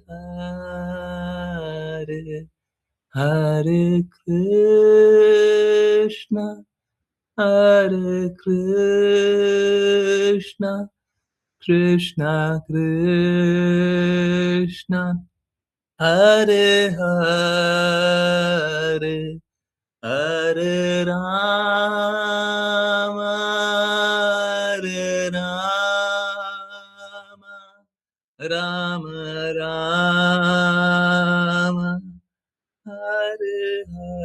Hare Hare Krishna Hare Krishna Krishna Krishna Hare Hare Hare Rama Hare Rama Rama Rama Hare Hare.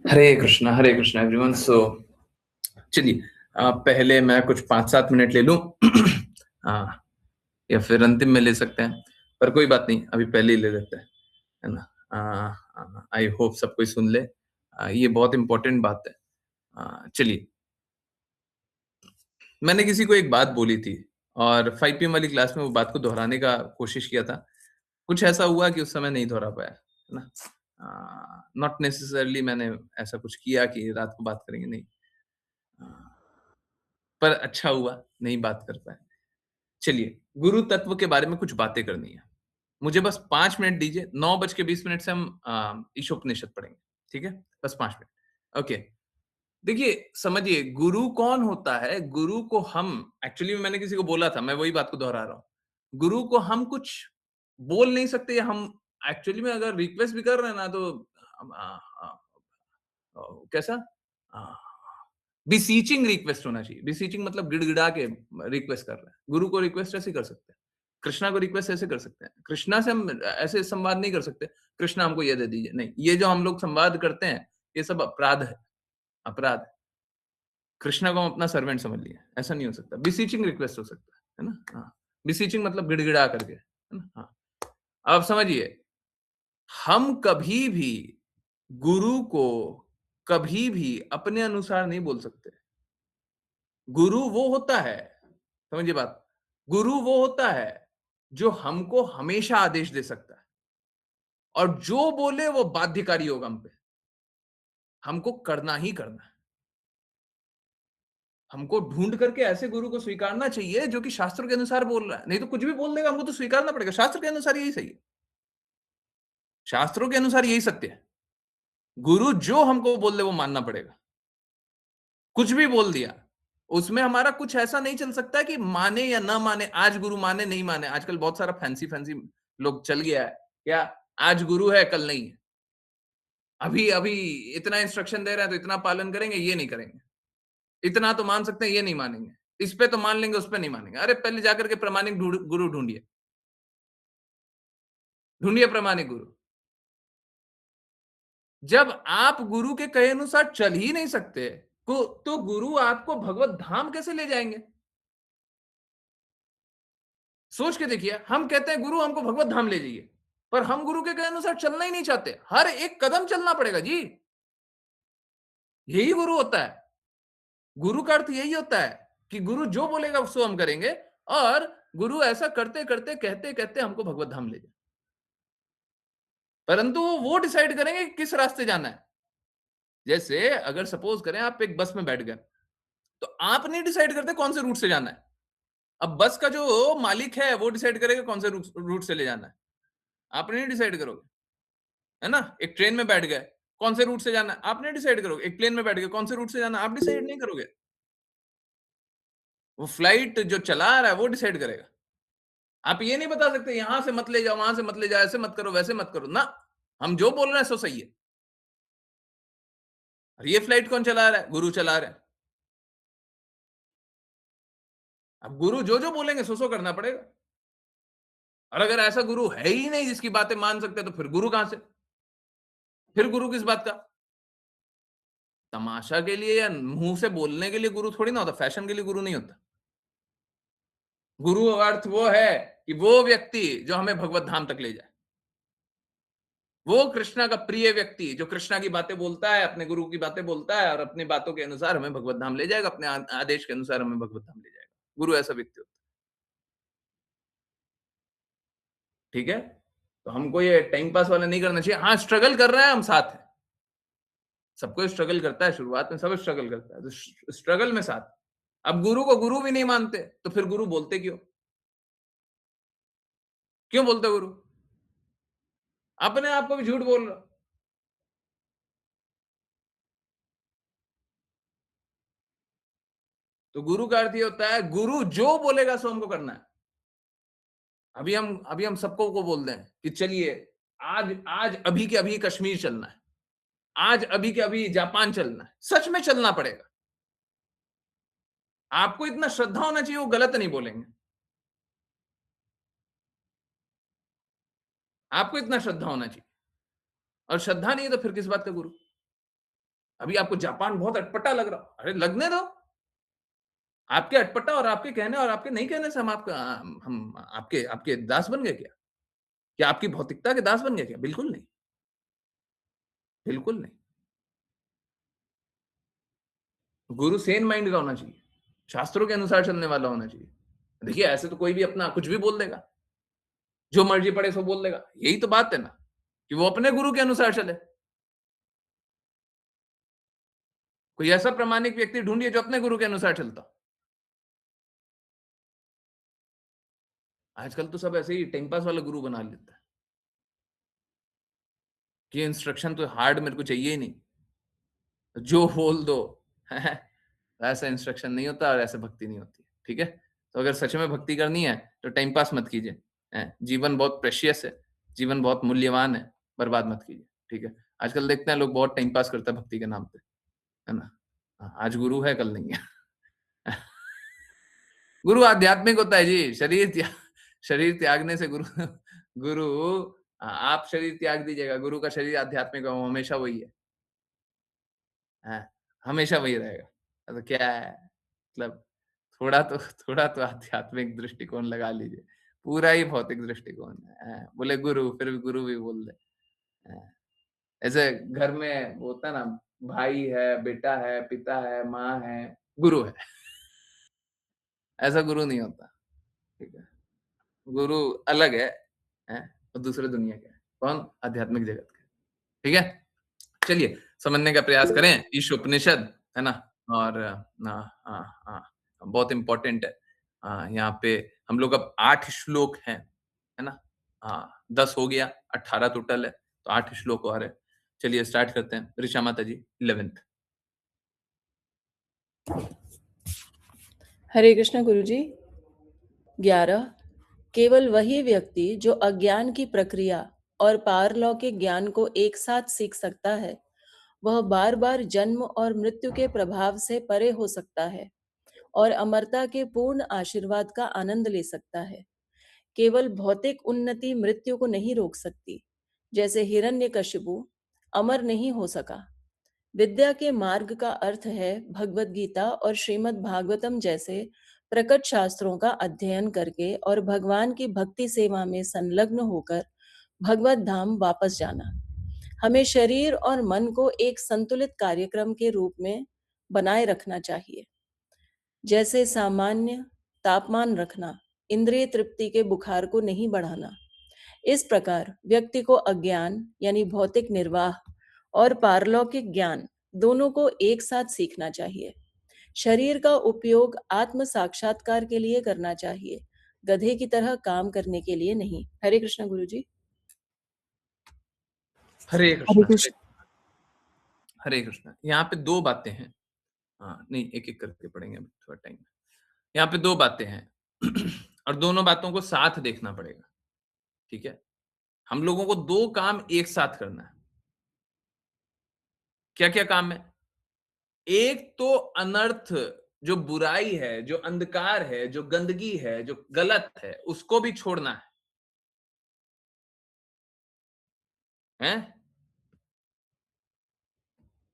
हरे Krishna everyone. सो चलिए, पहले मैं कुछ 5-7 minute ले लूं या फिर अंतिम में ले सकते हैं, पर कोई बात नहीं, अभी पहले ही ले लेते हैं, है ना। आई होप सब कोई सुन ले। ये बहुत इंपॉर्टेंट बात है। चलिए, मैंने किसी को एक बात बोली थी और 5 पीएम वाली क्लास में वो बात को दोहराने का कोशिश किया था। कुछ ऐसा हुआ कि उस समय नहीं दोहरा पाया, है ना। नॉट नेसेसरली मैंने ऐसा कुछ किया कि रात को बात करेंगे, नहीं। अ, पर अच्छा हुआ नहीं बात कर पाए। चलिए, गुरु तत्व के बारे में कुछ बातें करनी है। मुझे बस 5 मिनट दीजिए, 9:20 से हम ईशोपनिषद पढ़ेंगे, ठीक है? बस 5 मिनट। ओके। देखिए, समझिए गुरु कौन होता है? गुरु को हम एक्चुअली मैंने किसी को बोला था, मैं वही बात को दोहरा रहा हूँ। गुरु को हम कुछ बोल नहीं सकते, या हम एक्चुअली में अगर रिक्वेस्ट भी कर रहे हैं ना तो हम कैसा? अ, बिसीचिंग रिक्वेस्ट होना चाहिए। बिसीचिंग मतलब गिड़गिड़ा के रिक्वेस्ट कर रहे हैं। गुरु को रिक्वेस्ट ऐसे कर सकते हैं। कृष्णा को रिक्वेस्ट ऐसे कर सकते हैं। कृष्णा से हम ऐसे संवाद नहीं कर सकते, कृष्णा हमको ये दे दीजिए। नहीं, ये जो हम लोग संवाद करते हैं, ये सब अपराध है, अपराध है। कृष्णा को हम अपना सर्वेंट समझ लिए, ऐसा नहीं हो सकता। बिसीचिंग रिक्वेस्ट हो सकता है ना? हाँ। बिसीचिंग मतलब गिड़गिड़ा करके, है ना? हाँ। अब समझिए, हम कभी भी गुरु को कभी भी अपने अनुसार नहीं बोल सकते। गुरु वो होता है, समझिए बात, गुरु वो होता है जो हमको हमेशा आदेश दे सकता है और जो बोले वो बाध्यकारी होगा हम पे। हमको करना ही करना है। हमको ढूंढ करके ऐसे गुरु को स्वीकारना चाहिए जो कि शास्त्रों के अनुसार बोल रहा है। नहीं तो कुछ भी बोल देगा, हमको तो स्वीकारना पड़ेगा। शास्त्र के अनुसार यही सही है। शास्त्रों के अनुसार यही सत्य है। गुरु जो हमको बोल दे वो मानना पड़ेगा। कुछ भी बोल दिया, उसमें हमारा कुछ ऐसा नहीं चल सकता है कि माने या ना माने। आज गुरु माने नहीं माने, आजकल बहुत सारा फैंसी फैंसी लोग चल गया है क्या? आज गुरु है कल नहीं है। अभी अभी इतना इंस्ट्रक्शन दे रहे हैं तो इतना पालन करेंगे, ये नहीं करेंगे। इतना तो मान सकते हैं, ये नहीं मानेंगे। इस पे तो मान लेंगे, उस पे नहीं मानेंगे। अरे पहले जाकर के प्रामाणिक गुरु ढूंढिए, ढूंढिए प्रामाणिक गुरु। जब आप गुरु के कहे अनुसार चल ही नहीं सकते, तो गुरु आपको भगवत धाम कैसे ले जाएंगे? सोच के देखिए, हम कहते हैं गुरु हमको भगवत धाम ले जाइए, पर हम गुरु के कहे अनुसार चलना ही नहीं चाहते। हर एक कदम चलना पड़ेगा जी। यही गुरु होता है। गुरु का अर्थ यही होता है कि गुरु जो बोलेगा सो हम करेंगे, और गुरु ऐसा करते करते कहते कहते हमको भगवत धाम ले जाए। परंतु वो डिसाइड करेंगे कि किस रास्ते जाना है। जैसे अगर सपोज करें आप एक बस में बैठ गए, तो आप नहीं डिसाइड करते कौन से रूट से जाना है। अब बस का जो मालिक है वो डिसाइड करेगा कौन से रूट से ले जाना है। आप नहीं डिसाइड करोगे, है ना। एक ट्रेन में बैठ गए, कौन से रूट से जाना है आप नहीं डिसाइड करोगे। एक प्लेन में बैठ गए, कौन से रूट से जाना है आप डिसाइड नहीं करोगे। वो फ्लाइट जो चला रहा है वो डिसाइड करेगा। आप ये नहीं बता सकते यहां से मत ले जाओ, वहां से मत ले जाओ, ऐसे मत करो, वैसे मत करो ना। हम जो बोल रहे हैं सो सही है। और ये फ्लाइट कौन चला रहा है? गुरु चला रहे हैं। अब गुरु जो जो बोलेंगे सो सो करना पड़ेगा। और अगर ऐसा गुरु है ही नहीं जिसकी बातें मान सकते, तो फिर गुरु कहां से? फिर गुरु किस बात का? तमाशा के लिए या मुंह से बोलने के लिए गुरु थोड़ी ना होता। फैशन के लिए गुरु नहीं होता। गुरु अर्थ वो है कि वो व्यक्ति जो हमें भगवत धाम तक ले जाए। वो कृष्णा का प्रिय व्यक्ति जो कृष्णा की बातें बोलता है, अपने गुरु की बातें बोलता है और अपनी बातों के अनुसार हमें भगवत धाम ले जाएगा, अपने आदेश के अनुसार हमें भगवत धाम ले जाएगा। गुरु ऐसा व्यक्ति होता है, ठीक है? तो हमको ये टाइम पास वाला नहीं करना चाहिए। हाँ, स्ट्रगल कर रहे हैं, हम साथ हैं। सबको स्ट्रगल करता है, शुरुआत में सब स्ट्रगल करता है, तो स्ट्रगल में साथ। अब गुरु को गुरु भी नहीं मानते, तो फिर गुरु बोलते क्यों? क्यों बोलते गुरु? अपने आप को भी झूठ बोल रहे हो। तो गुरु का अर्थ ये होता है, गुरु जो बोलेगा सो हमको करना है। अभी हम सबको को बोल दें कि चलिए आज आज अभी के अभी कश्मीर चलना है, आज अभी के अभी जापान चलना है, सच में चलना पड़ेगा। आपको इतना श्रद्धा होना चाहिए, वो गलत नहीं बोलेंगे। आपको इतना श्रद्धा होना चाहिए, और श्रद्धा नहीं है तो फिर किस बात का गुरु? अभी आपको जापान बहुत अटपटा लग रहा, अरे लगने दो। आपके अटपटा और आपके कहने और आपके नहीं कहने से हम आपके आपके दास बन गए क्या? क्या आपकी भौतिकता के दास बन गए क्या? बिल्कुल नहीं, बिल्कुल नहीं। गुरु सेन माइंड का होना चाहिए, शास्त्रों के अनुसार चलने वाला होना चाहिए। देखिए ऐसे तो कोई भी अपना कुछ भी बोल देगा, जो मर्जी पड़े सो बोल देगा। यही तो बात है ना, कि वो अपने गुरु के अनुसार चले। कोई ऐसा प्रामाणिक व्यक्ति ढूंढिए जो अपने गुरु के अनुसार चलता हो। आजकल तो सब ऐसे ही टाइम पास वाला गुरु बना लेता है, कि इंस्ट्रक्शन तो हार्ड मेरे को चाहिए ही नहीं, जो बोल दो। ऐसा इंस्ट्रक्शन नहीं होता और ऐसे भक्ति नहीं होती, ठीक है? तो अगर सच में भक्ति करनी है तो टाइम पास मत कीजिए, जीवन बहुत प्रेशियस है, जीवन बहुत मूल्यवान है, बर्बाद मत कीजिए, ठीक है? आजकल देखते हैं लोग बहुत टाइम पास करते हैं भक्ति के नाम पे, है ना? आज गुरु है, कल नहीं है। गुरु आध्यात्मिक होता है जी, शरीर त्यागने से गुरु गुरु आप शरीर त्याग दीजिएगा, गुरु का शरीर आध्यात्मिक है, वो हमेशा वही है। हाँ, हमेशा वही रहेगा। तो क्या है, मतलब थोड़ा तो आध्यात्मिक दृष्टिकोण लगा लीजिए। पूरा ही भौतिक दृष्टिकोण है। बोले गुरु, फिर भी गुरु भी बोल दे। हाँ, ऐसे घर में वो होता है ना, भाई है, बेटा है, पिता है, माँ है, गुरु है। ऐसा गुरु नहीं होता, ठीक है? गुरु अलग है? और दूसरे दुनिया के है। कौन? आध्यात्मिक जगत के, ठीक है? चलिए, समझने का प्रयास करें ईश उपनिषद, है ना? और हाँ, बहुत इम्पोर्टेंट है। यहाँ पे हम लोग अब 8 श्लोक हैं, है ना? 10 हो गया, 18 टोटल है, तो 8 श्लोक और है। चलिए स्टार्ट करते हैं। ऋचा माता जी 11th। हरे कृष्ण गुरुजी। 11। केवल वही व्यक्ति जो अज्ञान की प्रक्रिया और पारलौकिक ज्ञान को एक साथ सीख सकता है, वह बार बार जन्म और मृत्यु के प्रभाव से परे हो सकता है और अमरता के पूर्ण आशीर्वाद का आनंद ले सकता है। केवल भौतिक उन्नति मृत्यु को नहीं रोक सकती, जैसे हिरण्यकशिपु अमर नहीं हो सका। विद्या के मार्ग का अर्थ है भगवत गीता और श्रीमद् भागवतम जैसे प्रकट शास्त्रों का अध्ययन करके और भगवान की भक्ति सेवा में संलग्न होकर भगवत धाम वापस जाना। हमें शरीर और मन को एक संतुलित कार्यक्रम के रूप में बनाए रखना चाहिए, जैसे सामान्य तापमान रखना इंद्रिय तृप्ति के बुखार को नहीं बढ़ाना। इस प्रकार व्यक्ति को अज्ञान यानी भौतिक निर्वाह और पारलौकिक ज्ञान दोनों को एक साथ सीखना चाहिए। शरीर का उपयोग आत्म साक्षात्कार के लिए करना चाहिए, गधे की तरह काम करने के लिए नहीं। हरे कृष्ण गुरु जी। हरे हरे कृष्ण, कृष्ण। हरे कृष्ण। यहाँ पे 2 बातें हैं। नहीं, एक-एक करके पढ़ेंगे अभी, थोड़ा टाइम है। यहाँ पे 2 बातें हैं और दोनों बातों को साथ देखना पड़ेगा, ठीक है? हम लोगों को 2 काम एक साथ करना है। क्या-क्या काम है? एक तो अनर्थ, जो बुराई है, जो अंधकार है, जो गंदगी है, जो गलत है, उसको भी छोड़ना है?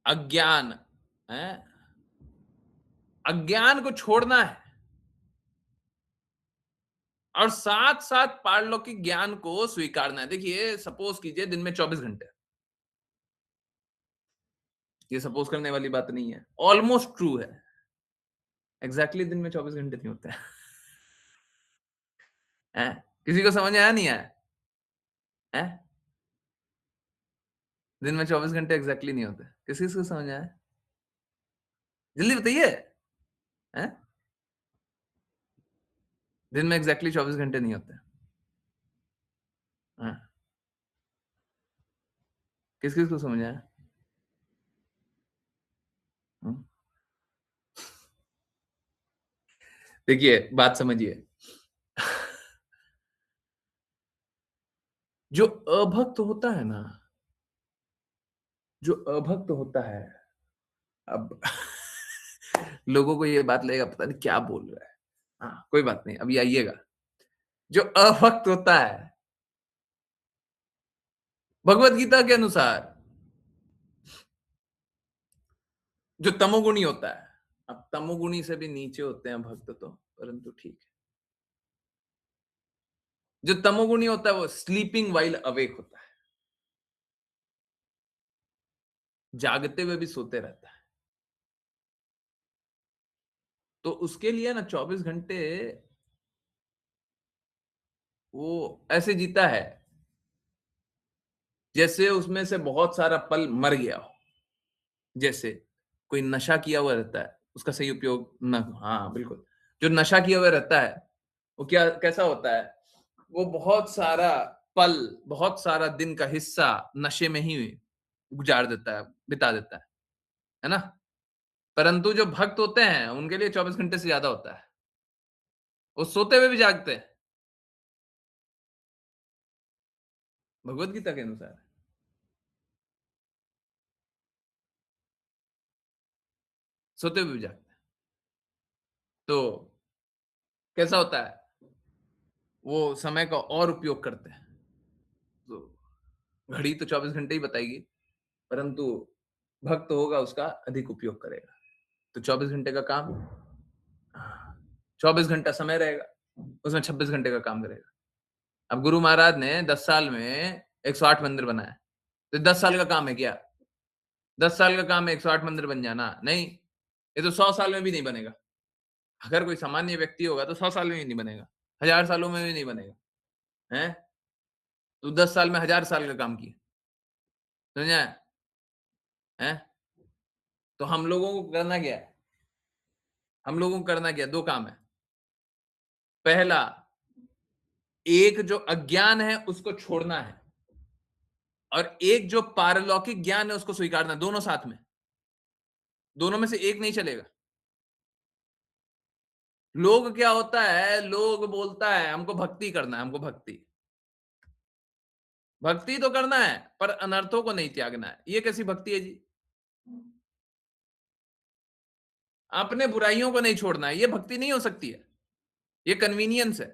अज्ञान, हैं? अज्ञान को छोड़ना है। और साथ-साथ पारलौकिक ज्ञान को स्वीकारना है। देखिए, सपोज़ कीजिए दिन में 24 घंटे, ये सपोज़ करने वाली बात नहीं है, ऑलमोस्ट ट्रू है। एग्ज़ैक्टली दिन में 24 घंटे नहीं होते हैं। हैं? किसी को समझ आया नहीं आया? हैं? दिन में 24 घंटे एग्ज़ैक्टली नहीं होते। किस-किस को समझ आया? जल्दी बताइए। हैं? दिन में एग्ज़ैक्टली 24 घंटे नहीं होते। हाँ, किस-किस को समझ आया? हुँ। देखिए, बात समझिए। जो अभक्त होता है ना, जो अभक्त होता है, अब लोगों को ये बात लगेगा पता नहीं क्या बोल रहा है। हाँ, कोई बात नहीं, अभी आइएगा। जो अभक्त होता है, भगवत गीता के अनुसार जो तमोगुणी होता है, अब तमोगुणी से भी नीचे होते हैं भक्त तो, परंतु ठीक है। जो तमोगुणी होता है वो स्लीपिंग व्हाइल अवेक होता है, जागते हुए भी सोते रहता है। तो उसके लिए ना 24 घंटे वो ऐसे जीता है, जैसे उसमें से बहुत सारा पल मर गया हो। जैसे कोई नशा किया हुआ रहता है, उसका सही उपयोग ना हो। हाँ, बिल्कुल। जो नशा किया हुआ रहता है, वो क्या कैसा होता है, वो बहुत सारा पल, बहुत सारा दिन का हिस्सा नशे में ही गुजार देता है, बिता देता है ना? परंतु जो भक्त होते हैं, उनके लिए 24 घंटे से ज़्यादा होता है। वो सोते हुए भी जागते हैं, भगवत गीता के अनुसार। सोते हुए भी जागते हैं। तो कैसा होता है, वो समय का और उपयोग करते हैं। तो घड़ी तो 24 घंटे ही बताएगी, परंतु भक्त होगा उसका अधिक उपयोग करेगा। तो 24 घंटे का काम, 24 घंटा समय रहेगा, उसमें 26 घंटे का काम करेगा। अब गुरु महाराज ने 10 साल में 108 मंदिर बनाए, तो 10 साल का काम है क्या? 10 साल का काम है 108 मंदिर बन जाना? नहीं, ये तो 100 साल में भी नहीं बनेगा। अगर कोई सामान्य व्यक्ति होगा तो 100 साल में भी नहीं बनेगा, 1000 सालों में भी नहीं बनेगा, हैं? तो 10 साल में 1000 साल का काम किया, समझे? हैं? तो हम लोगों को करना क्या है? हम लोगों को करना क्या है? 2 काम है। पहला, एक जो अज्ञान है उसको छोड़ना है और एक जो पारलौकिक ज्ञान है उसको स्वीकारना, दोनों साथ में। दोनों में से एक नहीं चलेगा। लोग क्या होता है, लोग बोलता है हमको भक्ति करना है, हमको भक्ति। भक्ति तो करना है, पर अनर्थों को नहीं त्यागना है। ये कैसी भक्ति है जी? अपने बुराइयों को नहीं छोड़ना है, ये भक्ति नहीं हो सकती है। ये कन्वीनियंस है।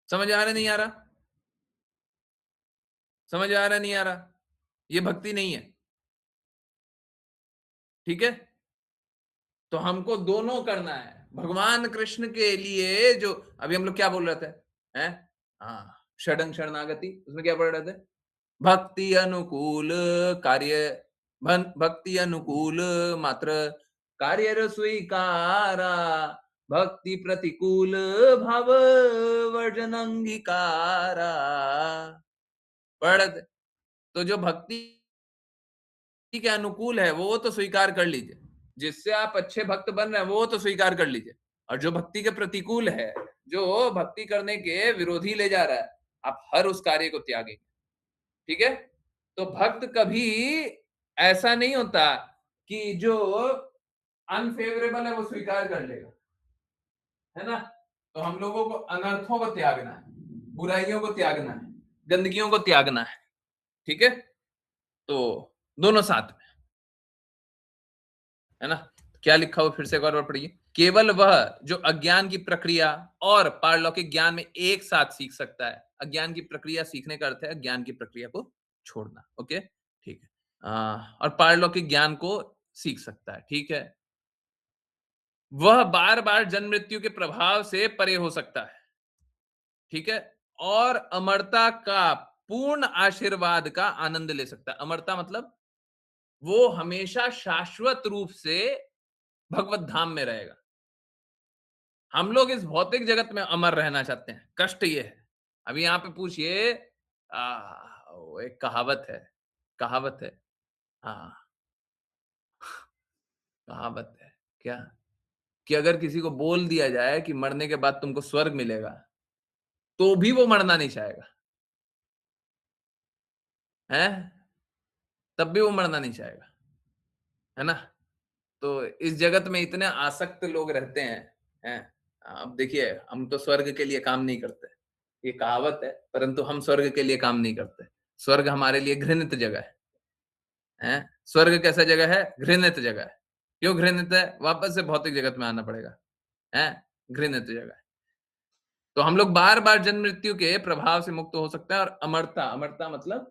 समझ आ रहा नहीं आ रहा? समझ आ रहा नहीं आ रहा? ये भक्ति नहीं है। ठीक है? तो हमको दोनों करना है। भगवान कृष्ण के लिए जो अभी हम लोग क्या बोल रहे थे? हैं? हाँ, षडंग शरणागति, उसमें क्या पढ़ रहे थे? भक्ति अनुकूल कार्य, भक्ति अनुकूल मात्र कार्य स्वीकारा, भक्ति प्रतिकूल भाव वर्जन अंगीकारा। पढ़ रहे थे। तो जो भक्ति के अनुकूल है वो तो स्वीकार कर लीजिए, जिससे आप अच्छे भक्त बन रहे हैं वो तो स्वीकार कर लीजिए, और जो भक्ति के प्रतिकूल है, जो भक्ति करने के विरोधी ले जा रहा है, आप हर उस कार्य को त्यागेंगे। ठीक है? तो भक्त कभी ऐसा नहीं होता कि जो अनफेवरेबल है वो स्वीकार कर लेगा, है ना? तो हम लोगों को अनर्थों को त्यागना है, बुराइयों को त्यागना है, गंदगियों को त्यागना है। ठीक है? तो दोनों साथ में, है ना? क्या लिखा हुआ फिर से एक बार पढ़िए। केवल वह जो अज्ञान की प्रक्रिया और पारलौकिक ज्ञान में एक साथ सीख सकता है। अज्ञान की प्रक्रिया सीखने का अर्थ है ज्ञान की प्रक्रिया को छोड़ना। ओके? ठीक है। और पारलौकिक ज्ञान को सीख सकता है। ठीक है? वह बार बार जन्म मृत्यु के प्रभाव से परे हो सकता है, ठीक है, और अमरता का पूर्ण आशीर्वाद का आनंद ले सकता है। अमरता मतलब वो हमेशा शाश्वत रूप से भगवत धाम में रहेगा। हम लोग इस भौतिक जगत में अमर रहना चाहते हैं, कष्ट ये है। अभी यहाँ पे पूछिए, वो एक कहावत है, हाँ, कहावत है, क्या? कि अगर किसी को बोल दिया जाए कि मरने के बाद तुमको स्वर्ग मिलेगा, तो भी वो मरना नहीं चाहेगा, हैं? तब भी वो मरना नहीं चाहेगा, है ना? तो इस जगत में इतने आसक्त लोग रहते हैं? अब देखिए, हम तो स्वर्ग के लिए काम नहीं करते। ये कहावत है, परंतु हम स्वर्ग के लिए काम नहीं करते। स्वर्ग हमारे लिए घृणित जगह है? स्वर्ग कैसा जगह है? घृणित जगह है। क्यों घृणित है? वापस से भौतिक जगत में आना पड़ेगा, हैं? घृणित जगह है। तो हम लोग बार-बार जन्म मृत्यु के प्रभाव से मुक्त हो सकते हैं, और अमरता, अमरता मतलब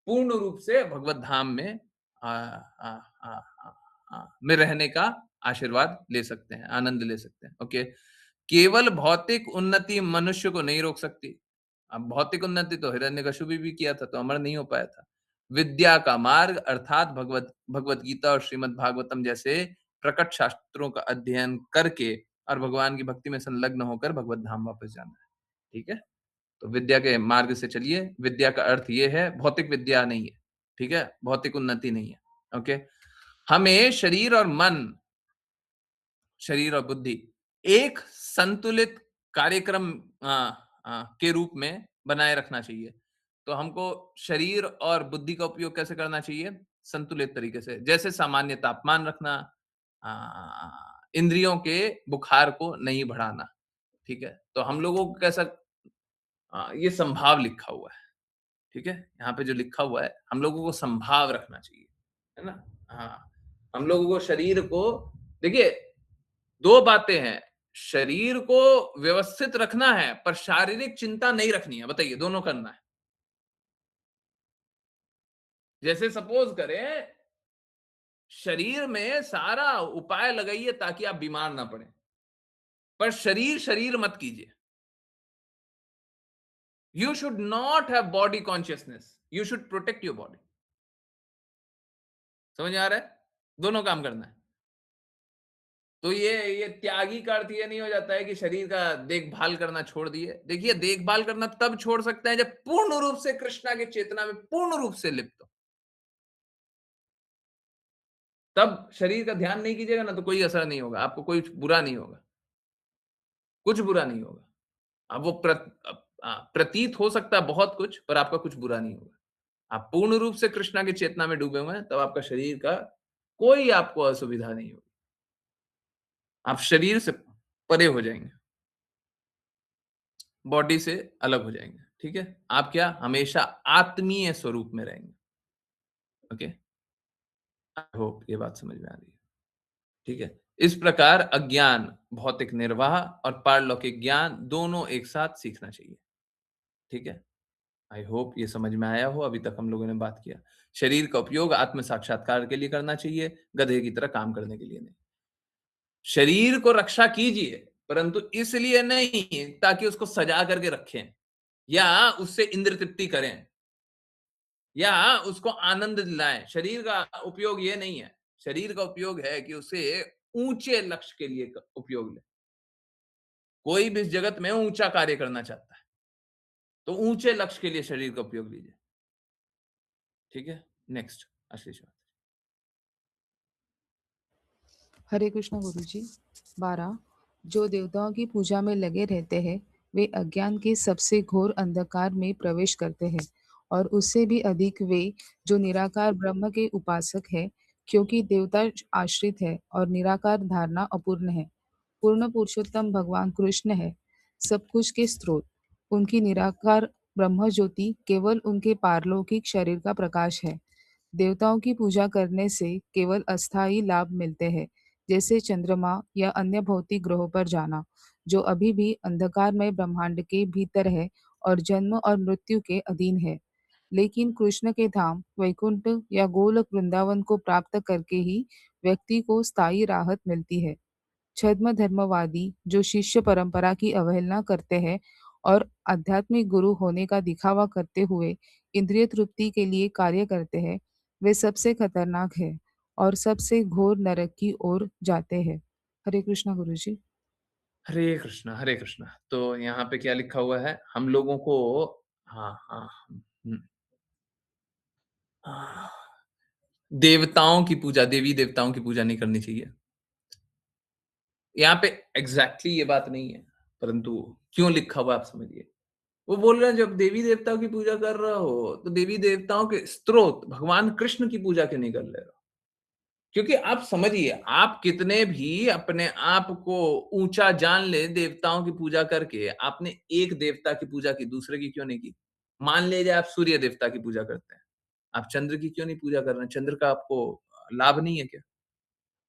पूर्ण रूप से भगवत धाम में आ, आ, आ, आ, में रहने का आशीर्वाद ले सकते हैं, आनंद ले सकते हैं। ओके, केवल भौतिक उन्नति मनुष्य को नहीं रोक सकती। अब भौतिक उन्नति तो हिरण्यकशिपु भी किया था, तो अमर नहीं हो पाया था। विद्या का मार्ग अर्थात भगवत गीता और श्रीमद् भागवतम जैसे प्रकट शास्त्रों का अध्ययन करके और भगवान की भक्ति में संलग्न होकर भगवत धाम वापस जाना है। ठीक है? तो विद्या के मार्ग से चलिए। विद्या का अर्थ ये है, भौतिक विद्या नहीं है, ठीक है, भौतिक उन्नति नहीं है। ओके, हमें शरीर और बुद्धि एक संतुलित कार्यक्रम के रूप में बनाए रखना चाहिए। तो हमको शरीर और बुद्धि का उपयोग कैसे करना चाहिए? संतुलित तरीके से, जैसे सामान्य तापमान रखना, इंद्रियों के बुखार को नहीं बढ़ाना। ठीक है, तो हम लोगों को कैसा, ये संभाव लिखा हुआ है, ठीक है? यहाँ पे जो लिखा हुआ है, हम लोगों को संभाव रखना चाहिए, है ना? हाँ, हम लोगों को शरीर को, देखिए, 2 बातें हैं, शरीर को व्यवस्थित रखना है, पर शारीरिक चिंता नहीं रखनी है, बताइए, दोनों करना है। जैसे सपोज़ करें, शरीर में सारा उपाय लगाइए ताकि आप बीमार ना पड़ें, पर शरीर मत कीजिए। You should not have body consciousness, you should protect your body। समझ में आ रहा है? दोनों काम करना है। तो ये त्यागी का अर्थ ये नहीं हो जाता है कि शरीर का देखभाल करना छोड़ दिए। देखिए, देखभाल करना तब छोड़ सकते हैं जब पूर्ण रूप से कृष्णा की चेतना में पूर्ण रूप से लिप्त हो। तब शरीर का ध्यान नहीं कीजिएगा ना, तो कोई असर नहीं होगा, आपको कोई बुरा नहीं होगा, कुछ बुरा नहीं होगा। अब वो प्रतीत हो सकता है बहुत कुछ, पर आपका कुछ बुरा नहीं होगा। आप पूर्ण रूप से कृष्णा की चेतना में डूबे हुए हैं, तब आपका शरीर का कोई आपको असुविधा नहीं होगी। आप शरीर से परे हो जाएँगे, बॉडी से अलग हो जाएँगे, ठीक है? आप क्या हमेशा आत्मीय स्वरूप में रहेंगे, ओके? आई होप ये बात समझ में आ रही है, ठीक है? इस प्रकार अज्ञान, भौतिक निर्वाह और पारलौकिक ज्ञान दोनों एक साथ सीखना चाहिए, ठीक है? आई होप ये समझ में आया हो, अभी तक हम लोगों ने बात किया। शरीर का उपयोग आत्म साक्षात्कार के लिए करना चाहिए, गधे की तरह काम करने के लिए नहीं। शरीर को रक्षा कीजिए, परंतु इसलिए नहीं ताकि उसको सजा करके रखें या उससे इंद्र तृप्ति करें या उसको आनंद दिलाएं। शरीर का उपयोग ये नहीं है। शरीर का उपयोग है कि उसे ऊंचे लक्ष्य के लिए उपयोग ले। कोई भी इस जगत में ऊंचा कार्य करना चाहता है, तो ऊंचे लक्ष्य के लिए शरीर का उपयोग लीजिए, ठीक है? नेक्स्ट, आशीष। हरे कृष्ण गुरु जी। 12 जो देवताओं की पूजा में लगे रहते हैं वे अज्ञान के सबसे घोर अंधकार में प्रवेश करते हैं और उससे भी अधिक वे जो निराकार ब्रह्म के उपासक है क्योंकि देवता आश्रित है और निराकार धारणा अपूर्ण है। पूर्ण पुरुषोत्तम भगवान कृष्ण है सब कुछ के स्रोत। उनकी निराकार ब्रह्म ज्योति केवल उनके पारलौकिक शरीर का प्रकाश है। देवताओं की पूजा करने से केवल अस्थायी लाभ मिलते हैं जैसे चंद्रमा या अन्य भौतिक ग्रहों पर जाना जो अभी भी अंधकारमय ब्रह्मांड के भीतर है और जन्म और मृत्यु के अधीन है। लेकिन कृष्ण के धाम वैकुंठ या गोलोक वृंदावन को प्राप्त करके ही व्यक्ति को स्थायी राहत मिलती है। छद्म धर्मवादी जो शिष्य परंपरा की अवहेलना करते हैं और आध्यात्मिक गुरु होने का दिखावा करते हुए इंद्रिय तृप्ति के लिए कार्य करते हैं, वे सबसे खतरनाक है और सबसे घोर नरक की ओर जाते हैं। हरे कृष्णा गुरुजी। हरे कृष्णा, हरे कृष्णा। तो यहाँ पे क्या लिखा हुआ है? हम लोगों को हाँ, हाँ, हुँ, हाँ, देवताओं की पूजा, देवी-देवताओं की पूजा नहीं करनी चाहिए। यहाँ पे एग्ज़ैक्टली ये बात नहीं है, परंतु क्यों लिखा हुआ है आप समझिए। वो बोल रहे हैं जब देवी-देवताओं की पूजा कर रहा हो, तो देवी-देवताओं के स्रोत भगवान कृष्ण की पूजा क्यों नहीं कर ले रहे हो? क्योंकि आप समझिए, आप कितने भी अपने आप को ऊँचा जान लें देवताओं की पूजा करके, आपने एक देवता की पूजा की, दूसरे की क्यों नहीं की? मान लीजिए आप सूर्य देवता की पूजा करते हैं, आप चंद्र की क्यों नहीं पूजा कर रहे हैं? चंद्र का आपको लाभ नहीं है क्या?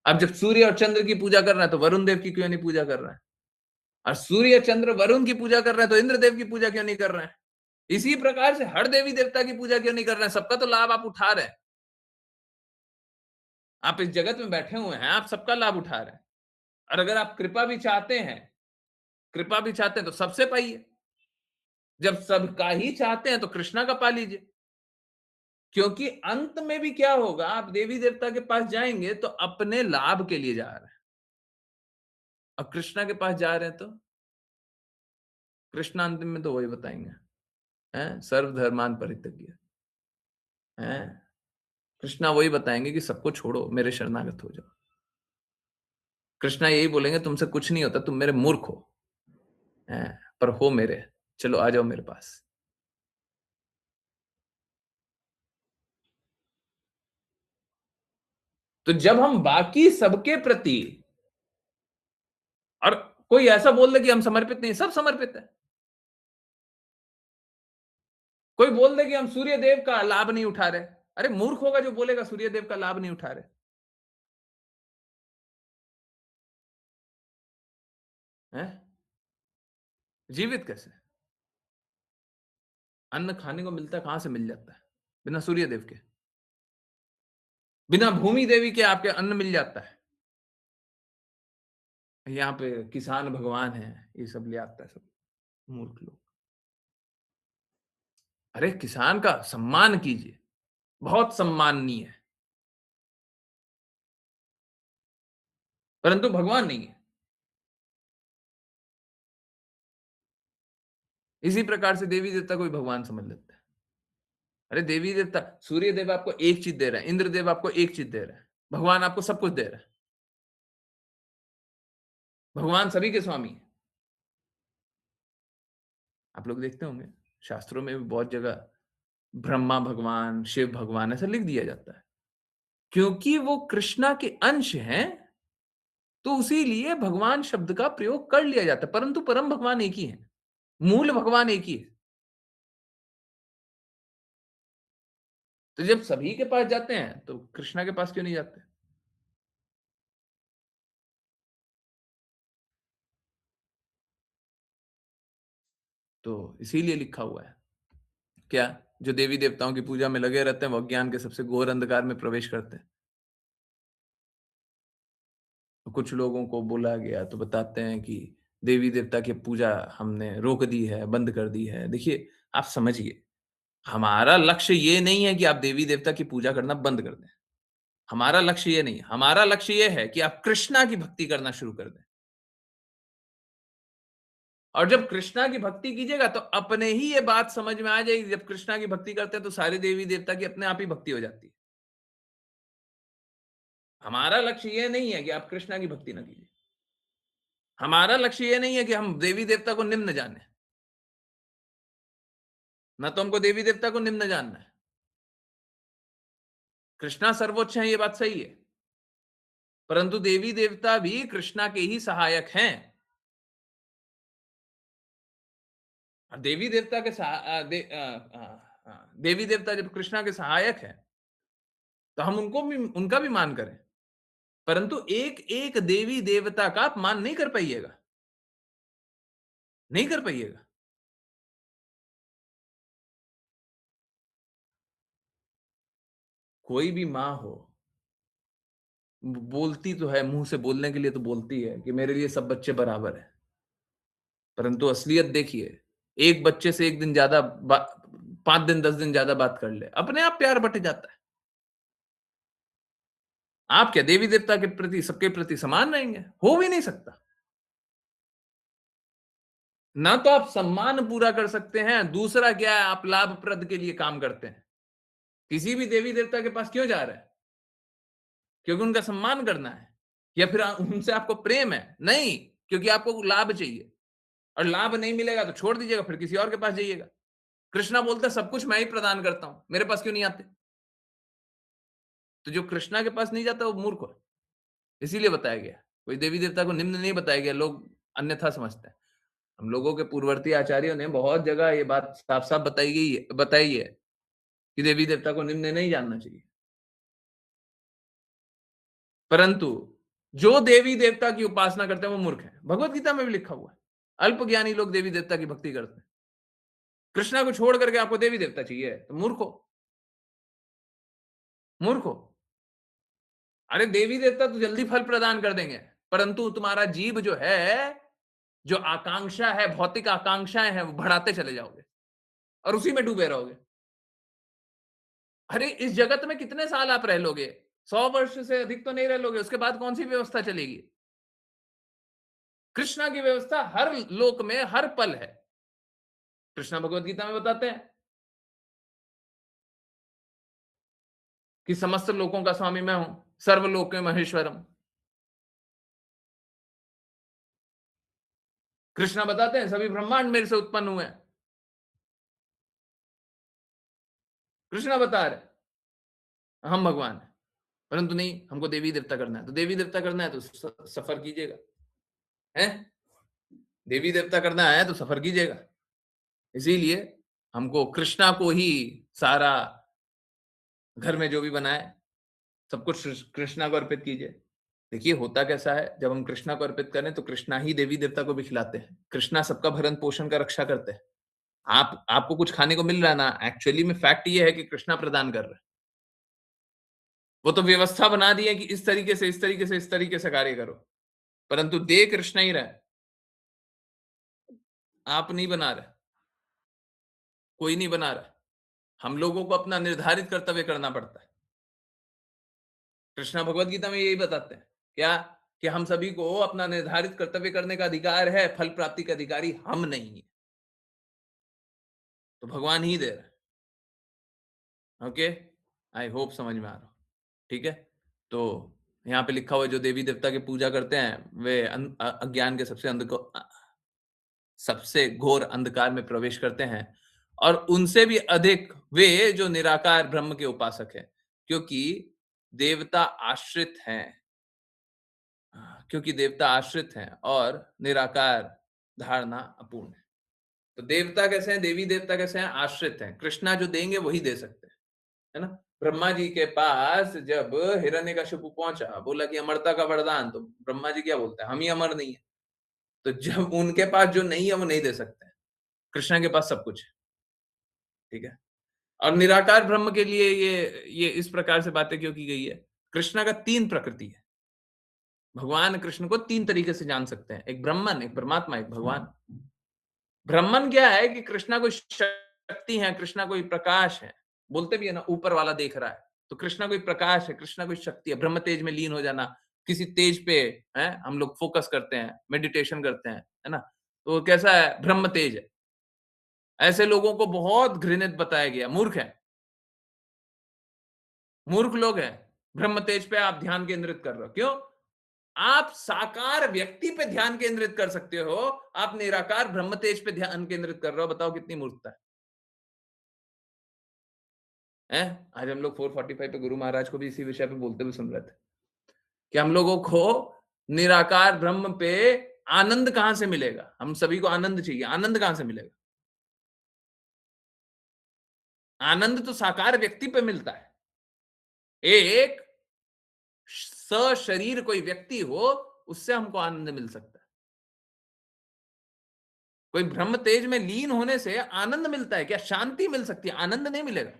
आप जब सूर्य और चंद्र की पूजा कर रहे हैं, तो वरुण देव की क्यों नहीं पूजा कर रहे हैं? और सूर्य, चंद्र, वरुण की पूजा कर रहे हैं, तो इंद्र देव की पूजा क्यों नहीं कर रहे हैं? इसी प्रकार से हर देवी देवता की पूजा क्यों नहीं कर रहे हैं? सबका तो लाभ आप उठा रहे हैं। आप इस जगत में बैठे हुए हैं, आप सबका लाभ उठा रहे हैं। और अगर आप कृपा भी चाहते हैं तो सबसे पाइए। जब सबका ही चाहते हैं तो कृष्णा का पा लीजिए। क्योंकि अंत में भी क्या होगा, आप देवी देवता के पास जाएंगे तो अपने लाभ के लिए जा रहे हैं, और कृष्णा के पास जा रहे हैं तो कृष्णा अंतिम में तो वही बताएंगे, हैं सर्वधर्मान परित्यज्य, हैं कृष्णा वही बताएंगे कि सबको छोड़ो, मेरे शरणागत हो जाओ। कृष्णा यही बोलेंगे तुमसे कुछ नहीं होता, तुम मेरे मूर्ख हो, हैं पर हो मेरे, चलो आ जाओ मेरे पास। तो जब हम बाकी सबके प्रति, और कोई ऐसा बोल दे कि हम समर्पित नहीं, सब समर्पित है। कोई बोल दे कि हम सूर्य देव का लाभ नहीं उठा रहे, अरे मूर्ख होगा जो बोलेगा सूर्य देव का लाभ नहीं उठा रहे, हैं जीवित कैसे? अन्न खाने को मिलता है, कहां से मिल जाता है? बिना सूर्य देव के, बिना भूमि देवी के आपके अन्न मिल जाता है। यहाँ पे किसान भगवान है, ये सब ले आता है सब मूर्ख लोग। अरे किसान का सम्मान कीजिए, बहुत सम्माननीय है, परंतु भगवान नहीं है। इसी प्रकार से देवी देवता को भी भगवान समझ लेते हैं। अरे देवी देवता, सूर्य देव आपको एक चीज दे रहा है, इंद्र देव आपको एक चीज दे रहा है, भगवान आपको सब कुछ दे रहा है। भगवान सभी के स्वामी है। आप लोग देखते होंगे शास्त्रों में भी बहुत जगह ब्रह्मा भगवान, शिव भगवान ऐसा लिख दिया जाता है, क्योंकि वो कृष्णा के अंश हैं, तो उसीलिए भगवान शब्द का प्रयोग कर लिया जाता है, परंतु परम भगवान एक ही है, मूल भगवान एक ही है। तो जब सभी के पास जाते हैं तो कृष्णा के पास क्यों नहीं जाते? तो इसीलिए लिखा हुआ है क्या, जो देवी देवताओं की पूजा में लगे रहते हैं वो अज्ञान के सबसे घोर अंधकार में प्रवेश करते हैं। तो कुछ लोगों को बोला गया तो बताते हैं कि देवी देवता की पूजा हमने रोक दी है, बंद कर दी है। देखिए, आप समझिए, हमारा लक्ष्य ये नहीं है कि आप देवी देवता की पूजा करना बंद कर दें। हमारा लक्ष्य ये नहीं है। हमारा लक्ष्य ये है कि आप कृष्णा की भक्ति करना शुरू कर दें। और जब कृष्णा की भक्ति कीजिएगा तो अपने ही ये बात समझ में आ जाएगी, जब कृष्णा की भक्ति करते हैं तो सारे देवी देवता की अपने आप ही भक्ति हो जाती है। हमारा लक्ष्य ये नहीं है कि आप कृष्णा की भक्ति ना कीजिए। हमारा लक्ष्य ये नहीं है कि हम देवी देवता को निम्न जाने, ना तो हमको देवी देवता को निम्न जानना है। कृष्णा सर्वोच्च है, ये बात सही है, परंतु देवी देवता भी कृष्णा के ही सहायक हैं। और देवी देवता के देवी देवता जब कृष्णा के सहायक है तो हम उनको भी, उनका भी मान करें, परंतु एक एक देवी देवता का आप मान नहीं कर पाइएगा, नहीं कर पाइएगा। कोई भी माँ हो, बोलती तो है, मुंह से बोलने के लिए तो बोलती है कि मेरे लिए सब बच्चे बराबर है, परंतु असलियत देखिए, एक बच्चे से एक दिन ज्यादा 5 दिन 10 दिन ज्यादा बात कर ले, अपने आप प्यार बट जाता है। आप क्या देवी देवता के प्रति, सबके प्रति समान रहेंगे? हो भी नहीं सकता। ना तो आप सम्मान पूरा कर सकते हैं, दूसरा क्या है, आप लाभप्रद के लिए काम करते हैं। किसी भी देवी देवता के पास क्यों जा रहे हैं? क्योंकि उनका सम्मान करना है, या फिर उनसे आपको प्रेम है? नहीं, क्योंकि आपको लाभ चाहिए, और लाभ नहीं मिलेगा तो छोड़ दीजिएगा, फिर किसी और के पास जाइएगा। कृष्णा बोलता है सब कुछ मैं ही प्रदान करता हूं, मेरे पास क्यों नहीं आते? तो जो कृष्णा के पास नहीं जाता वो मूर्ख है, इसीलिए बताया गया। कोई देवी देवता को निम्न नहीं बताया गया, लोग अन्यथा समझते हैं। हम लोगों के पूर्ववर्ती आचार्यों ने बहुत जगह ये बात साफ साफ बताई है कि देवी देवता को निम्न नहीं जानना चाहिए। परंतु जो देवी देवता की उपासना करते हैं वो मूर्ख है, भगवत गीता में भी लिखा हुआ है। अल्प ज्ञानी लोग देवी देवता की भक्ति करते हैं। कृष्णा को छोड़ करके आपको देवी देवता चाहिए तो मूर्ख हो, मूर्ख हो। अरे देवी देवता तो जल्दी फल प्रदान कर देंगे, परंतु तुम्हारा जीव जो है, जो आकांक्षा है, भौतिक आकांक्षाएं हैं, वो बढ़ाते चले जाओगे और उसी में डूबे रहोगे। अरे इस जगत में कितने साल आप रह लोगे? 100 वर्ष से अधिक तो नहीं रह लोगे, उसके बाद कौन सी व्यवस्था चलेगी? कृष्णा की व्यवस्था हर लोक में हर पल है। कृष्णा भगवत गीता में बताते हैं कि समस्त लोकों का स्वामी मैं हूं, सर्वलोक में महेश्वरम। कृष्णा बताते हैं सभी ब्रह्मांड मेरे से उत्पन्न हुए हैं। कृष्णा बता रहे हम भगवान हैं, परंतु नहीं, हमको देवी देवता करना है। तो देवी देवता करना है तो सफर कीजिएगा, हैं? देवी देवता करना है तो सफर कीजिएगा। इसीलिए हमको कृष्णा को ही सारा, घर में जो भी बनाए सब कुछ कृष्णा को अर्पित कीजिए। देखिए होता कैसा है, जब हम कृष्णा को अर्पित करें तो कृष्णा ही देवी देवता को भी खिलाते हैं। कृष्णा सबका भरण पोषण का रक्षा करते हैं। आपको कुछ खाने को मिल रहा है ना, एक्चुअली में फैक्ट ये है कि कृष्णा प्रदान कर रहे हैं। वो तो व्यवस्था बना दी है कि इस तरीके से इस तरीके से इस तरीके से कार्य करो, परंतु दे कृष्णा ही रहे, आप नहीं बना रहे, कोई नहीं बना रहा। हम लोगों को अपना निर्धारित कर्तव्य करना पड़ता है। कृष्णा भगवत गीता में यही बताते हैं क्या, कि हम सभी को अपना निर्धारित कर्तव्य करने का अधिकार है, फल प्राप्ति का अधिकारी हम नहीं है, तो भगवान ही दे रहे हैं। ओके, आई होप समझ में आ रहा हो। ठीक है, तो यहाँ पे लिखा हुआ जो देवी देवता की पूजा करते हैं वे अज्ञान के सबसे घोर अंधकार में प्रवेश करते हैं, और उनसे भी अधिक वे जो निराकार ब्रह्म के उपासक हैं, क्योंकि देवता आश्रित हैं, क्योंकि देवता आश्रित हैं और निराकार धारणा अपूर्ण है। तो देवता कैसे हैं, देवी देवता कैसे हैं? आश्रित हैं। कृष्णा जो देंगे वही दे सकते हैं, है ना? ब्रह्मा जी के पास जब हिरण्यकशिपु पहुंचा, बोला कि अमरता का वरदान, तो ब्रह्मा जी क्या बोलते हैं, हम ही अमर नहीं है। तो जब उनके पास जो नहीं है वो नहीं दे सकते हैं, कृष्णा के पास सब कुछ है। ठीक है, और निराकार ब्रह्म के लिए ये इस प्रकार से बातें क्यों की गई है? कृष्णा का 3 प्रकृति है। भगवान कृष्ण को 3 तरीके से जान सकते हैं, एक ब्रह्मन, एक परमात्मा, एक भगवान। ब्रह्मन क्या है कि कृष्णा कोई शक्ति है, कृष्णा कोई प्रकाश है, बोलते भी है ना, ऊपर वाला देख रहा है, तो कृष्णा कोई प्रकाश है, कृष्णा कोई शक्ति है। ब्रह्म तेज में लीन हो जाना, किसी तेज पे है हम लोग फोकस करते हैं, मेडिटेशन करते हैं, है ना, तो वो कैसा है, ब्रह्म तेज है। ऐसे लोगों को बहुत घृणित बताया गया, मूर्ख है, मूर्ख लोग हैं। ब्रह्म तेज पे आप ध्यान केंद्रित कर रहे हो, क्यों? आप साकार व्यक्ति पे ध्यान केंद्रित कर सकते हो, आप निराकार ब्रह्म तेज पे ध्यान केंद्रित कर रहे हो, बताओ कितनी मूर्खता है। आज हम लोग 445 पे गुरु महाराज को भी इसी विषय पे बोलते हुए सुन रहे थे कि हम लोगों को निराकार ब्रह्म पे आनंद कहां से मिलेगा, हम सभी को आनंद चाहिए, आनंद कहां से मिलेगा? आनंद तो साकार व्यक्ति पे मिलता है। एक सशरीर कोई व्यक्ति हो, उससे हमको आनंद मिल सकता है। कोई ब्रह्म तेज में लीन होने से आनंद मिलता है क्या? शांति मिल सकती है, आनंद नहीं मिलेगा।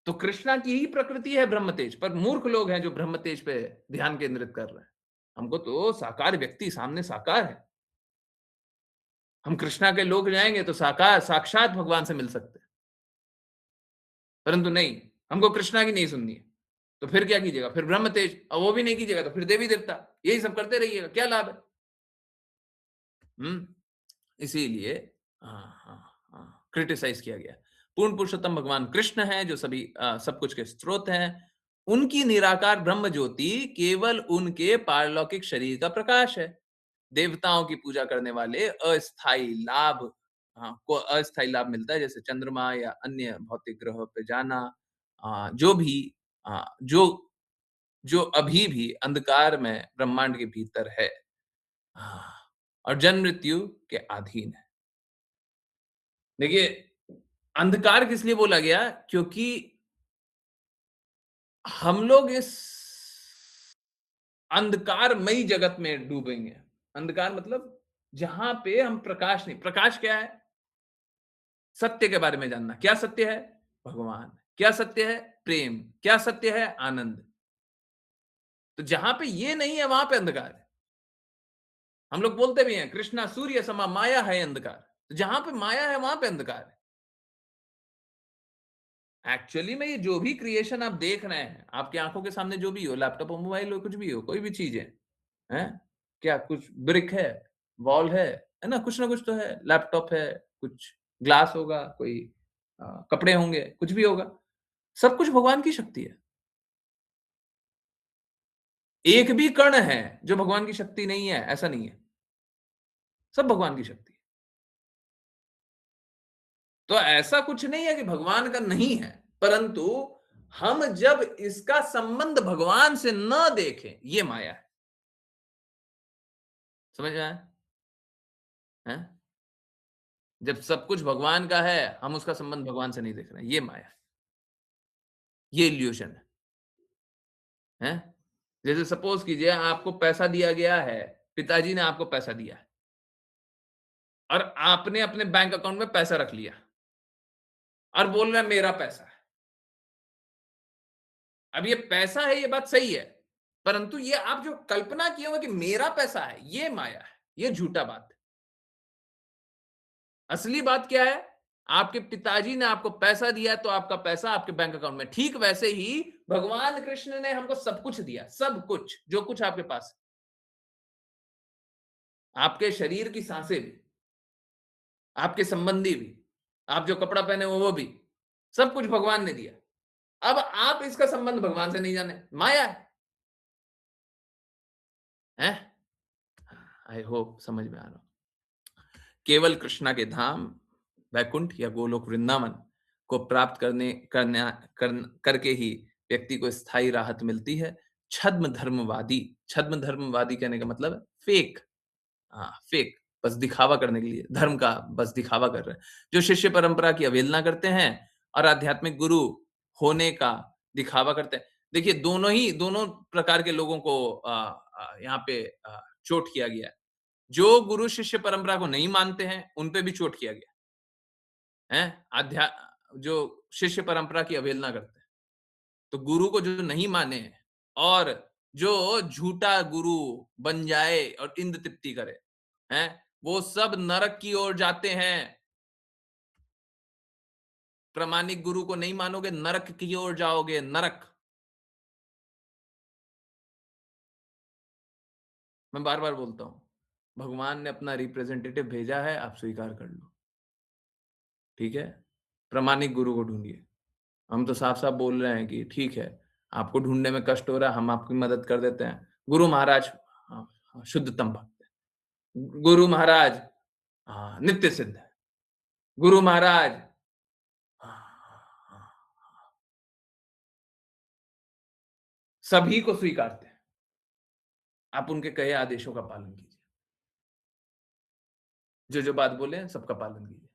तो कृष्णा की ही प्रकृति है ब्रह्म तेज, पर मूर्ख लोग हैं जो ब्रह्म तेज पे ध्यान केंद्रित कर रहे हैं। हमको तो साकार व्यक्ति सामने साकार है। हम कृष्णा के लोक जाएंगे तो साकार साक्षात भगवान से मिल सकते हैं, परंतु नहीं, हमको कृष्णा की नहीं सुननी है। तो फिर क्या कीजिएगा? फिर ब्रह्म तेज, और वो भी नहीं कीजिएगा तो फिर देवी देवता, यही सब करते रहिएगा, क्या लाभ है? इसीलिए क्रिटिसाइज किया गया। पूर्ण पुरुषोत्तम भगवान कृष्ण है जो सभी सब कुछ के स्रोत हैं। उनकी निराकार ब्रह्म ज्योति केवल उनके पारलौकिक शरीर का प्रकाश है। देवताओं की पूजा करने वाले अस्थाई लाभ, को अस्थाई लाभ मिलता है, जैसे चंद्रमा या अन्य भौतिक ग्रहों पे जाना, जो भी जो जो अभी भी अंधकार में ब्रह्मांड के भीतर है, और जन्म मृत्यु के अधीन है। देखिए, अंधकार किस लिए बोला गया? क्योंकि हम लोग इस अंधकारमयी जगत में डूबेंगे। अंधकार मतलब जहां पे हम प्रकाश नहीं, प्रकाश क्या है? सत्य के बारे में जानना। क्या सत्य है? भगवान। क्या सत्य है? प्रेम। क्या सत्य है? आनंद। तो जहां पे ये नहीं है वहां पे अंधकार है। हम लोग बोलते भी हैं कृष्णा सूर्य समा माया है अंधकार। तो जहां पे माया है वहां पे अंधकार है। एक्चुअली में ये जो भी क्रिएशन आप देख रहे हैं, आपकी आंखों के सामने जो भी हो, लैपटॉप हो, मोबाइल हो, कुछ भी हो, कोई भी चीज है, हैं? क्या कुछ ब्रिक है, वॉल है ना? कुछ ना कुछ तो है। लैपटॉप है, कुछ ग्लास होगा, कोई कपड़े होंगे, कुछ भी होगा। सब कुछ भगवान की शक्ति है। एक भी कण है जो भगवान की शक्ति नहीं है, ऐसा नहीं है। सब भगवान की शक्ति है। तो ऐसा कुछ नहीं है कि भगवान का नहीं है, परंतु हम जब इसका संबंध भगवान से न देखें, ये माया है। समझ में आया? हैं? जब सब कुछ भगवान का है, हम उसका संबंध भगवान से नहीं देख रहे हैं, ये माया है। ये इल्यूशन है। हैं? जैसे सपोज कीजिए आपको पैसा दिया गया है, पिताजी ने आपको पैसा दिया है और आपने अपने बैंक अकाउंट में पैसा रख लिया और बोल रहे हैं मेरा पैसा है। अब ये पैसा है, ये बात सही है, परंतु ये आप जो कल्पना किए हो कि मेरा पैसा है, ये माया है, ये झूठा बात है। असली बात क्या है? आपके पिताजी ने आपको पैसा दिया तो आपका पैसा आपके बैंक अकाउंट में। ठीक वैसे ही भगवान कृष्ण ने हमको सब कुछ दिया, सब कुछ, जो कुछ आपके पास है। आपके शरीर की सांसें भी, आपके संबंधी भी, आप जो कपड़ा पहने हो वो भी, सब कुछ भगवान ने दिया। अब आप इसका संबंध भगवान से नहीं जाने, माया है। आई होप समझ में आ रहा हो। केवल कृष्णा के धाम वैकुंठ या गोलोक वृंदावन को प्राप्त करके ही व्यक्ति को स्थायी राहत मिलती है। छद्म धर्मवादी कहने का मतलब है फेक, फेक, बस दिखावा करने के लिए, धर्म का बस दिखावा कर रहे हैं। जो शिष्य परंपरा की अवहेलना करते हैं और आध्यात्मिक गुरु होने का दिखावा करते हैं। देखिए दोनों प्रकार के लोगों को यहाँ पे चोट किया गया है। जो गुरु शिष्य परंपरा को नहीं मानते हैं, उन पे भी चोट किया गया है। जो शिष्य परंपरा की अवहेलना करते हैं। तो गुरु को जो नहीं माने और जो झूठा गुरु बन जाए और इंद्र तृप्ति करे, हैं? वो सब नरक की ओर जाते हैं। प्रामाणिक गुरु को नहीं मानोगे, नरक की ओर जाओगे, नरक। मैं बार-बार बोलता हूँ, भगवान ने अपना रिप्रेजेंटेटिव भेजा है, आप स्वीकार कर लो। ठीक है? प्रामाणिक गुरु को ढूँढिए। हम तो साफ-साफ बोल रहे हैं कि ठीक है, आपको ढूँढने में कष्ट हो रहा है, हम आपकी मदद कर देते हैं। गुरु महाराज शुद्धतम भक्त है। गुरु महाराज नित्य सिद्ध है। गुरु महाराज सभी को स्वीकारते हैं। आप उनके कहे आदेशों का पालन कीजिए। जो बात बोले हैं, सबका पालन कीजिए।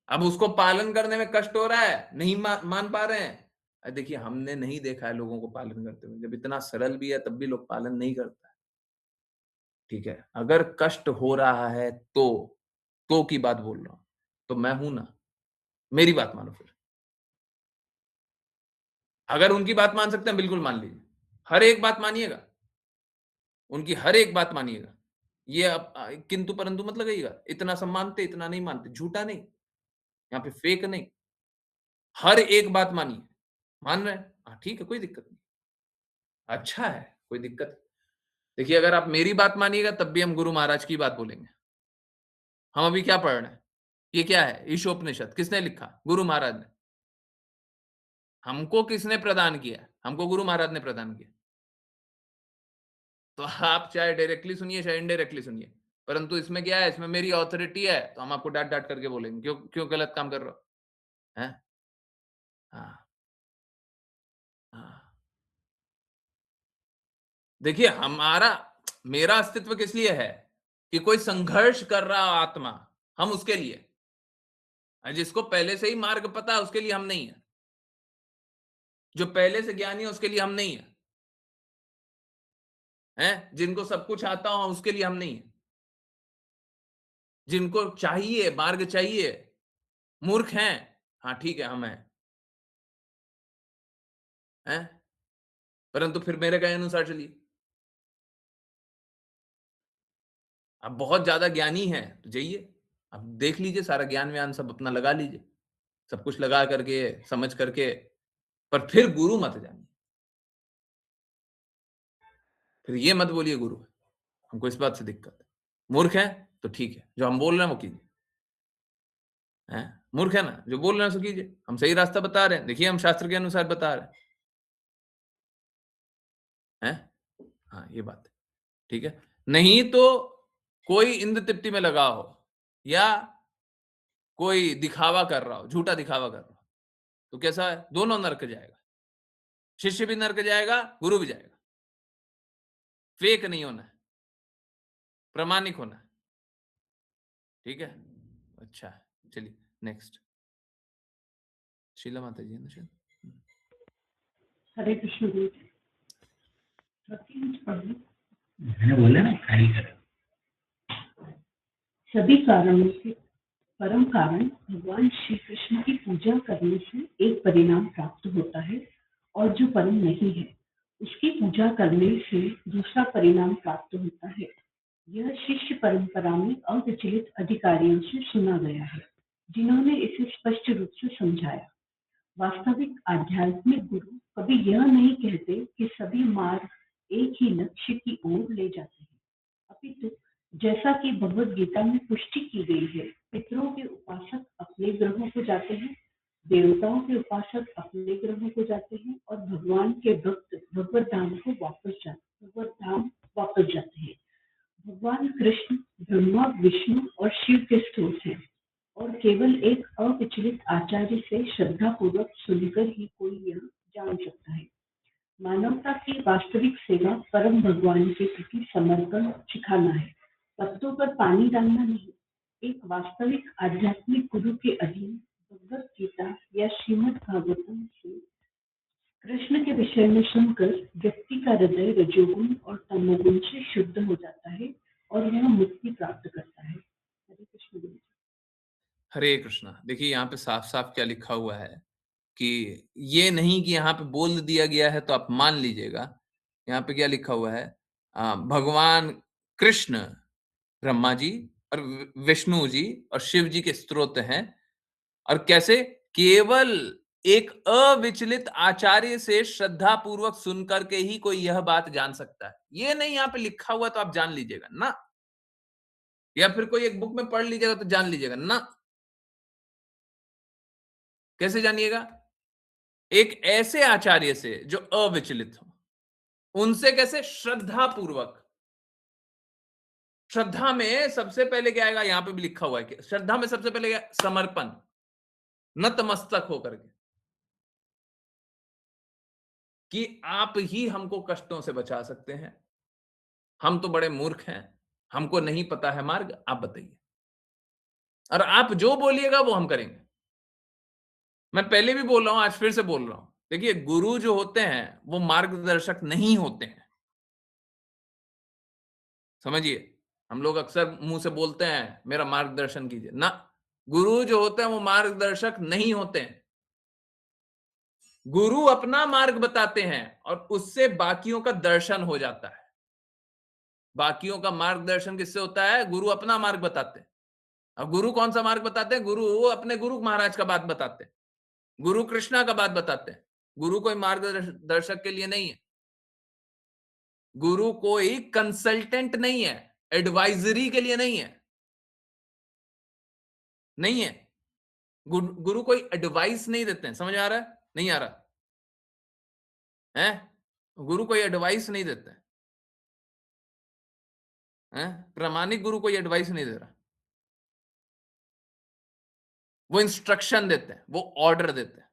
अब उसको पालन करने में कष्ट हो रहा है, नहीं मान पा रहे हैं। देखिए हमने नहीं देखा है लोगों को पालन करते हुए। जब इतना सरल भी है तब भी लोग पालन नहीं करता है। ठीक है? अगर कष्ट हो रहा है तो की बात बोल रहा हूँ। तो मैं हूं ना, मेरी बात मानो फिर। अगर उनकी बात मान सकते हैं बिल्कुल मान लीजिए, हर एक बात मानिएगा, उनकी हर एक बात मानिएगा। ये किंतु परंतु मत लगाइएगा, इतना सब मानते, इतना नहीं मानते, झूठा नहीं, यहाँ पे फेक नहीं, हर एक बात मानिए। मान रहे हैं? हाँ, ठीक है, कोई दिक्कत नहीं। अच्छा है, कोई दिक्कत नहीं। देखिए, अगर आप मेरी बात मानिएगा तब भी हम गुरु महाराज की बात बोलेंगे। हम अभी क्या पढ़ रहे हैं? ये क्या है? ईशोपनिषद किसने लिखा? गुरु महाराज ने। हमको किसने प्रदान किया? हमको गुरु महाराज ने प्रदान किया। तो आप चाहे डायरेक्टली सुनिए, चाहे इनडायरेक्टली सुनिए, परंतु इसमें क्या है? इसमें मेरी ऑथोरिटी है, तो हम आपको डाँट-डाँट करके बोलेंगे, क्यों क्यों गलत काम कर रहे हो? हैं? हाँ, हाँ। देखिए, मेरा अस्तित्व किस लिए है? कि कोई संघर्ष कर रहा हो आत्मा, हम उसके लिए। जिसको पहले से ही मार्ग पता है, उसके लिए हम नहीं है। जो पहले से ज्ञानी है, उसके लिए हम नहीं है। हैं? जिनको सब कुछ आता हो, उसके लिए हम नहीं है। जिनको चाहिए, मार्ग चाहिए, मूर्ख हैं, हाँ ठीक है, हम हैं। हैं? परंतु फिर मेरे कहे अनुसार चलिए। आप बहुत ज़्यादा ज्ञानी हैं, तो जाइए, आप देख लीजिए, सारा ज्ञान-व्यान सब अपना लगा लीजिए। सब कुछ लगा करके, समझ करके, पर फिर गुरु मत जानिए। फिर ये मत बोलिए गुरु है, हमको इस बात से दिक्कत है। मूर्ख हैं, तो ठीक है, जो हम बोल रहे हैं वो कीजिए। हैं? मूर्ख है ना, जो बोल रहे हैं सो कीजिए। हम सही रास्ता बता रहे हैं, देखिए हम शास्त्र के अनुसार बता रहे हैं। हैं? हाँ, ये बात है, ठीक है? नहीं तो कोई इंद्र तृप्ति में लगा हो या कोई दिखावा कर रहा हो, झूठा दिखावा कर रहा हो, तो कैसा है? दोनों नरक जाएगा। शिष्य भी नरक जाएगा, गुरु भी जाएगा। फेक नहीं होना है, प्रामाणिक होना है। ठीक है? अच्छा है, चलिए नेक्स्ट। शीला माता जी है ना शायद? हरे कृष्ण गुरु जी। मैंने बोला ना खाली करो। सभी कारणों के परम कारण भगवान श्री कृष्ण की पूजा करने से एक परिणाम प्राप्त होता है, और जो परम नहीं है उसकी पूजा करने से दूसरा परिणाम प्राप्त होता है। यह शिष्य परंपरा में अविचलित अधिकारियों से सुना गया है, जिन्होंने इसे स्पष्ट रूप से समझाया। वास्तविक आध्यात्मिक गुरु कभी यह नहीं कहते कि सभी मार्ग एक ही लक्ष्य की ओर ले जाते हैं, अपितु जैसा कि भगवद गीता में पुष्टि की गई है, पितरों के उपासक अपने ग्रहों को जाते हैं, देवताओं के उपासक अपने ग्रहों को जाते हैं, और भगवान के भक्त भगवत धाम वापस जाते हैं। भगवान कृष्ण ब्रह्मा, विष्णु और शिव के स्रोत हैं, और केवल एक अविचलित आचार्य से श्रद्धा पूर्वक सुनकर ही कोई यह जान सकता है। मानवता की वास्तविक सेवा परम भगवान के प्रति समर्पण सिखाना है, पत्तों पर पानी डालना नहीं। एक वास्तविक आध्यात्मिक गुरु के अधीन भगवत गीता या श्रीमद् भागवतम से कृष्ण के विषय में सुनकर व्यक्ति का हृदय रजोगुण और तमोगुण से शुद्ध हो जाता है, और यह मुक्ति प्राप्त करता है। हरे कृष्ण गुरु जी। हरे कृष्णा। देखिए यहाँ पे साफ-साफ क्या लिखा हुआ है कि ये नहीं कि यहाँ पे बोल दिया गया है तो आप मान लीजिएगा। यहाँ पे क्या लिखा हुआ है? भगवान कृष्ण ब्रह्मा जी और विष्णु जी और शिव जी के स्रोत हैं, और कैसे? केवल एक अविचलित आचार्य से श्रद्धा पूर्वक सुन करके ही कोई यह बात जान सकता है। ये नहीं यहाँ पे लिखा हुआ तो आप जान लीजिएगा ना, या फिर कोई एक बुक में पढ़ लीजिएगा तो जान लीजिएगा ना। कैसे जानिएगा? एक ऐसे आचार्य से जो अविचलित हो, उनसे कैसे? श्रद्धा पूर्वक। श्रद्धा में सबसे पहले क्या आएगा? यहां पे भी लिखा हुआ है कि श्रद्धा में सबसे पहले क्या? समर्पण, नतमस्तक होकर के, कि आप ही हमको कष्टों से बचा सकते हैं। हम तो बड़े मूर्ख हैं, हमको नहीं पता है मार्ग, आप बताइए। और आप जो बोलिएगा वो हम करेंगे। मैं पहले भी बोल रहा हूं, आज फिर से बोल रहा हूं। देखिए, गुरु जो होते हैं वो मार्गदर्शक नहीं होते हैं। समझिए, हम लोग अक्सर मुंह से बोलते हैं मेरा मार्गदर्शन कीजिए ना। गुरु जो होते हैं वो मार्गदर्शक नहीं होते हैं। गुरु अपना मार्ग बताते हैं और उससे बाकियों का दर्शन हो जाता है। बाकियों का मार्गदर्शन किससे होता है? गुरु अपना मार्ग बताते हैं। अब गुरु कौन सा मार्ग बताते हैं? गुरु अपने गुरु महाराज का बात बताते हैं, गुरु कृष्णा का बात बताते हैं। गुरु कोई मार्गदर्शक के लिए नहीं है, गुरु कोई कंसल्टेंट नहीं है, एडवाइजरी के लिए नहीं है, नहीं है। गुरु कोई एडवाइस नहीं देते हैं। समझ आ रहा है? नहीं आ रहा है? गुरु कोई एडवाइस नहीं देते हैं। प्रामाणिक गुरु कोई एडवाइस नहीं दे रहा, वो इंस्ट्रक्शन देते हैं, वो ऑर्डर देते हैं।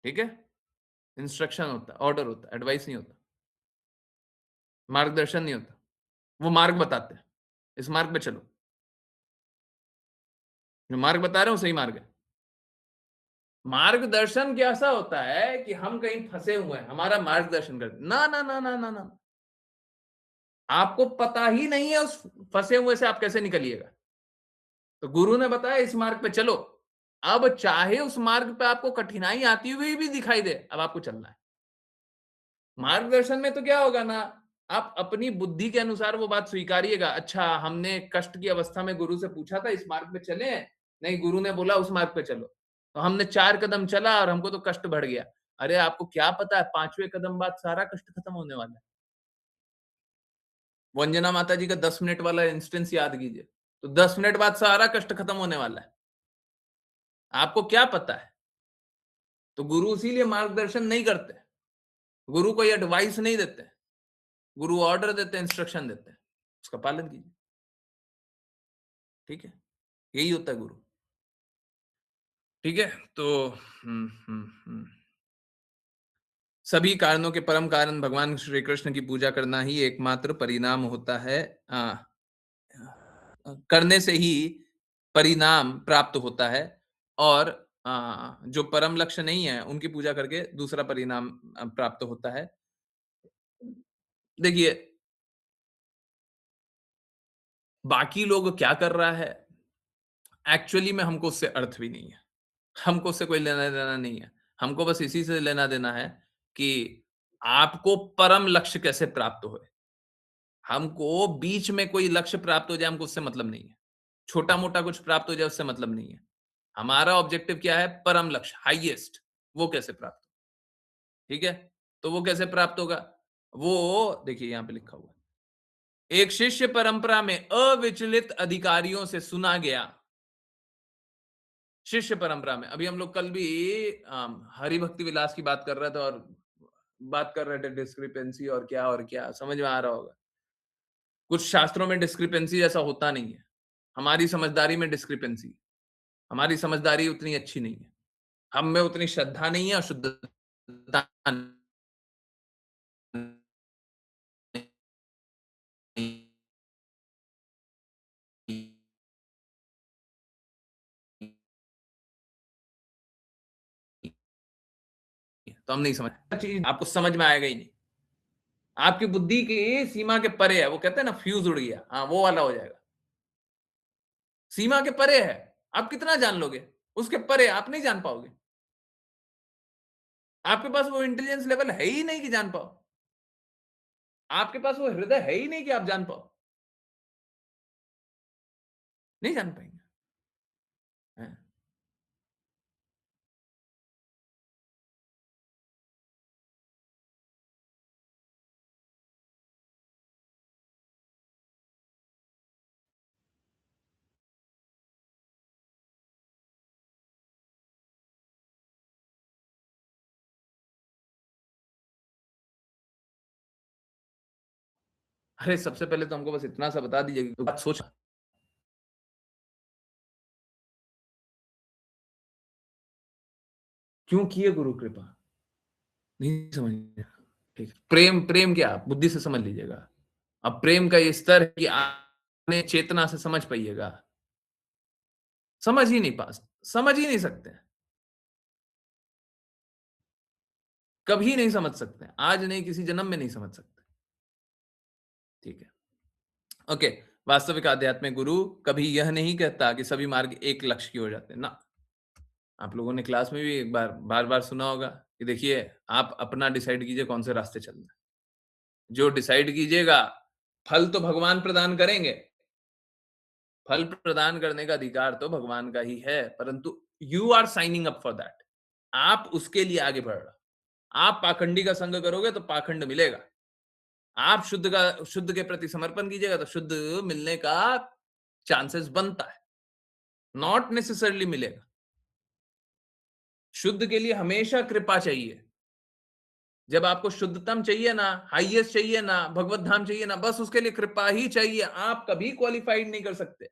ठीक है? इंस्ट्रक्शन होता है, ऑर्डर होता है, एडवाइस नहीं होता, मार्गदर्शन नहीं होता। वो मार्ग बताते हैं, इस मार्ग पे चलो, जो मार्ग बता रहे हो सही मार्ग है। मार्गदर्शन कैसा होता है कि हम कहीं फंसे हुए हैं, हमारा मार्गदर्शन कर ना ना ना ना ना ना, आपको पता ही नहीं है उस फंसे हुए से आप कैसे निकलिएगा। तो गुरु ने बताया इस मार्ग पे चलो। अब चाहे उस मार्ग पे आपको कठिनाई आती हुई भी दिखाई दे, अब आपको चलना है। मार्गदर्शन में तो क्या होगा ना, आप अपनी बुद्धि के अनुसार वो बात स्वीकारिएगा। अच्छा, हमने कष्ट की अवस्था में गुरु से पूछा था इस मार्ग पे चले, नहीं गुरु ने बोला उस मार्ग पे चलो, तो हमने 4 कदम चला और हमको तो कष्ट बढ़ गया। अरे आपको क्या पता है 5वें कदम बाद सारा कष्ट खत्म होने वाला है। वंजना माता जी का 10 मिनट वाला इंस्टेंस याद कीजिए, तो 10 मिनट बाद सारा कष्ट खत्म होने वाला है। आपको क्या पता है? तो गुरु इसीलिए मार्गदर्शन नहीं करते, गुरु कोई एडवाइस नहीं देते, गुरु ऑर्डर देते हैं, इंस्ट्रक्शन देते हैं, उसका पालन कीजिए। ठीक है? यही होता है गुरु। ठीक है? तो सभी कारणों के परम कारण भगवान श्री कृष्ण की पूजा करना ही एकमात्र परिणाम होता है। करने से ही परिणाम प्राप्त होता है और जो परम लक्ष्य नहीं है उनकी पूजा करके दूसरा परिणाम प्राप्त होता है। देखिए, बाकी लोग क्या कर रहा है, एक्चुअली में हमको उससे अर्थ भी नहीं है, हमको उससे कोई लेना देना नहीं है। हमको बस इसी से लेना देना है कि आपको परम लक्ष्य कैसे प्राप्त हो। हमको बीच में कोई लक्ष्य प्राप्त हो जाए, हमको उससे मतलब नहीं है। छोटा-मोटा कुछ प्राप्त हो जाए, उससे मतलब नहीं है। हमारा ऑब्जेक्टिव क्या है? परम लक्ष्य, हाईएस्ट, वो कैसे प्राप्त हो। ठीक है? तो वो कैसे प्राप्त होगा? वो देखिए यहाँ पे लिखा हुआ है। एक शिष्य परंपरा में अविचलित अधिकारियों से सुना गया। शिष्य परंपरा में, अभी हम लोग कल भी हरि भक्ति विलास की बात कर रहे थे और बात कर रहे थे डिस्क्रिपेंसी और क्या समझ में आ रहा होगा। कुछ शास्त्रों में डिस्क्रिपेंसी ऐसा होता नहीं है, हमारी समझदारी में डिस्क्रिपेंसी, हमारी समझदारी उतनी अच्छी नहीं है, हम में उतनी श्रद्धा नहीं है और शुद्धता तो हम नहीं समझ चीज आपको समझ में आएगा ही नहीं, आपकी बुद्धि की सीमा के परे है। वो कहते हैं ना फ्यूज उड़ गया, हाँ वो वाला हो जाएगा। सीमा के परे है, आप कितना जान लोगे, उसके परे आप नहीं जान पाओगे। आपके पास वो इंटेलिजेंस लेवल है ही नहीं कि जान पाओ, आपके पास वो हृदय है ही नहीं कि आप जान पाओ, नहीं जान पाएंगे। हाँ। अरे सबसे पहले तो हमको बस इतना सा बता दीजिए कि बात सोच क्यों की है गुरु कृपा, नहीं समझ। ठीक है, प्रेम प्रेम क्या बुद्धि से समझ लीजिएगा। अब प्रेम का ये स्तर है कि आपने चेतना से समझ पाइएगा, समझ ही नहीं पास, समझ ही नहीं सकते, कभी नहीं समझ सकते, आज नहीं किसी जन्म में नहीं समझ सकते। ठीक है, ओके। वास्तविक आध्यात्मिक गुरु कभी यह नहीं कहता कि सभी मार्ग एक लक्ष्य की हो जाते हैं ना, आप लोगों ने क्लास में भी एक बार सुना होगा कि देखिए, आप अपना डिसाइड कीजिए कौन से रास्ते चलना है। जो डिसाइड कीजिएगा, फल तो भगवान प्रदान करेंगे। फल प्रदान करने का अधिकार तो भगवान का ही है, परंतु you are signing up for that. आप उसके लिए आगे बढ़ रहे हो। आप पाखंडी का संग करोगे तो पाखंड मिलेगा। आप शुद्ध के प्रति समर्पण कीजिएगा तो शुद्ध मिलने का चांसेस बनता है, नॉट नेसेसरली मिलेगा। शुद्ध के लिए हमेशा कृपा चाहिए। जब आपको शुद्धतम चाहिए ना, हाईएस्ट चाहिए ना, भगवत धाम चाहिए ना, बस उसके लिए कृपा ही चाहिए। आप कभी क्वालिफाइड नहीं कर सकते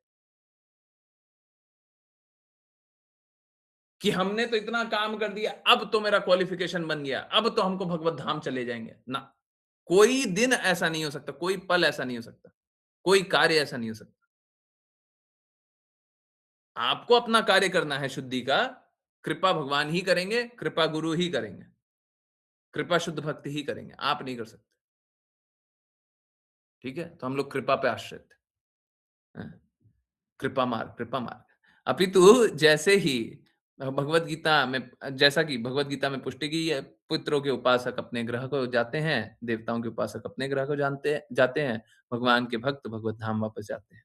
कि हमने तो इतना काम कर दिया, अब तो मेरा क्वालिफिकेशन बन गया, अब तो हमको भगवत धाम चले जाएंगे ना। कोई दिन ऐसा नहीं हो सकता, कोई पल ऐसा नहीं हो सकता, कोई कार्य ऐसा नहीं हो सकता। आपको अपना कार्य करना है शुद्धि का, कृपा भगवान ही करेंगे, कृपा गुरु ही करेंगे, कृपा शुद्ध भक्ति ही करेंगे, आप नहीं कर सकते। ठीक है, तो हम लोग कृपा पे आश्रित हैं। कृपा मार्ग। अपितु जैसे ही भगवत गीता में, जैसा कि भगवत गीता में पुष्टि की है, पितरों के उपासक अपने ग्रह को जाते हैं, देवताओं के उपासक अपने ग्रह को जाते हैं, भगवान के भक्त भगवत धाम वापस जाते हैं।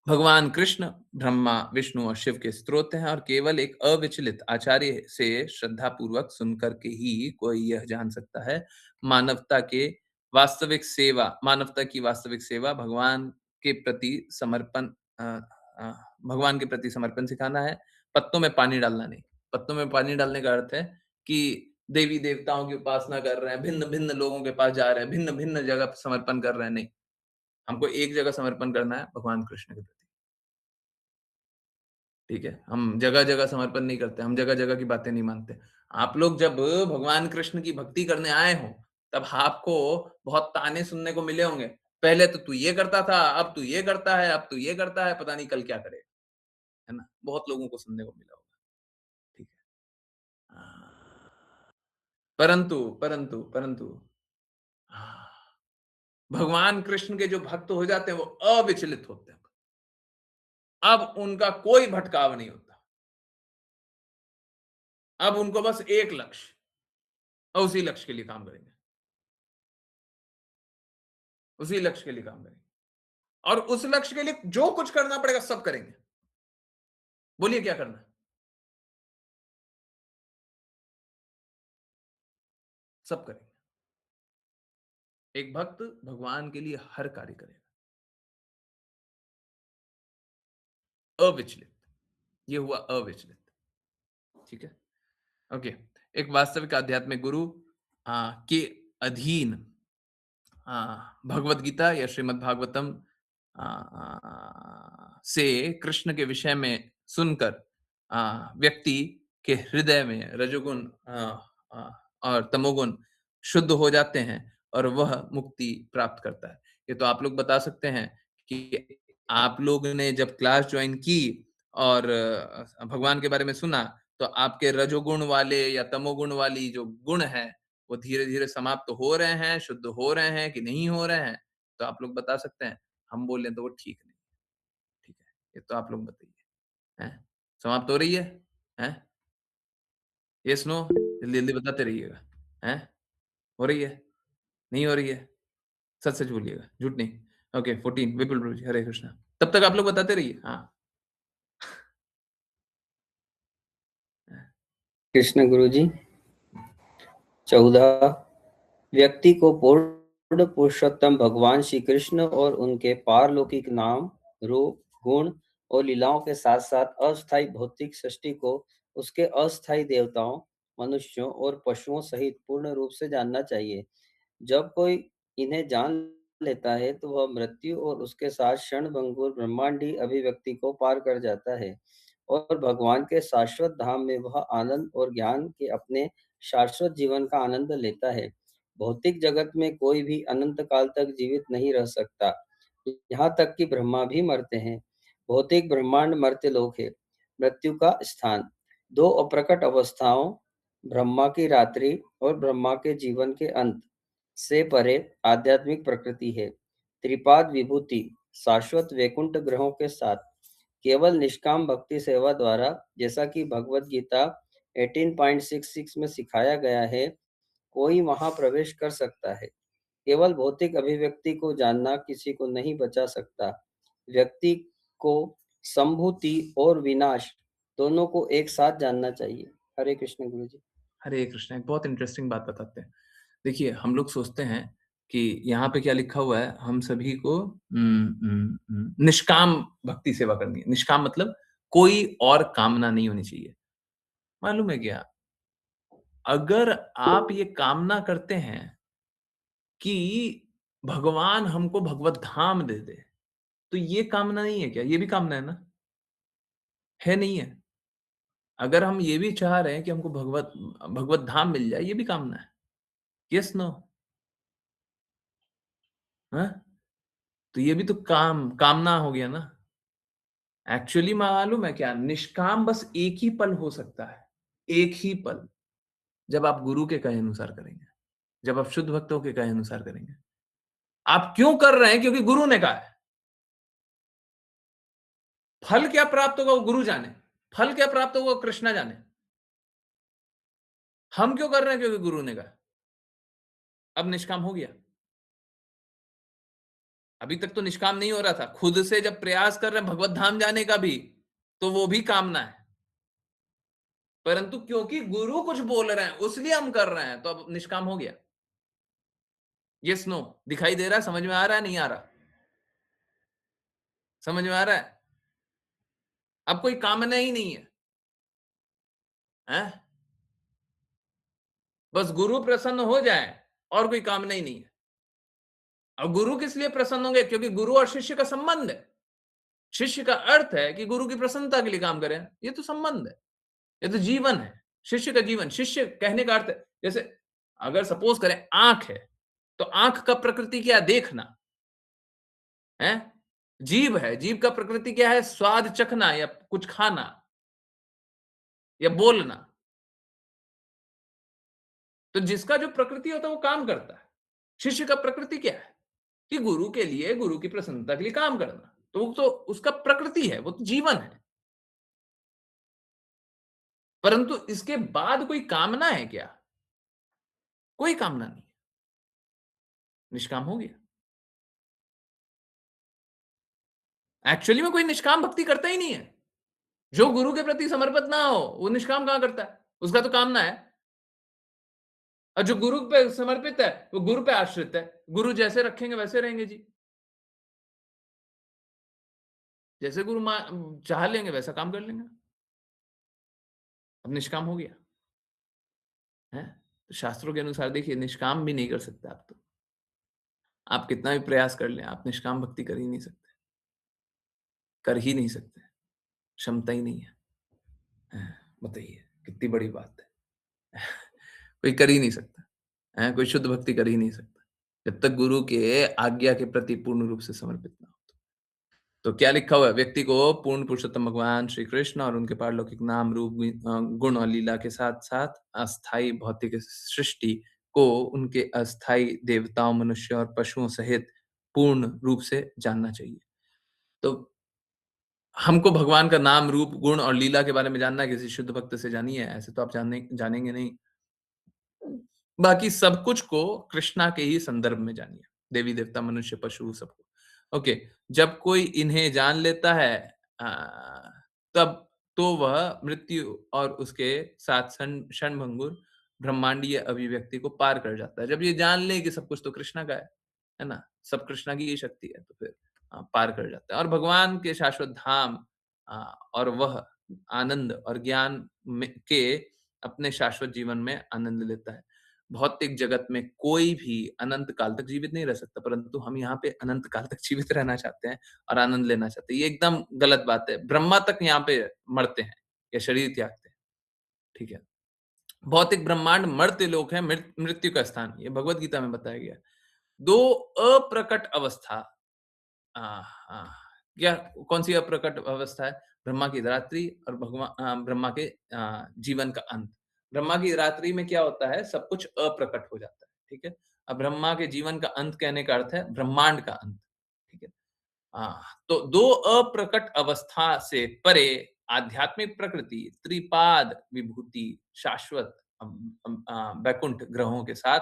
भगवान कृष्ण ब्रह्मा, विष्णु और शिव के स्रोत हैं और केवल एक अविचलित आचार्य से श्रद्धा पूर्वक सुनकर के ही कोई यह जान सकता है मानवता की वास्तविक सेवा भगवान के प्रति समर्पण भगवान के प्रति समर्पण सिखाना है, पत्तों में पानी डालना नहीं। पत्तों में पानी डालने का अर्थ है कि देवी देवताओं की उपासना कर रहे हैं, भिन्न भिन्न लोगों के पास जा रहे हैं, भिन्न भिन्न जगह समर्पण कर रहे हैं, नहीं। हमको एक जगह समर्पण करना है, भगवान कृष्ण के प्रति। ठीक है, हम जगह जगह समर्पण नहीं करते, हम जगह जगह की बातें नहीं मानते। आप लोग जब भगवान कृष्ण की भक्ति करने आए हो, तब आपको बहुत ताने सुनने को मिले होंगे, पहले तो तू ये करता था, अब तू ये करता है, अब तू ये करता है, पता नहीं कल क्या करेगा, है ना? बहुत लोगों को सुनने को मिला होगा। ठीक है। परंतु परंतु परंतु भगवान कृष्ण के जो भक्त हो जाते हैं वो अविचलित होते हैं। अब उनका कोई भटकाव नहीं होता। अब उनको बस एक लक्ष्य, और उसी लक्ष्य के लिए काम करेंगे, उसी लक्ष्य के लिए काम करेंगे, और उस लक्ष्य के लिए जो कुछ करना पड़ेगा सब करेंगे। बोलिए क्या करना है? सब करेंगे। एक भक्त भगवान के लिए हर कार्य करेगा, अविचलित। ये हुआ अविचलित। ठीक है, ओके। एक वास्तविक आध्यात्मिक गुरु के अधीन भगवत गीता या श्रीमद् भागवतम से कृष्ण के विषय में सुनकर व्यक्ति के हृदय में रजोगुण और तमोगुण शुद्ध हो जाते हैं और वह मुक्ति प्राप्त करता है। ये तो आप लोग बता सकते हैं कि आप लोग ने जब क्लास ज्वाइन की और भगवान के बारे में सुना, तो आपके रजोगुण वाले या तमोगुण वाली जो गुण है वो धीरे-धीरे समाप्त हो रहे हैं, शुद्ध हो रहे हैं कि नहीं हो रहे हैं? तो आप लोग बता सकते हैं। हम बोलें तो वो ठीक नहीं है। ठीक है, ये तो आप लोग बताइए, हैं? समाप्त हो रही है? हैं? Yes, no? जल्दी-जल्दी बताते रहिएगा, हैं? हो रही है? नहीं हो रही है? सच-सच बोलिएगा, झूठ नहीं। ओके, 14 विपुल प्रभु जी, हरे कृष्णा। तब तक आप लोग बताते रहिए, हाँ। कृष्ण गुरु जी। 14 व्यक्ति को पूर्ण पुरुषोत्तम भगवान श्री कृष्ण और उनके पारलौकिक नाम, रूप, गुण और लीलाओं के साथ साथ अस्थायी भौतिक सृष्टि को उसके अस्थायी देवताओं, मनुष्यों और पशुओं सहित पूर्ण रूप से जानना चाहिए। जब कोई इन्हें जान लेता है तो वह मृत्यु और उसके साथ क्षणभंगुर ब्रह्मांडी अभिव्यक्ति को पार कर जाता है और भगवान के शाश्वत धाम में वह आनंद और ज्ञान के अपने शाश्वत जीवन का आनंद लेता है। भौतिक जगत में कोई भी अनंत काल तक जीवित नहीं रह सकता, यहाँ तक कि ब्रह्मा भी मरते हैं। भौतिक ब्रह्मांड मर्त्य लोक है, मृत्यु का स्थान। दो अप्रकट अवस्थाओं, ब्रह्मा की रात्रि और ब्रह्मा के जीवन के अंत से परे आध्यात्मिक प्रकृति है। त्रिपाद विभूति शाश्वत वैकुंठ ग्रहों के साथ केवल निष्काम भक्ति सेवा द्वारा, जैसा कि भगवत गीता 18.66 में सिखाया गया है, कोई वहां प्रवेश कर सकता है। केवल भौतिक अभिव्यक्ति को जानना किसी को नहीं बचा सकता। व्यक्ति को संभूति और विनाश दोनों को एक साथ जानना चाहिए। हरे कृष्ण गुरु जी। हरे कृष्ण। एक बहुत इंटरेस्टिंग बात बताते हैं। देखिए, हम लोग सोचते हैं कि यहाँ पे क्या लिखा हुआ है, हम सभी को निष्काम भक्ति सेवा करनी है। निष्काम मतलब कोई और कामना नहीं होनी चाहिए। मालूम है क्या? अगर आप ये कामना करते हैं कि भगवान हमको भगवत धाम दे दे, तो ये कामना नहीं है क्या? ये भी कामना है ना? है नहीं है? अगर हम ये भी चाह रहे हैं कि हमको भगवत भगवत धाम मिल जाए, ये भी कामना है। Yes, no? हाँ? तो ये भी तो कामना हो गया ना। एक्चुअली मालूम है क्या, निष्काम बस एक ही पल हो सकता है, एक ही पल, जब आप गुरु के कहे अनुसार करेंगे, जब आप शुद्ध भक्तों के कहे अनुसार करेंगे। आप क्यों कर रहे हैं? क्योंकि गुरु ने कहा है। फल क्या प्राप्त होगा वो गुरु जाने, फल क्या प्राप्त होगा वो कृष्णा जाने। हम क्यों कर रहे हैं? क्योंकि गुरु ने कहा। अब निष्काम हो गया। अभी तक तो निष्काम नहीं हो रहा था। खुद से जब प्रयास कर रहे हैं भगवत धाम जाने का भी, तो वो भी कामना है। परंतु क्योंकि गुरु कुछ बोल रहे हैं, उसलिए हम कर रहे हैं, तो अब निष्काम हो गया। Yes, no? दिखाई दे रहा है? समझ में आ रहा है? नहीं आ रहा? समझ में आ रहा है? अब कोई कामना ही नहीं है, हैं? बस गुरु प्रसन्न हो जाए, और कोई कामना ही नहीं है। और गुरु किस लिए प्रसन्न होंगे? क्योंकि गुरु और शिष्य का संबंध है। शिष्य का अर्थ है कि गुरु की प्रसन्नता के लिए काम करें। ये तो संबंध है, ये तो जीवन है, शिष्य का जीवन। शिष्य कहने का अर्थ है, जैसे अगर सपोज करें आंख है, तो आंख का प्रकृति क्या है? देखना है। जीभ है, जीभ का प्रकृति क्या है? स्वाद चखना या कुछ खाना या बोलना। तो जिसका जो प्रकृति होता है वो काम करता है। शिष्य का प्रकृति क्या है? कि गुरु के लिए, गुरु की प्रसन्नता के लिए काम करना। तो वो तो उसका प्रकृति है, वो तो जीवन है। परंतु इसके बाद कोई कामना है क्या? कोई कामना नहीं। निष्काम हो गया। एक्चुअली में कोई निष्काम भक्ति करता ही नहीं है। जो गुरु के प्रति समर्पित ना हो, वो निष्काम कहां करता है? उसका तो कामना है। और जो गुरु पे समर्पित है, वो गुरु पे आश्रित है। गुरु जैसे रखेंगे वैसे रहेंगे जी। जैसे गुरु चाह लेंगे वैसा काम कर लेंगे। अब निष्काम हो गया है। तो शास्त्रों के अनुसार देखिए, निष्काम भी नहीं कर सकते आप। तो आप कितना भी प्रयास कर लें, आप निष्काम भक्ति कर ही नहीं सकते, कर ही नहीं सकते। क्षमता ही नहीं है। बताइए कितनी बड़ी बात है। कोई कर ही नहीं सकता है, कोई शुद्ध भक्ति कर ही नहीं सकता जब तक गुरु के आज्ञा के प्रति पूर्ण रूप से समर्पित ना हो। तो क्या लिखा हुआ है? व्यक्ति को पूर्ण पुरुषोत्तम भगवान श्री कृष्ण और उनके पारलौकिक नाम, रूप, गुण और लीला के साथ साथ अस्थाई भौतिक सृष्टि को उनके अस्थाई देवताओं, मनुष्य और पशुओं सहित पूर्ण रूप से जानना चाहिए। तो हमको भगवान का नाम, रूप, गुण और लीला के बारे में जानना है। किसी शुद्ध भक्त से जानिए, ऐसे तो आप जानेंगे नहीं। बाकी सब कुछ को कृष्णा के ही संदर्भ में जानिए। देवी देवता, मनुष्य, पशु, सबको। ओके, जब कोई इन्हें जान लेता है, तब तो वह मृत्यु और उसके साथ क्षणभंगुर ब्रह्मांडीय अभिव्यक्ति को पार कर जाता है। जब ये जान ले कि सब कुछ तो कृष्णा का है ना, सब कृष्णा की ही शक्ति है, तो फिर पार कर जाता है और भगवान के शाश्वत धाम और वह आनंद और ज्ञान के अपने शाश्वत जीवन में आनंद लेता है। भौतिक जगत में कोई भी अनंत काल तक जीवित नहीं रह सकता, परंतु हम यहाँ पे अनंत काल तक जीवित रहना चाहते हैं और आनंद लेना चाहते हैं। ये एकदम गलत बात है। ब्रह्मा तक यहाँ पे मरते हैं या शरीर त्यागते हैं, ठीक है। भौतिक ब्रह्मांड मर्त्य लोक है, मृत्यु का स्थान। ये भगवत गीता में बताया गया। दो अप्रकट अवस्था, क्या कौन सी अप्रकट अवस्था है? ब्रह्मा की रात्रि और ब्रह्मा के जीवन का अंत। ब्रह्मा की रात्रि में क्या होता है? सब कुछ अप्रकट हो जाता है, ठीक है। अब ब्रह्मा के जीवन का अंत कहने का अर्थ है ब्रह्मांड का अंत, ठीक है। तो दो अप्रकट अवस्था से परे आध्यात्मिक प्रकृति त्रिपाद विभूति शाश्वत वैकुंठ ग्रहों के साथ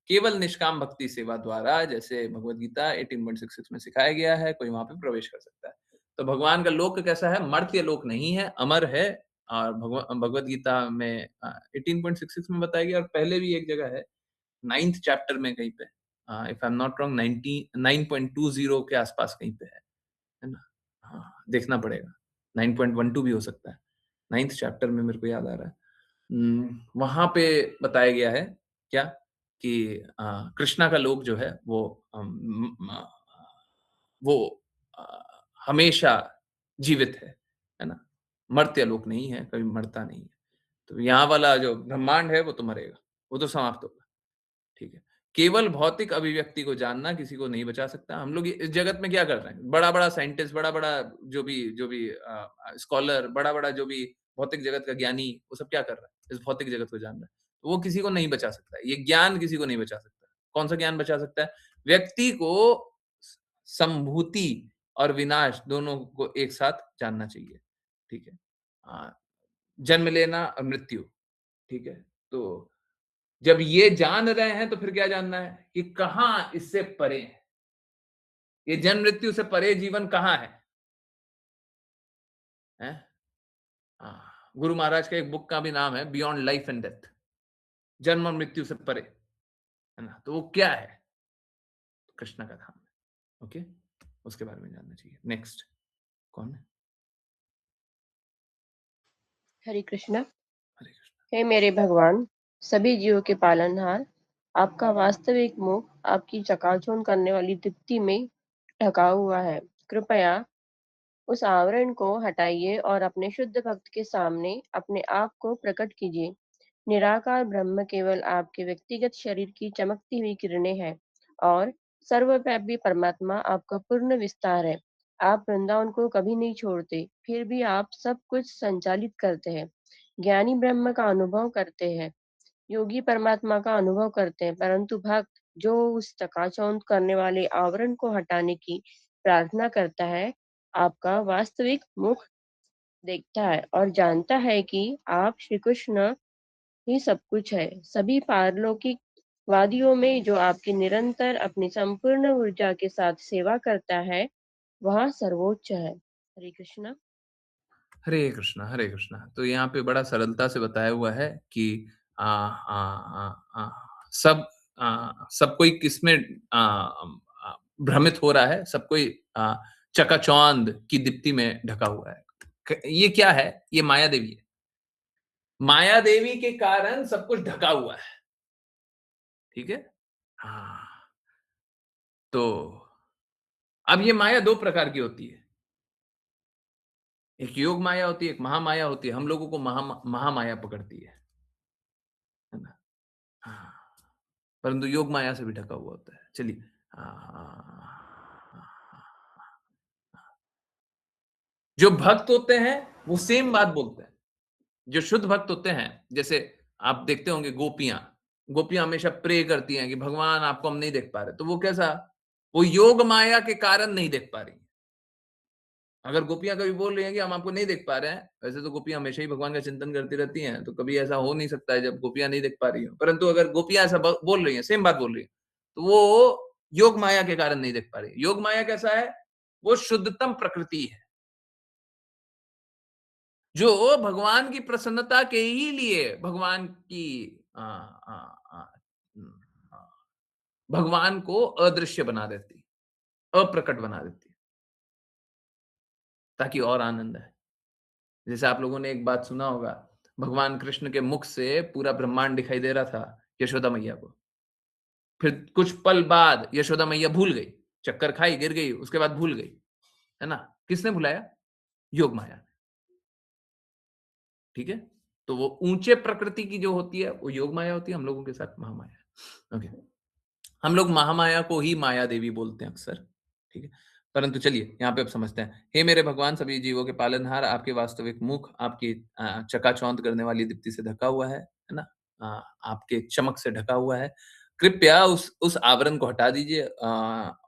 केवल निष्काम भक्ति सेवा द्वारा, जैसे भगवत गीता 18.66 में सिखाया गया है, कोई वहां पे प्रवेश कर सकता है। तो भगवान का लोक कैसा है? मर्त्य लोक नहीं है, अमर है। और भगवत गीता में 18.66 में बताया गया, और पहले भी एक जगह है 9th चैप्टर में कहीं पे, if I am not wrong 9.20 के आसपास कहीं पे है ना? हाँ, देखना पड़ेगा। 9.12 भी हो सकता है। 9th चैप्टर में मेरे को याद आ रहा है। वहाँ पे बताया गया है क्या कि कृष्णा का लोक जो है वो वो अ, हमेशा जीवित है ना? मर्त्य लोक नहीं है, कभी मरता नहीं है। तो यहाँ वाला जो ब्रह्मांड है वो तो मरेगा, वो तो समाप्त होगा। ठीक है। केवल भौतिक अभिव्यक्ति को जानना किसी को नहीं बचा सकता। हम लोग इस जगत में क्या कर रहे हैं? बड़ा-बड़ा साइंटिस्ट, बड़ा-बड़ा जो भी स्कॉलर, बड़ा-बड़ा जो भी भौतिक जगत का ज्ञानी, वो सब क्या कर रहा है? इस भौतिक जगत को जान रहा है। तो वो किसी को नहीं बचा सकता है। ये ज्ञान किसी को नहीं बचा सकता। कौन-सा ज्ञान बचा सकता है? व्यक्ति को स संभूति और विनाश दोनों को एक साथ जानना चाहिए। ठीक है? जन्म लेना और मृत्यु, ठीक है? तो जब ये जान रहे हैं तो फिर क्या जानना है कि कहाँ इससे परे है। ये जन्म मृत्यु से परे जीवन कहाँ है? हैं? गुरु महाराज का एक बुक का भी नाम है बियॉन्ड लाइफ एंड डेथ, जन्म और मृत्यु से परे, है ना? तो वो क्या है? कृष्ण का धाम है। ओके, उसके बारे में जानना चाहिए। नेक्स्ट कौन है? हरे कृष्णा। हरे कृष्ण। हे मेरे भगवान, सभी जीवों के पालनहार, आपका वास्तविक मुख आपकी चकाचौंध करने वाली दीप्ति में ढका हुआ है। कृपया उस आवरण को हटाइए और अपने शुद्ध भक्त के सामने अपने आप को प्रकट कीजिए। निराकार ब्रह्म केवल आपके व्यक्तिगत शरीर की चमकती हुई किरणें हैं और सर्वव्यापी परमात्मा आपका पूर्ण विस्तार है। आप वृंदावन को कभी नहीं छोड़ते, फिर भी आप सब कुछ संचालित करते हैं। ज्ञानी ब्रह्म का अनुभव करते हैं, योगी परमात्मा का अनुभव करते हैं, परंतु भक्त जो उस चकाचौंध करने वाले आवरण को हटाने की प्रार्थना करता है, आपका वास्तविक मुख देखता है और जानता है कि आप श्री कृष्ण ही सब कुछ है। सभी पारलौकिक वादियों में जो आपकी निरंतर अपनी संपूर्ण ऊर्जा के साथ सेवा करता है, वह सर्वोच्च है। हरे कृष्णा। हरे कृष्णा, हरे कृष्णा। तो यहाँ पे बड़ा सरलता से बताया हुआ है कि आ, आ, आ, आ, सब कोई किसमें भ्रमित हो रहा है, सब कोई चकाचौंध की दीप्ति में ढका हुआ है। ये क्या है? ये माया देवी है। माया देवी के कारण सब कुछ ढका हुआ है। ठीक है? हाँ। तो अब ये माया दो प्रकार की होती है। एक योग माया होती है, एक महामाया होती है। हम लोगों को महामाया पकड़ती है ना? हाँ। परंतु योग माया से भी ढका हुआ होता है। चलिए, जो भक्त होते हैं वो सेम बात बोलते हैं। जो शुद्ध भक्त होते हैं, जैसे आप देखते होंगे गोपियां, गोपियां हमेशा प्रे करती हैं कि भगवान आपको हम नहीं देख पा रहे। तो वो कैसा? वो योग माया के कारण नहीं देख पा रही। अगर गोपियां कभी बोल रही हैं कि हम आपको नहीं देख पा रहे हैं, वैसे तो गोपियां हमेशा ही भगवान का चिंतन करती रहती हैं, तो कभी ऐसा हो नहीं सकता है जब गोपियां नहीं देख पा रही हो। परंतु अगर गोपियां ऐसा बोल रही हैं, सेम बात बोल रही हैं, तो वो योग माया के कारण नहीं देख पा रही। योग माया कैसा है? वो शुद्धतम प्रकृति है, जो भगवान की प्रसन्नता के ही लिए भगवान की आ, आ, आ, आ, भगवान को अदृश्य बना देती, अप्रकट बना देती, ताकि और आनंद है। जैसे आप लोगों ने एक बात सुना होगा, भगवान कृष्ण के मुख से पूरा ब्रह्मांड दिखाई दे रहा था यशोदा मैया को। फिर कुछ पल बाद यशोदा मैया भूल गई, चक्कर खाई, गिर गई, उसके बाद भूल गई, है ना? किसने भुलाया? योग माया। ठीक है? तो वो ऊंचे प्रकृति की जो होती है वो योग माया होती है, हम लोगों के साथ महामाया। ओके, हम लोग महामाया को ही माया देवी बोलते हैं अक्सर। ठीक है? परंतु चलिए यहाँ पे अब समझते हैं। हे मेरे भगवान, सभी जीवों के पालनहार, आपके वास्तविक मुख आपकी चकाचौंध करने वाली दीप्ति से ढका हुआ है ना? आपके चमक से ढका हुआ है। कृपया उस आवरण को हटा दीजिए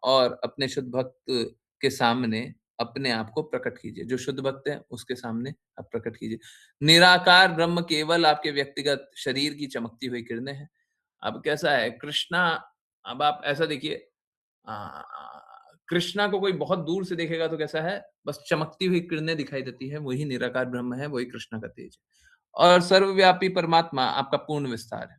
और अपने शुद्ध भक्त के सामने अपने आप को प्रकट कीजिए। जो शुद्ध भक्त है उसके सामने आप प्रकट कीजिए। निराकार ब्रह्म केवल आपके व्यक्तिगत शरीर की चमकती हुई किरणें हैं। अब कैसा है कृष्णा, अब आप ऐसा देखिए, आ, कृष्णा को कोई बहुत दूर से देखेगा तो कैसा है, बस चमकती हुई किरणें दिखाई देती है, वही निराकार ब्रह्म है, वही कृष्णा का तेज है। और सर्वव्यापी परमात्मा आपका पूर्ण विस्तार है।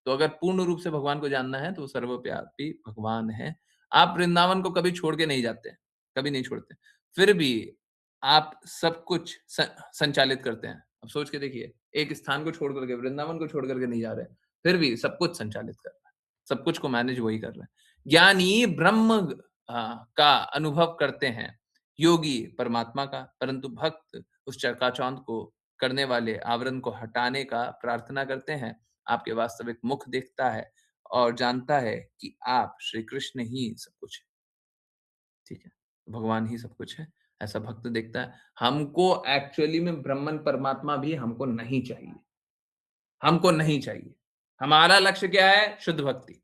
तो अगर पूर्ण रूप से भगवान को जानना है तो वो सर्वव्यापी भगवान है। आप वृंदावन को कभी छोड़ के नहीं जाते, कभी नहीं छोड़ते। फिर भी आप सब कुछ संचालित करते हैं। अब सोच के देखिए, एक स्थान को छोड़ करके, वृंदावन को छोड़ करके नहीं जा रहे, फिर भी सब कुछ संचालित कर रहा है, सब कुछ को मैनेज वही कर रहा है। ज्ञानी ब्रह्म का अनुभव करते हैं, योगी परमात्मा का, परंतु भक्त उस चकाचौंध को करने वाले आवरण को हटाने का प्रार्थना करते हैं। आपके वास्तविक मुख देखता है और जानता है कि आप श्री कृष्ण ही सब कुछ है, ठीक है? भगवान ही सब कुछ है, ऐसा भक्त देखता है। हमको एक्चुअली में ब्रह्मन परमात्मा भी हमको नहीं चाहिए, हमको नहीं चाहिए। हमारा लक्ष्य क्या है? शुद्ध भक्ति,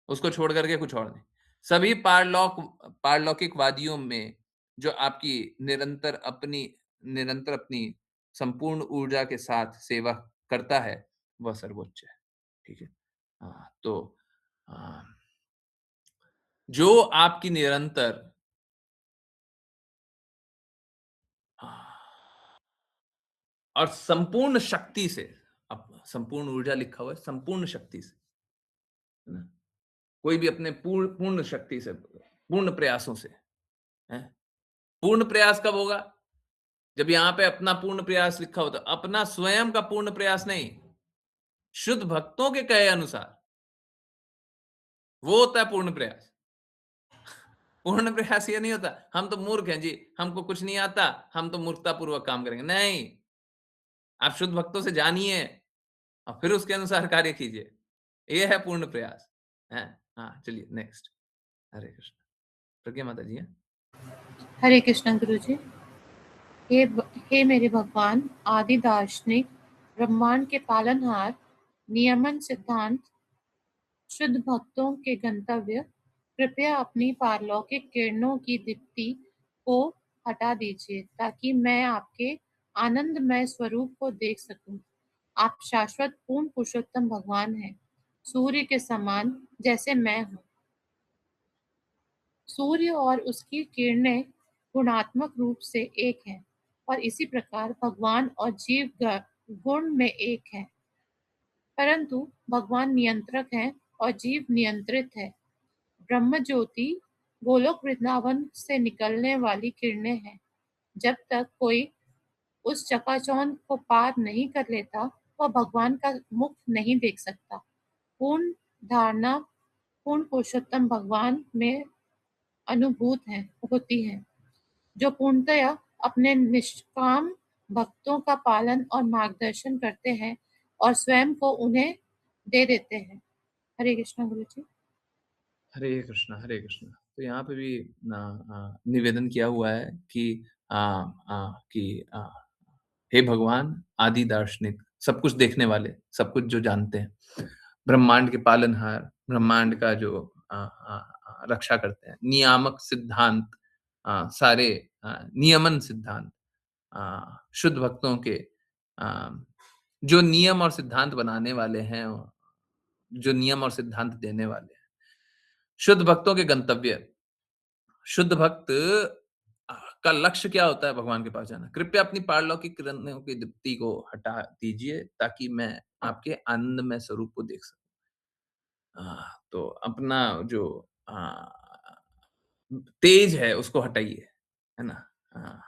उसको छोड़ करके कुछ और नहीं। सभी पारलौकिक वादियों में जो आपकी निरंतर अपनी संपूर्ण ऊर्जा के साथ सेवा करता है, वह सर्वोच्च है, ठीक है? तो अ, जो आपकी निरंतर अ, और संपूर्ण शक्ति से, अब संपूर्ण ऊर्जा लिखा हुआ है, संपूर्ण शक्ति से, है ना? कोई भी अपने पूर्ण शक्ति से, पूर्ण प्रयासों से, हैं? पूर्ण प्रयास कब होगा? जब यहाँ पे अपना पूर्ण प्रयास लिखा होता, अपना स्वयं का पूर्ण प्रयास नहीं, शुद्ध भक्तों के कहे अनुसार, वो होता है पूर्ण प्रयास। पूर्ण प्रयास ये नहीं होता, हम तो मूर्ख हैं जी, हमको कुछ नहीं आता, हम तो मूर्खतापूर्वक काम करेंगे। नहीं, आप शुद्ध भक्तों से जानिए और फिर उसके अनुसार कार्य कीजिए। ये है पूर्ण प्रयास, हैं? हाँ, चलिए नेक्स्ट। हरे कृष्ण। प्रज्ञा माता जी हैं? हरे कृष्ण गुरु जी। हे मेरे भगवान, आदि दार्शनिक, ब्रह्मांड के पालनहार, नियमन सिद्धांत, शुद्ध भक्तों के गंतव्य, कृपया अपनी पारलौकिक किरणों की दीप्ति को हटा दीजिए ताकि मैं आपके आनंदमय स्वरूप को देख सकूं। आप शाश्वत पूर्ण पुरुषोत्तम भगवान हैं, सूर्य के समान जैसे मैं हूँ। सूर्य और उसकी किरणें गुणात्मक रूप से एक हैं और इसी प्रकार भगवान और जीव गुण में एक हैं, परंतु भगवान नियंत्रक हैं और जीव नियंत्रित है। ब्रह्म ज्योति गोलोक वृंदावन से निकलने वाली किरणें हैं। जब तक कोई उस चकाचौंध को पार नहीं कर लेता, वह भगवान का मुख नहीं देख सकता। पूर्ण धारणा पूर्ण पुरुषोत्तम भगवान में होती हैं, जो पूर्णतया अपने निष्काम भक्तों का पालन और मार्गदर्शन करते हैं और स्वयं को उन्हें दे देते हैं। हरे कृष्ण गुरु जी। हरे कृष्ण, हरे कृष्ण। तो यहाँ पे भी निवेदन किया हुआ है कि हे भगवान आदि दार्शनिक, सब कुछ देखने वाले, सब कुछ जो जानते हैं, ब्रह्मांड के पालनहार, ब्रह्मांड का जो रक्षा करते हैं, नियामक सिद्धांत, सारे नियमन सिद्धांत, शुद्ध भक्तों के अ, जो नियम और सिद्धांत बनाने वाले हैं, जो नियम और सिद्धांत देने वाले हैं, शुद्ध भक्तों के गंतव्य, शुद्ध भक्त का लक्ष्य क्या होता है? भगवान के पास जाना। कृपया अपनी पारलौकिक किरणों की दीप्ति को हटा दीजिए ताकि मैं आपके आनंदमय स्वरूप को देख सकूं। तो अपना जो तेज है उसको हटाइए, है ना?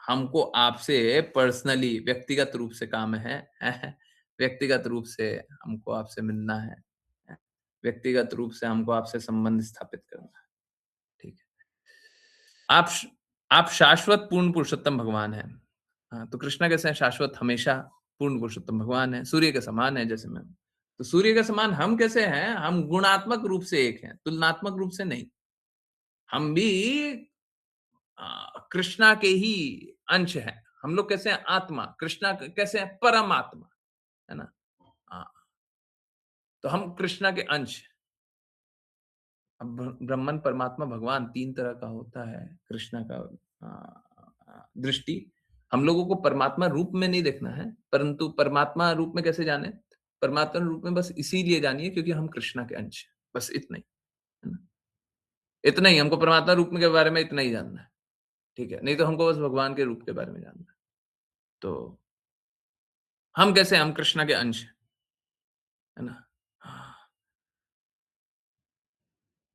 हमको आपसे पर्सनली व्यक्तिगत रूप से काम है। व्यक्तिगत रूप से हमको आपसे मिलना है। व्यक्तिगत रूप से हमको आपसे संबंध स्थापित करना है। ठीक है। आप श आप शाश्वत पूर्ण पुरुषोत्तम भगवान हैं। हाँ, तो कृष्णा कैसे हैं? शाश्वत हमेशा पूर्ण पुरुषोत्तम भगवान हैं, सूर्य के समान हैं जैसे मैं हूँ। तो सूर्य के समान हम कैसे हैं? हम गुणात्मक रूप से एक हैं, तुलनात्मक रूप से नहीं। हम भी कृष्णा के ही अंश हैं। हम लोग कैसे हैं? आत्मा। कृष्णा कैसे हैं? परमात्मा, है ना? हाँ, तो हम कृष्णा के अंश हैं। अब ब्रह्मन, परमात्मा, भगवान 3 तरह का होता है कृष्णा का दृष्टि। हम लोगों को परमात्मा रूप में नहीं देखना है, परंतु परमात्मा रूप में कैसे जाने? परमात्मा रूप में बस इसीलिए जानिए क्योंकि हम कृष्णा के अंश हैं, बस इतना ही, है ना? इतना ही हमको परमात्मा रूप में के बारे में इतना ही जानना है, ठीक है? नहीं तो हमको बस भगवान के रूप के बारे में जानना है। तो हम कैसे हैं? हम कृष्णा के अंश हैं, है ना? हाँ,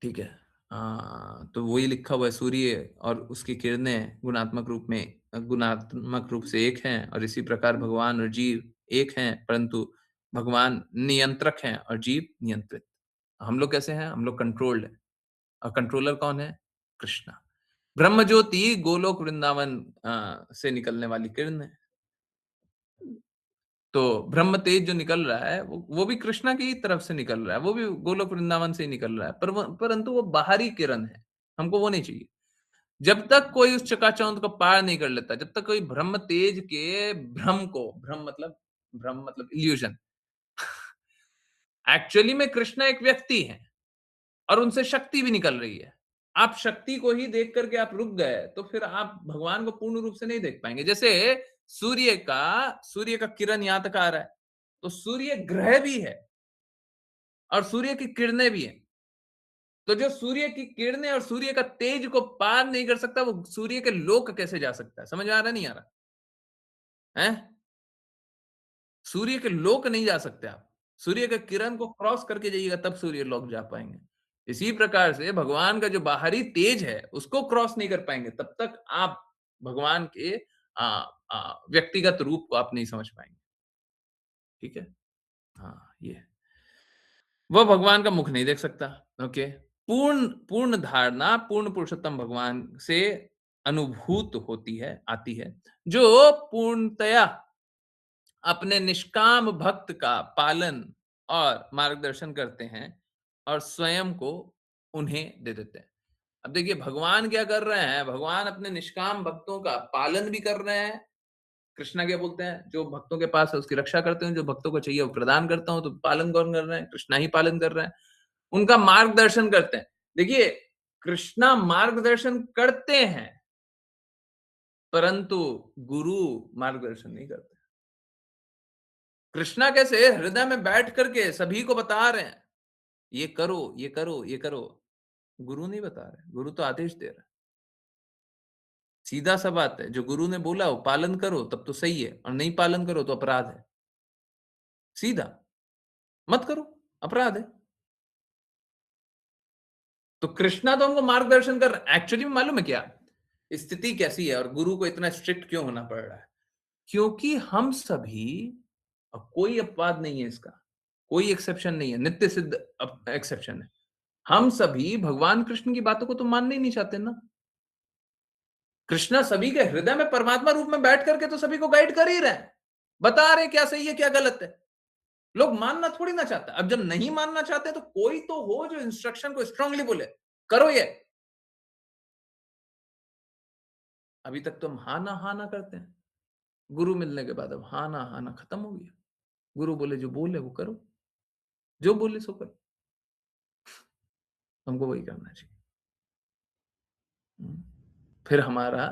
ठीक है। तो वही लिखा हुआ है, सूर्य और उसकी किरणें गुणात्मक रूप से एक हैं और इसी प्रकार भगवान और जीव एक हैं, परंतु भगवान नियंत्रक हैं और जीव नियंत्रित। हम लोग कैसे हैं? हम लोग कंट्रोल्ड हैं और कंट्रोलर कौन है? कृष्णा। ब्रह्म ज्योति गोलोक वृंदावन से निकलने वाली किरण है। तो ब्रह्म तेज जो निकल रहा है वो भी कृष्णा की तरफ से निकल रहा है, वो भी गोलोक वृंदावन से ही निकल रहा है, परंतु वो बाहरी किरण है, हमको वो नहीं चाहिए। जब तक कोई उस चकाचौंध को पार नहीं कर लेता, जब तक कोई ब्रह्म तेज के भ्रम मतलब इल्यूजन एक्चुअली में कृष्णा एक व्यक्ति है और उनसे शक्ति भी निकल रही है। आप शक्ति को ही देख करके आप रुक गए तो फिर आप भगवान को पूर्ण रूप से नहीं देख पाएंगे। जैसे सूर्य का किरण यहां तक आ रहा है, तो सूर्य ग्रह भी है और सूर्य की किरणें भी हैं। तो जो सूर्य की किरणें और सूर्य का तेज को पार नहीं कर सकता, वो सूर्य के लोक कैसे जा सकता है? समझ में आ रहा नहीं आ रहा है? सूर्य के लोक नहीं जा सकते आप। सूर्य के किरण को क्रॉस करके जाइएगा तब सूर्य लोक जा पाएंगे। इसी प्रकार से भगवान का जो बाहरी तेज है उसको क्रॉस नहीं कर पाएंगे तब तक आप भगवान के व्यक्तिगत रूप को आप नहीं समझ पाएंगे। ठीक है? हाँ, ये है। वह भगवान का मुख नहीं देख सकता। ओके, पूर्ण धारणा पूर्ण पुरुषोत्तम भगवान से अनुभूत होती है, आती है, जो पूर्णतया अपने निष्काम भक्त का पालन और मार्गदर्शन करते हैं और स्वयं को उन्हें दे देते हैं। अब देखिए भगवान क्या कर रहे हैं? भगवान अपने निष्काम भक्तों का पालन भी कर रहे हैं। कृष्णा क्या बोलते हैं? जो भक्तों के पास है उसकी रक्षा करते हैं, जो भक्तों को चाहिए वो प्रदान करता हूं। तो पालन कौन कर रहे हैं? कृष्णा ही पालन कर रहे हैं। उनका मार्गदर्शन करते हैं। देखिए कृष्णा मार्गदर्शन करते हैं, परंतु गुरु मार्गदर्शन नहीं करते। कृष्णा कैसे हृदय में बैठ करके सभी को बता रहे हैं, ये करो, ये करो, ये करो। गुरु नहीं बता रहे, गुरु तो आदेश दे रहा है। सीधा सा बात है, जो गुरु ने बोला वो पालन करो तब तो सही है, और नहीं पालन करो तो अपराध है। सीधा, मत करो, अपराध है। तो कृष्णा तो हमको मार्गदर्शन कर रहा है। एक्चुअली में मालूम है क्या स्थिति कैसी है और गुरु को इतना स्ट्रिक्ट क्यों होना पड़ रहा है? क्योंकि हम सभी, अब कोई अपवाद नहीं है इसका, कोई एक्सेप्शन नहीं है, नित्य सिद्ध एक्सेप्शन है। हम सभी भगवान कृष्ण की बातों को तो मानने ही नहीं चाहते ना। कृष्णा सभी के हृदय में परमात्मा रूप में बैठ करके तो सभी को गाइड कर ही रहे हैं, बता रहे क्या सही है क्या गलत है। लोग मानना थोड़ी ना चाहते। अब जब नहीं मानना चाहते तो कोई तो हो जो इंस्ट्रक्शन को स्ट्रांगली बोले करो ये। अभी तक तो हम हा ना करते हैं। गुरु मिलने के बाद अब हा ना खत्म हो गया। गुरु बोले जो बोले वो करो, जो बोले सो करो। हमको वही करना चाहिए। फिर हमारा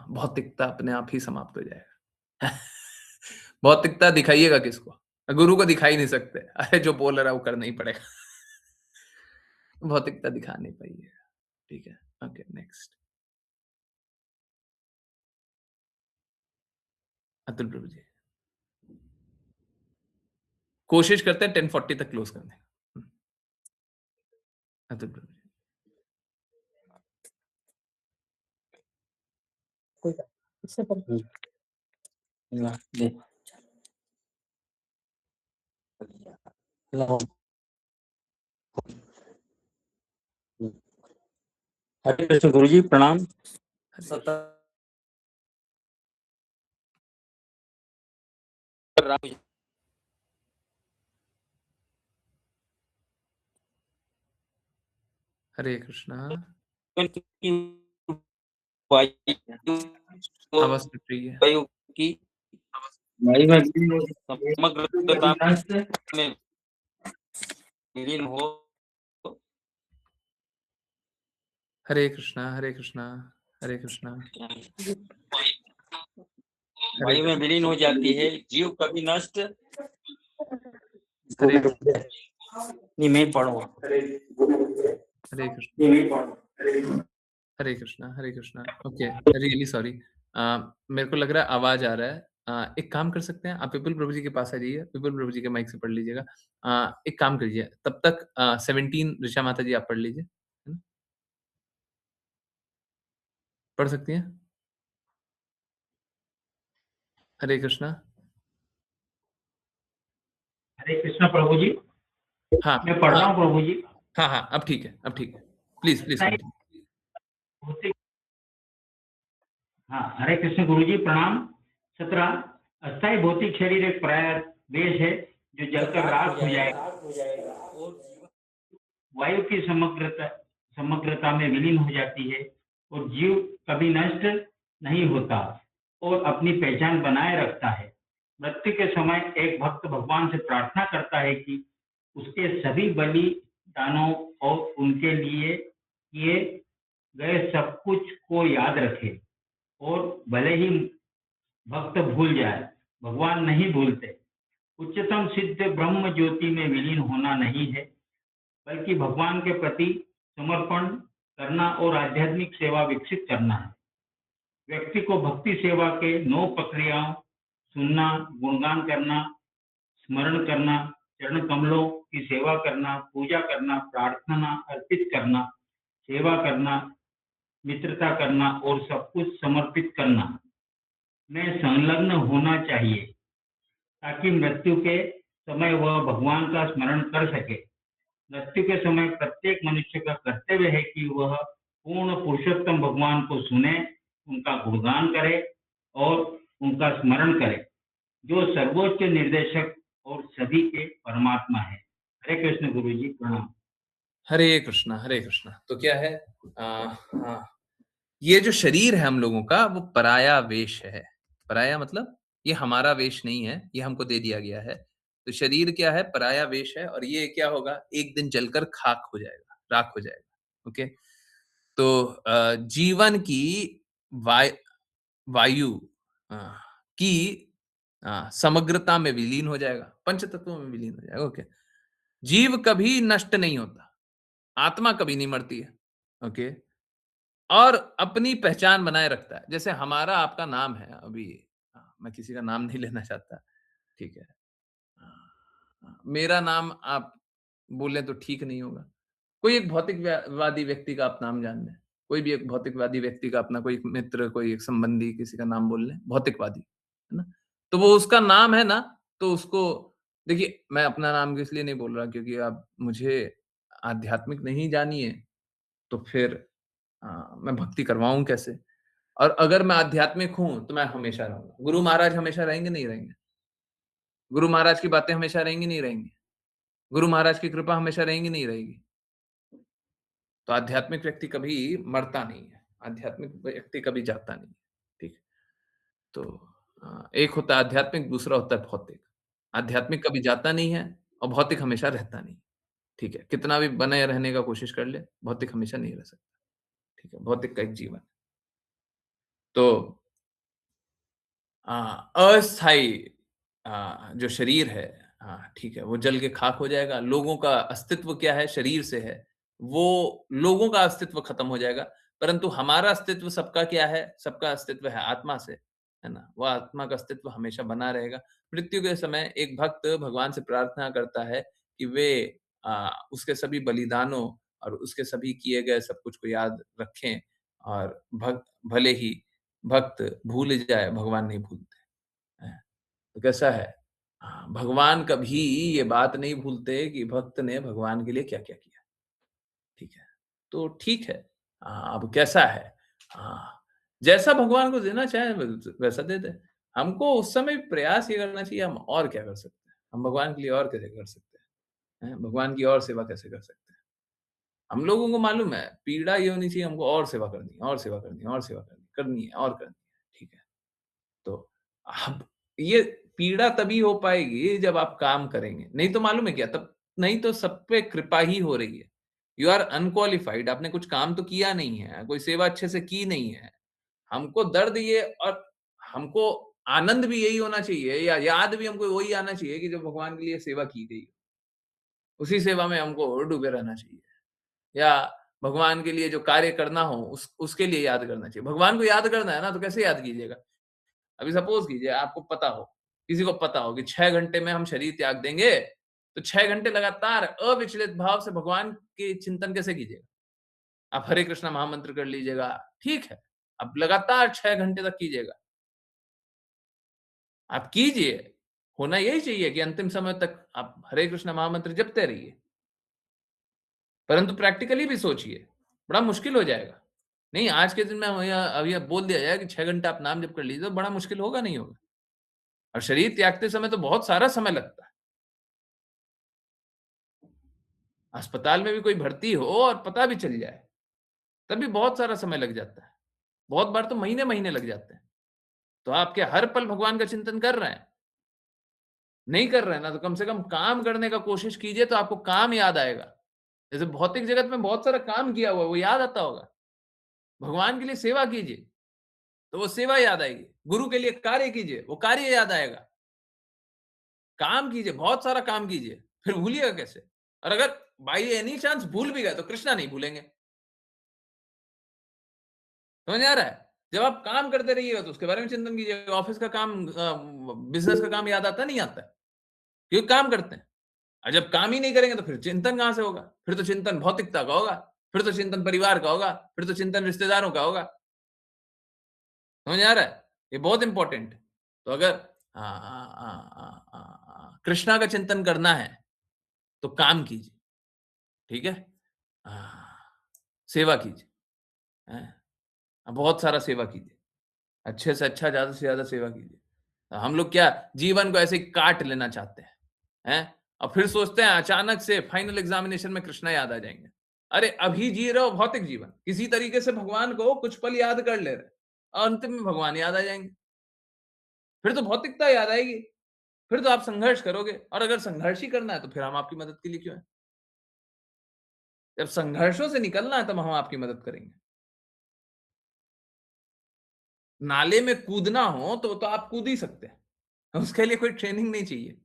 भौतिकता अपने आप ही समाप्त हो जाएगा। भौतिकता दिखाइएगा किसको? गुरु को दिखाई नहीं सकते। अरे जो बोल रहा है वो करना ही पड़ेगा। भौतिकता दिखा नहीं पाइएगा। ठीक है, ओके नेक्स्ट। अतुल प्रभु जी कोशिश करते हैं 10:40 तक क्लोज करने का। अतुल प्रभु जी हरे कृष्ण गुरु जी प्रणाम। हरे कृष्णा। वायु आवाज कट रही है। की समग्रता में विलीन हो हरे कृष्णा, हरे कृष्णा, हरे कृष्णा, हरे वायु में विलीन हो जाती है, जीव कभी नष्ट हरे नहीं मैं पढ़ो Hare Krishna, Hare Krishna, Hare Krishna. Okay, really sorry. मेरे को लग रहा है आवाज़ आ रहा है। एक काम कर सकते हैं, आप विपुल प्रभु जी के पास आ जाइए, विपुल प्रभु जी के माइक से पढ़ लीजिएगा। एक काम कीजिए, तब तक 17 ऋचा माता जी आप पढ़ लीजिए, है ना? पढ़ सकती हैं? हरे कृष्णा। हरे कृष्णा प्रभु जी। हाँ, मैं पढ़ रहा हाँ, हूँ प्रभु जी। हाँ, हाँ, अब ठीक है, अब ठीक है। प्लीज़, प्लीज़ अस्थायी कंटिन्यू। भौतिक हाँ, हरे कृष्ण गुरु जी प्रणाम। 17 अस्थायी भौतिक शरीर एक पराया देश है जो जलकर राख हो जाएगा, वायु की समग्रता में विलीन हो जाती है और जीव कभी नष्ट नहीं होता और अपनी पहचान बनाए रखता है। मृत्यु के समय एक भक्त भगवान से प्रार्थना करता है कि उसके सभी बलिदानों और उनके लिए किए गए सब कुछ को याद रखे और भले ही भक्त भूल जाए, भगवान नहीं भूलते। उच्चतम सिद्ध ब्रह्म ज्योति में विलीन होना नहीं है, बल्कि भगवान के प्रति समर्पण करना और आध्यात्मिक सेवा विकसित करना है। व्यक्ति को भक्ति सेवा के 9 प्रक्रियाओं सुनना, गुणगान करना, स्मरण करना, चरण कमलों की सेवा करना, पूजा करना, प्रार्थना अर्पित करना, सेवा करना, मित्रता करना और सब कुछ समर्पित करना में संलग्न होना चाहिए ताकि मृत्यु के समय वह भगवान का स्मरण कर सके। मृत्यु के समय प्रत्येक मनुष्य का कर्तव्य है कि वह पूर्ण पुरुषोत्तम भगवान को सुने, उनका गुणगान करे और उनका स्मरण करे, जो सर्वोच्च निर्देशक और सभी के परमात्मा है। हरे कृष्ण गुरु जी प्रणाम। हरे कृष्णा, हरे कृष्णा। तो क्या है? हाँ, ये जो शरीर है हम लोगों का, वो पराया वेश है। पराया मतलब ये हमारा वेश नहीं है, ये हमको दे दिया गया है। तो शरीर क्या है? पराया वेश है और ये क्या होगा? एक दिन जलकर खाक हो जाएगा, राख हो जाएगा। ओके? तो जीवन की वाय वायु अ, की समग्रता में विलीन हो जाएगा, पंच तत्वों में विलीन हो जाएगा। ओके? जीव कभी नष्ट नहीं होता, आत्मा कभी नहीं मरती है। ओके? और अपनी पहचान बनाए रखता है। जैसे हमारा आपका नाम है अभी, मैं किसी का नाम नहीं लेना चाहता, ठीक है? मेरा नाम आप बोले तो ठीक नहीं होगा। कोई एक भौतिकवादी व्यक्ति का आप नाम जान लें, कोई भी एक भौतिकवादी व्यक्ति का अपना कोई मित्र, कोई एक संबंधी किसी का नाम बोल लें, भौतिकवादी, है ना? तो वो उसका नाम है ना, तो उसको देखिए, मैं अपना नाम इसलिए नहीं बोल रहा क्योंकि आप मुझे आध्यात्मिक नहीं जानिए, तो फिर मैं भक्ति करवाऊँ कैसे? और अगर मैं आध्यात्मिक हूँ, तो मैं हमेशा रहूँगा। गुरु महाराज हमेशा रहेंगे, नहीं रहेंगे? गुरु महाराज की बातें हमेशा रहेंगी, नहीं रहेंगी? गुरु महाराज की कृपा हमेशा रहेंगी, नहीं रहेगी? तो आध्यात्मिक व्यक्ति कभी मरता नहीं है, आध्यात्मिक व्यक्ति कभी जाता नहीं है, ठीक है? तो एक होता है आध्यात्मिक, दूसरा होता है भौतिक। आध्यात्मिक कभी जाता नहीं है और भौतिक हमेशा रहता नहीं, ठीक है? कितना भी बने रहने का कोशिश कर ले, भौतिक हमेशा नहीं रह सकता, ठीक है? भौतिक का एक जीवन है। तो अस्थायी जो शरीर है, ठीक है, वो जल के खाक हो जाएगा। लोगों का अस्तित्व क्या है? शरीर से है। वो लोगों का अस्तित्व खत्म हो जाएगा, परंतु हमारा अस्तित्व सबका क्या है? सबका अस्तित्व है आत्मा से, है ना? वो आत्मा का अस्तित्व हमेशा बना रहेगा। मृत्यु के समय एक भक्त भगवान से प्रार्थना करता है कि वे उसके सभी बलिदानों और उसके सभी किए गए सब कुछ को याद रखें और भले ही भक्त भूल जाए, भगवान नहीं भूलते हैं। तो कैसा है? भगवान कभी ये बात नहीं भूलते कि भक्त ने भगवान के लिए क्या-क्या किया, ठीक है? तो ठीक है, अब कैसा है? जैसा भगवान को देना चाहे वैसा दे दे। हमको उस समय प्रयास ये करना चाहिए, हम और क्या कर सकते हैं? हम भगवान के लिए और कैसे कर सकते हैं? भगवान की और सेवा कैसे कर सकते हैं? हम लोगों को मालूम है, पीड़ा ये होनी चाहिए हमको और सेवा करनी है, और सेवा करनी है, और सेवा करनी है और करनी है, ठीक है? तो अब ये पीड़ा तभी हो पाएगी जब आप काम करेंगे। नहीं तो मालूम है क्या? तब नहीं तो सब पे कृपा ही हो रही है। यू आर अनक्वालिफाइड, आपने कुछ काम तो किया नहीं है, कोई सेवा अच्छे से की नहीं है। हमको दर्द ये और हमको आनंद भी यही होना चाहिए या याद भी हमको वही आना चाहिए कि जो भगवान के लिए सेवा की गई, उसी सेवा में हमको डूबे रहना चाहिए। या भगवान के लिए जो कार्य करना हो उसके लिए याद करना चाहिए। भगवान को याद करना है ना, तो कैसे याद कीजिएगा? अभी सपोज कीजिए आपको पता हो, किसी को पता हो कि 6 घंटे में हम शरीर त्याग देंगे, तो 6 घंटे लगातार अविचलित भाव से भगवान के चिंतन कैसे कीजिएगा? आप हरे कृष्णा महामंत्र कर लीजिएगा, ठीक है। आप लगातार 6 घंटे तक कीजिएगा। आप कीजिए, होना यही चाहिए कि अंतिम समय तक आप हरे कृष्णा महामंत्र जपते रहिए। परंतु प्रैक्टिकली भी सोचिए, बड़ा मुश्किल हो जाएगा। नहीं, आज के दिन में अभी बोल दिया जाए कि 6 घंटे आप नाम जप कर लीजिए, तो बड़ा मुश्किल होगा, नहीं होगा? और शरीर त्यागते समय तो बहुत सारा समय लगता है। अस्पताल में भी कोई भर्ती हो और पता भी चल जाए, तब भी बहुत सारा समय लग जाता है। बहुत बार तो महीने-महीने लग जाते हैं। तो आप क्या हर पल भगवान का चिंतन कर रहे हैं? नहीं कर रहे हैं ना, तो कम से कम काम करने का कोशिश कीजिए, तो आपको काम याद आएगा। जैसे भौतिक जगत में बहुत सारा काम किया हुआ है, वो याद आता होगा। भगवान के लिए सेवा कीजिए, तो वो सेवा याद आएगी। गुरु के लिए कार्य कीजिए, वो कार्य याद आएगा। काम कीजिए, बहुत सारा काम कीजिए, फिर भूलिएगा कैसे? और अगर बाय एनी चांस भूल भी गए, तो कृष्णा नहीं भूलेंगे। समझ आ रहा है? जब आप काम करते रहिएगा, तो उसके बारे में चिंतन कीजिएगा। ऑफिस का काम, बिज़नेस का काम याद आता नहीं आता? क्योंकि काम करते हैं। और जब काम ही नहीं करेंगे, तो फिर चिंतन कहाँ से होगा? फिर तो चिंतन भौतिकता का होगा, फिर तो चिंतन परिवार का होगा, फिर तो चिंतन रिश्तेदारों का होगा। समझ आ रहा है? ये बहुत इंपॉर्टेंट है। तो अगर कृष्णा का चिंतन करना है, तो काम कीजिए, ठीक है? सेवा कीजिए, हैं? बहुत सारा सेवा कीजिए। अच्छे से अच्छा, ज़्यादा से ज़्यादा सेवा कीजिए। हम लोग क्या जीवन को ऐसे ही काट लेना चाहते हैं, हैं? और फिर सोचते हैं अचानक से फाइनल एग्ज़ामिनेशन में कृष्णा याद आ जाएँगे। अरे अभी जी रहे हो भौतिक जीवन, किसी तरीके से भगवान को कुछ पल याद कर ले रहे हैं और अंतिम में भगवान याद आ जाएँगे। फिर तो भौतिकता याद आएगी, फिर तो आप संघर्ष करोगे और अगर संघर्ष ही करना है, तो फिर हम आपकी मदद के लिए क्यों हैं? जब संघर्षों से निकलना है, तब हम आपकी मदद करेंगे। नाले में कूदना हो, तो आप कूद ही सकते हैं। उसके लिए कोई ट्रेनिंग नहीं चाहिए,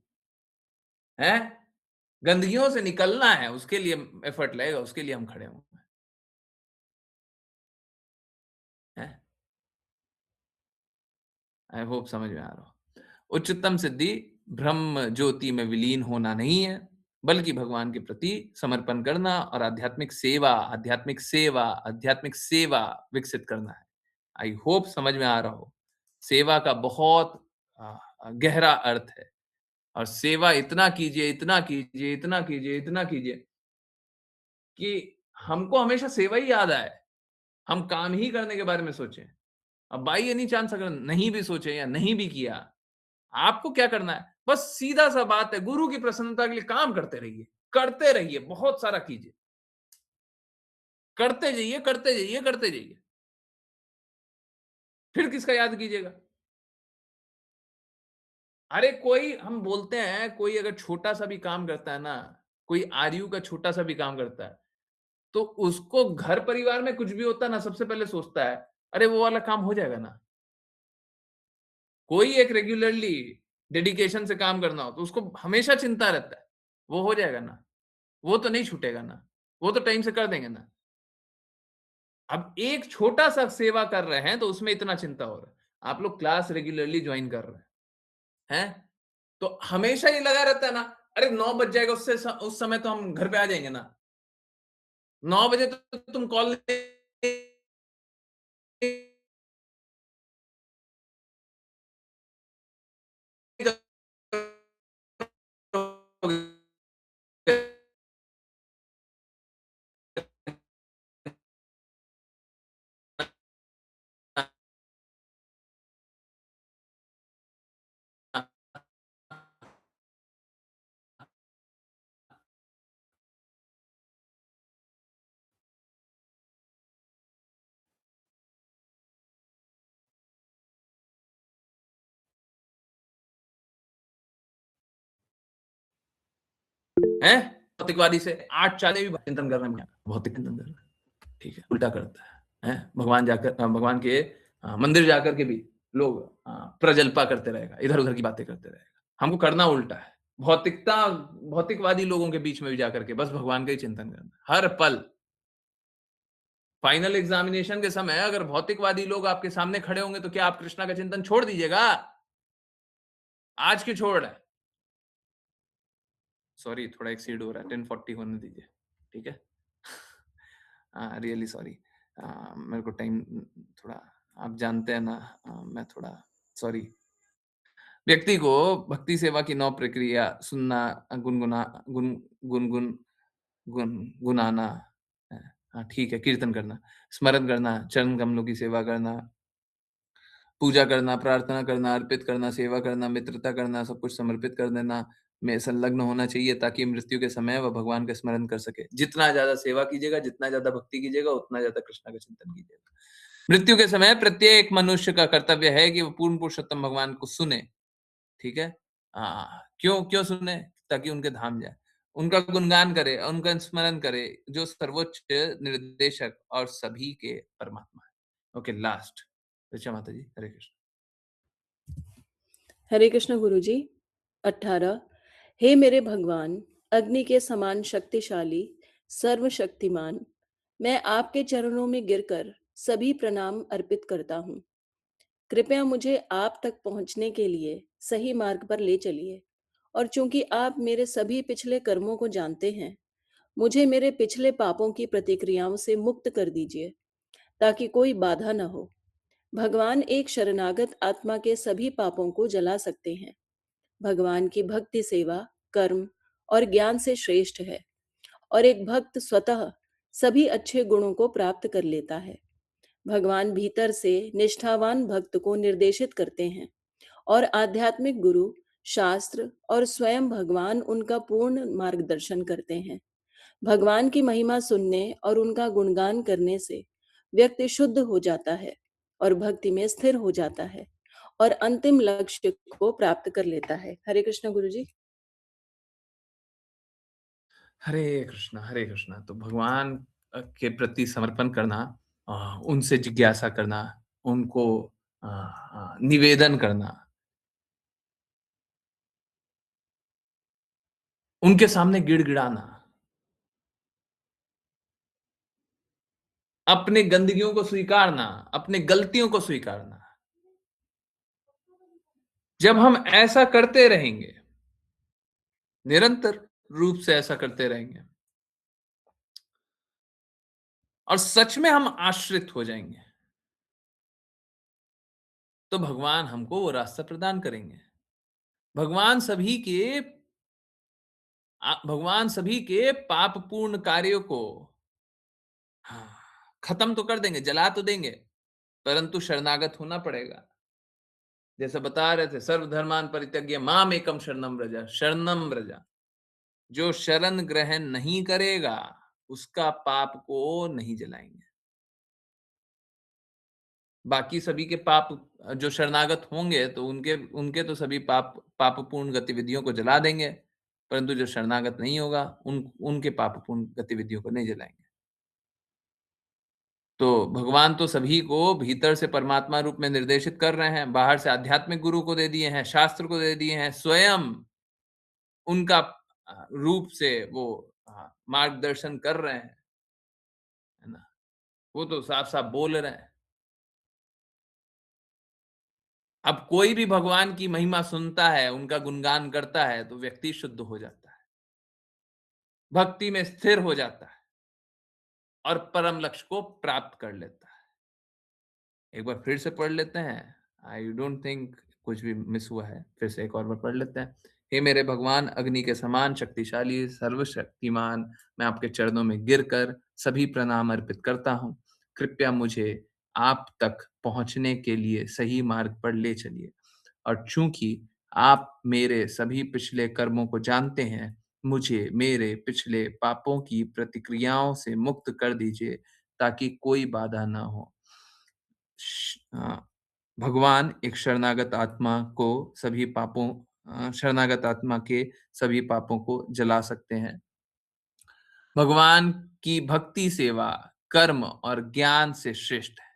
हैं? गंदगियों से निकलना है, उसके लिए एफर्ट लगेगा, उसके लिए हम खड़े हुए हैं। आई होप समझ में आ रहा हो। उच्चतम सिद्धि ब्रह्म ज्योति में विलीन होना नहीं है, बल्कि भगवान के प्रति समर्पण करना और आध्यात्मिक सेवा विकसित करना है। आई होप समझ में आ रहा हो। सेवा का बहुत गहरा अर्थ है और सेवा इतना कीजिए, इतना कीजिए, इतना कीजिए, इतना कीजिए कि हमको हमेशा सेवा ही याद आए। हम काम ही करने के बारे में सोचें। अब बाई एनी चांस अगर नहीं भी सोचे या नहीं भी किया, आपको क्या करना है? बस सीधा-सा बात है, गुरु की प्रसन्नता के लिए काम करते रहिए, बहुत सारा कीजिए। करते जाइए, करते जाइए, करते जाइए। फिर किसका याद कीजिएगा? अरे कोई हम बोलते हैं, कोई अगर छोटा-सा भी काम करता है ना, कोई आरयू का छोटा-सा भी काम करता है, तो उसको घर परिवार में कुछ भी होता है ना, सबसे पहले सोचता है, अरे वो वाला काम हो जाएगा ना? कोई एक रेगुलरली डेडिकेशन से काम करना हो, तो उसको हमेशा चिंता रहता है, वो हो जाएगा ना? वो तो नहीं छूटेगा ना? वो तो टाइम से कर देंगे ना? अब एक छोटा-सा सेवा कर रहे हैं, तो उसमें इतना चिंता हो रहा है। आप लोग क्लास रेगुलरली जॉइन कर रहे हैं? तो हमेशा ये लगा रहता है ना, अरे 9 बज जाएगा, उस समय तो हम घर पे आ जाएँगे ना। 9 बजे तो तुम कॉल नहीं करोगे। हैं? भौतिकवादी से 8 चाले भी चिंतन कर रहे हैं। भौतिक चिंतन, ठीक है, उल्टा करता है? भगवान के मंदिर जाकर के भी लोग प्रजल्पा करते रहेगा, इधर-उधर की बातें करते रहेगा। हमको करना उल्टा है। भौतिकवादी लोगों के बीच में भी जाकर के बस भगवान का ही चिंतन करना, हर पल। फाइनल एग्जामिनेशन के समय अगर भौतिकवादी लोग आपके सामने खड़े होंगे तो क्या आप कृष्णा का चिंतन छोड़ दीजिएगा? आज क्यों छोड़ रहे हैं? सॉरी, थोड़ा एक्सीड हो रहा है, 10:40 होने दीजिए, ठीक है? रियली सॉरी, मेरे को टाइम थोड़ा, आप जानते हैं ना, मैं थोड़ा सॉरी। व्यक्ति को भक्ति सेवा की 9 प्रक्रिया सुनना, गुनगुना गुन गुनगुन गुनगुनाना, हाँ ठीक है, कीर्तन करना, स्मरण करना, चरण कमलों की सेवा करना, पूजा करना, प्रार्थना करना, अर्पित करना, सेवा करना, मित्रता करना, सब कुछ समर्पित कर देना में संलग्न होना चाहिए ताकि मृत्यु के समय वह भगवान का स्मरण कर सके। जितना ज्यादा सेवा कीजिएगा, जितना ज्यादा भक्ति कीजिएगा, उतना ज्यादा कृष्णा का चिंतन कीजिएगा। मृत्यु के समय प्रत्येक मनुष्य का कर्तव्य है कि वो पूर्ण पुरुषोत्तम भगवान को सुने, ठीक है? क्यों क्यों सुने? ताकि उनके धाम जाए, उनका गुणगान करे, उनका स्मरण करे, जो सर्वोच्च निर्देशक और सभी के परमात्मा है। Okay, last. ऋचा माता जी, हरे कृष्ण। हरे कृष्ण गुरुजी। 18। हे मेरे भगवान, अग्नि के समान शक्तिशाली, सर्वशक्तिमान, मैं आपके चरणों में गिरकर सभी प्रणाम अर्पित करता हूँ। कृपया मुझे आप तक पहुँचने के लिए सही मार्ग पर ले चलिए, और चूंकि आप मेरे सभी पिछले कर्मों को जानते हैं, मुझे मेरे पिछले पापों की प्रतिक्रियाओं से मुक्त कर दीजिए ताकि कोई बाधा न हो। भगवान एक शरणागत आत्मा के सभी पापों को जला सकते हैं। भगवान की भक्ति सेवा कर्म और ज्ञान से श्रेष्ठ है, और एक भक्त स्वतः सभी अच्छे गुणों को प्राप्त कर लेता है। भगवान भीतर से निष्ठावान भक्त को निर्देशित करते हैं, और आध्यात्मिक गुरु, शास्त्र और स्वयं भगवान उनका पूर्ण मार्गदर्शन करते हैं। भगवान की महिमा सुनने और उनका गुणगान करने से व्यक्ति शुद्ध हो जाता है और भक्ति में स्थिर हो जाता है और अंतिम लक्ष्य को प्राप्त कर लेता है। हरे कृष्ण गुरुजी। हरे कृष्णा, हरे कृष्णा। तो भगवान के प्रति समर्पण करना, उनसे जिज्ञासा करना, उनको निवेदन करना, उनके सामने गिड़गिड़ाना, अपने गंदगियों को स्वीकारना, अपने गलतियों को स्वीकारना। जब हम ऐसा करते रहेंगे, निरंतर रूप से ऐसा करते रहेंगे, और सच में हम आश्रित हो जाएंगे, तो भगवान हमको वो रास्ता प्रदान करेंगे। भगवान सभी के भगवान सभी के पापपूर्ण कार्यों को खत्म तो कर देंगे, जला तो देंगे, परंतु शरणागत होना पड़ेगा। जैसे बता रहे थे, सर्वधर्मान परित्यज्य माम एकम शरणम व्रज, शरणम व्रज। जो शरण ग्रहण नहीं करेगा, उसका पाप को नहीं जलाएंगे। बाकी सभी के पाप, जो शरणागत होंगे तो उनके तो सभी पापपूर्ण गतिविधियों को जला देंगे, परंतु जो शरणागत नहीं होगा, उनके पापपूर्ण गतिविधियों को नहीं जलाएंगे। तो भगवान तो सभी को भीतर से परमात्मा रूप में निर्देशित कर रहे हैं, बाहर से आध्यात्मिक गुरु को दे दिए हैं, शास्त्र को दे दिए हैं, स्वयं उनका रूप से वो मार्गदर्शन कर रहे हैं, है ना? वो तो साफ-साफ बोल रहे हैं। अब कोई भी भगवान की महिमा सुनता है, उनका गुणगान करता है, तो व्यक्ति शुद्ध हो जाता है, भक्ति में स्थिर हो जाता है और परम लक्ष्य को प्राप्त कर लेता है। एक बार फिर से पढ़ लेते हैं। आई डोंट थिंक कुछ भी मिस हुआ है। फिर से एक और बार पढ़ लेते हैं। हे मेरे भगवान, अग्नि के समान शक्तिशाली, सर्वशक्तिमान, मैं आपके चरणों में गिरकर सभी प्रणाम अर्पित करता हूँ। कृपया मुझे आप तक पहुँचने के लिए सही मार्ग पर ले चलिए, और चूंकि आप मेरे सभी पिछले कर्मों को जानते हैं, मुझे मेरे पिछले पापों की प्रतिक्रियाओं से मुक्त कर दीजिए ताकि कोई बाधा ना हो। भगवान एक शरणागत आत्मा के सभी पापों को जला सकते हैं। भगवान की भक्ति सेवा कर्म और ज्ञान से श्रेष्ठ है।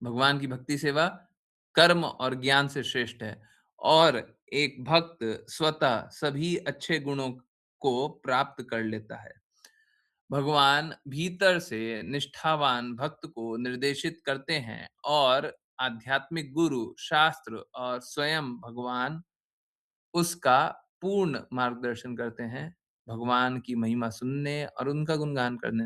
भगवान की भक्ति सेवा कर्म और ज्ञान से श्रेष्ठ है और एक भक्त स्वतः सभी अच्छे गुणों को प्राप्त कर लेता है। भगवान भीतर से निष्ठावान भक्त को निर्देशित करते हैं और आध्यात्मिक गुरु, शास्त्र और स्वयं भगवान उसका पूर्ण मार्गदर्शन करते हैं। भगवान की महिमा सुनने और उनका गुणगान करने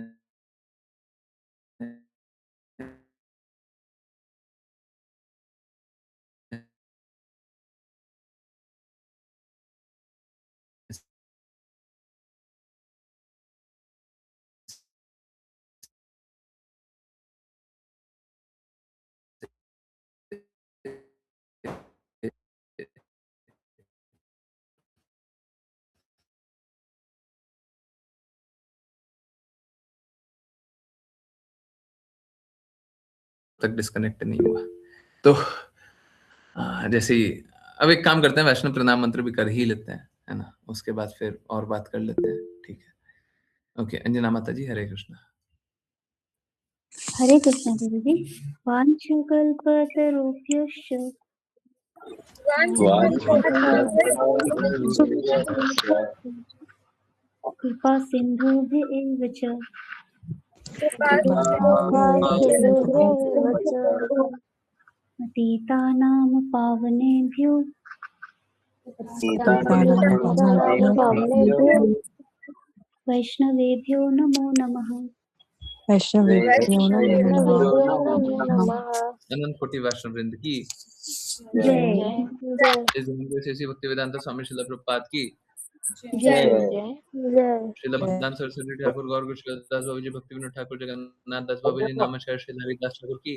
तक डिस्कनेक्ट नहीं हुआ। तो जैसे ही अब एक काम करते हैं, वैष्णव प्रणाम मंत्र भी कर ही लेते हैं, है ना? उसके बाद फिर और बात कर लेते हैं, ठीक है? ओके, अंजना माता जी, हरे कृष्णा। हरे कृष्ण गुरुजी। वाञ्छकल्पतरुभ्यश्च कृपा सिन्धुभ्य एव च पतितानां पावनेभ्यो वैष्णवेभ्यो नमो नमः। अनंत कोटि वैष्णव वृंद की जय जय। भक्ति वेदांत स्वामी श्रील प्रभुपाद की जय। श्रील भक्तिवेदांत सरस्वती ठाकुर गौर कृष्णदास बाबू जी, भक्ति विनोद ठाकुर, जगन्नाथ दास बाबू जी, नमस्कार श्री हरिदास ठाकुर की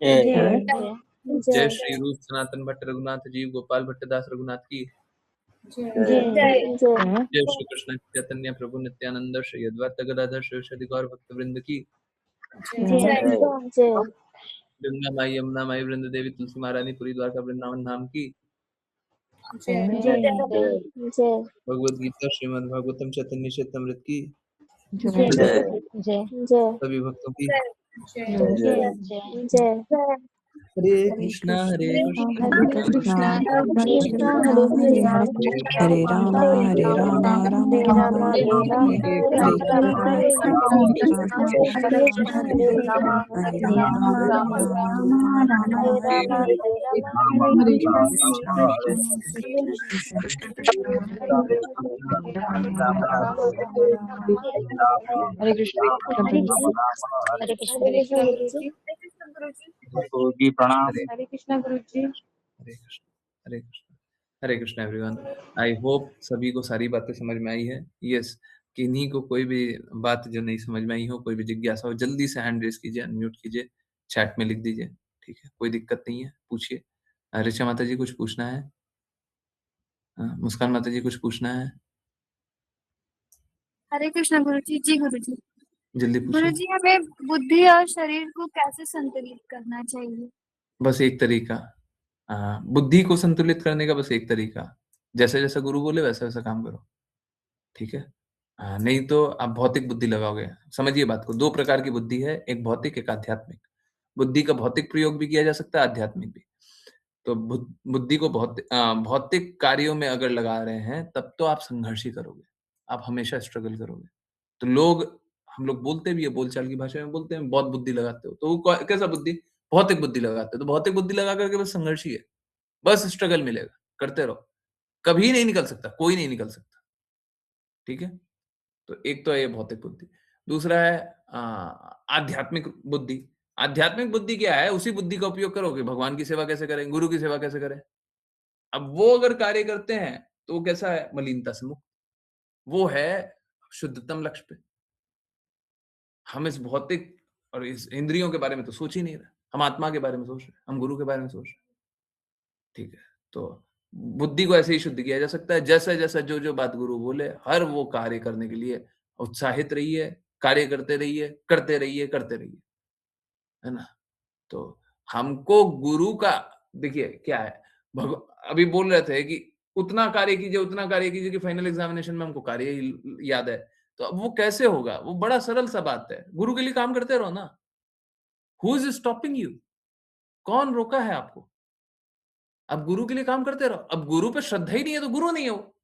जय। श्री रूप सनातन भट्ट रघुनाथ जीव गोपाल भट्टदास रघुनाथ की जय। श्री कृष्ण चैतन्य प्रभु नित्यानंद श्री अद्वैत गदाधर श्री गौर भक्त वृंद की गंगा माई यमुना माई वृंद देवी तुलसी महारानी पुरी द्वारका वृंदावन धाम की भगवद गीता श्रीमद् भागवतम चैतन्य चैतन्यमृत की सभी भक्तों की हरे कृष्णा हरे कृष्णा हरे राम हरे राम राम राम हरे कृष्ण जी प्रणाम। हरे कृष्ण गुरुजी। हरे कृष्ण हरे कृष्ण हरे कृष्ण एवरीवन। आई होप सभी को सारी बातें समझ में आई है। यस, किन्हीं को कोई भी बात जो नहीं समझ में आई हो, कोई भी जिज्ञासा हो, जल्दी से हैंड रेस कीजिए, अनम्यूट कीजिए, चैट में लिख दीजिए, ठीक है? कोई दिक्कत नहीं है, पूछिए। ऋचा माता जी कुछ पूछना है? मुस्कान माता जी कुछ पूछना है? हरे कृष्ण गुरुजी। जी गुरुजी। जल्दी पूछिए। गुरुजी, हमें बुद्धि और शरीर को कैसे संतुलित करना चाहिए? बस एक तरीका, बुद्धि को संतुलित करने का बस एक तरीका, जैसे जैसा गुरु बोले वैसा वैसा काम करो, ठीक है? नहीं तो आप भौतिक बुद्धि लगाओगे। समझिए बात को, दो प्रकार की बुद्धि है, एक भौतिक एक आध्यात्मिक। बुद्धि का भौतिक प्रयोग भी किया जा सकता है, आध्यात्मिक भी। तो बुद्धि को भौतिक कार्यों में अगर लगा रहे हैं तब तो आप संघर्ष ही करोगे, आप हमेशा स्ट्रगल करोगे। तो हम लोग बोलते भी है, बोलचाल की भाषा में बोलते हैं, बहुत बुद्धि लगाते हो, तो वो कैसा बुद्धि? भौतिक बुद्धि लगाते हो। तो भौतिक बुद्धि लगा करके बस संघर्ष ही है, बस स्ट्रगल मिलेगा, करते रहो, कभी नहीं निकल सकता, कोई नहीं निकल सकता, ठीक है? तो एक तो है ये भौतिक बुद्धि, दूसरा है आध्यात्मिक बुद्धि। आध्यात्मिक बुद्धि क्या है? उसी बुद्धि का उपयोग करोगे, भगवान की सेवा कैसे करें, गुरु की सेवा कैसे करें। अब वो अगर कार्य करते हैं तो वो कैसा है? मलिनता से मुक्त, वो है शुद्धतम लक्ष्य पे। हम इस भौतिक और इस इंद्रियों के बारे में तो सोच ही नहीं रहे, हम आत्मा के बारे में सोच रहे हैं, हम गुरु के बारे में सोच रहे हैं, ठीक है? तो बुद्धि को ऐसे ही शुद्ध किया जा सकता है, जैसा जैसा जो जो बात गुरु बोले, हर वो कार्य करने के लिए उत्साहित रहिए, कार्य करते रहिए, करते रहिए, करते रहिए, है ना? तो हमको गुरु का, देखिए क्या है, अभी बोल रहे थे कि उतना कार्य कीजिए कि फाइनल एग्जामिनेशन में हमको कार्य ही याद है। तो अब वो कैसे होगा? वो बड़ा सरल सा बात है, गुरु के लिए काम करते रहो ना। Who is stopping you? कौन रोका है आपको? अब गुरु के लिए काम करते रहो। अब गुरु पे श्रद्धा ही नहीं है तो गुरु नहीं है वो।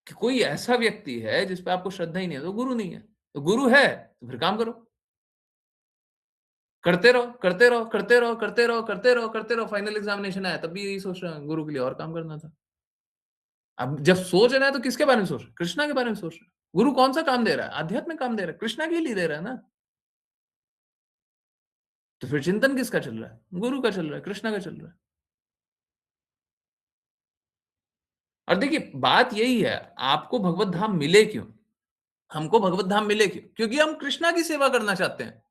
कि कोई ऐसा व्यक्ति है जिस पे आपको श्रद्धा ही नहीं है तो गुरु नहीं है। तो गुरु है तो फिर काम करो, करते रहो, करते रहो, करते रहो, करते रहो, करते रहो, करते रहो। फाइनल एग्जामिनेशन आया तब भी यही सोच रहे हैं, गुरु के लिए और काम करना था। अब जब सोच रहे हैं तो किसके बारे में सोच रहे हैं? कृष्णा के बारे में सोच रहे हैं। गुरु कौन सा काम दे रहा है? आध्यात्मिक काम दे रहा है, कृष्णा के लिए दे रहा है ना। तो फिर चिंतन किसका चल रहा है? गुरु का चल रहा है, कृष्णा का चल रहा है। और देखिए बात यही है, आपको भगवत धाम मिले क्यों? हमको भगवत धाम मिले क्यों? क्योंकि हम कृष्णा की सेवा करना चाहते हैं।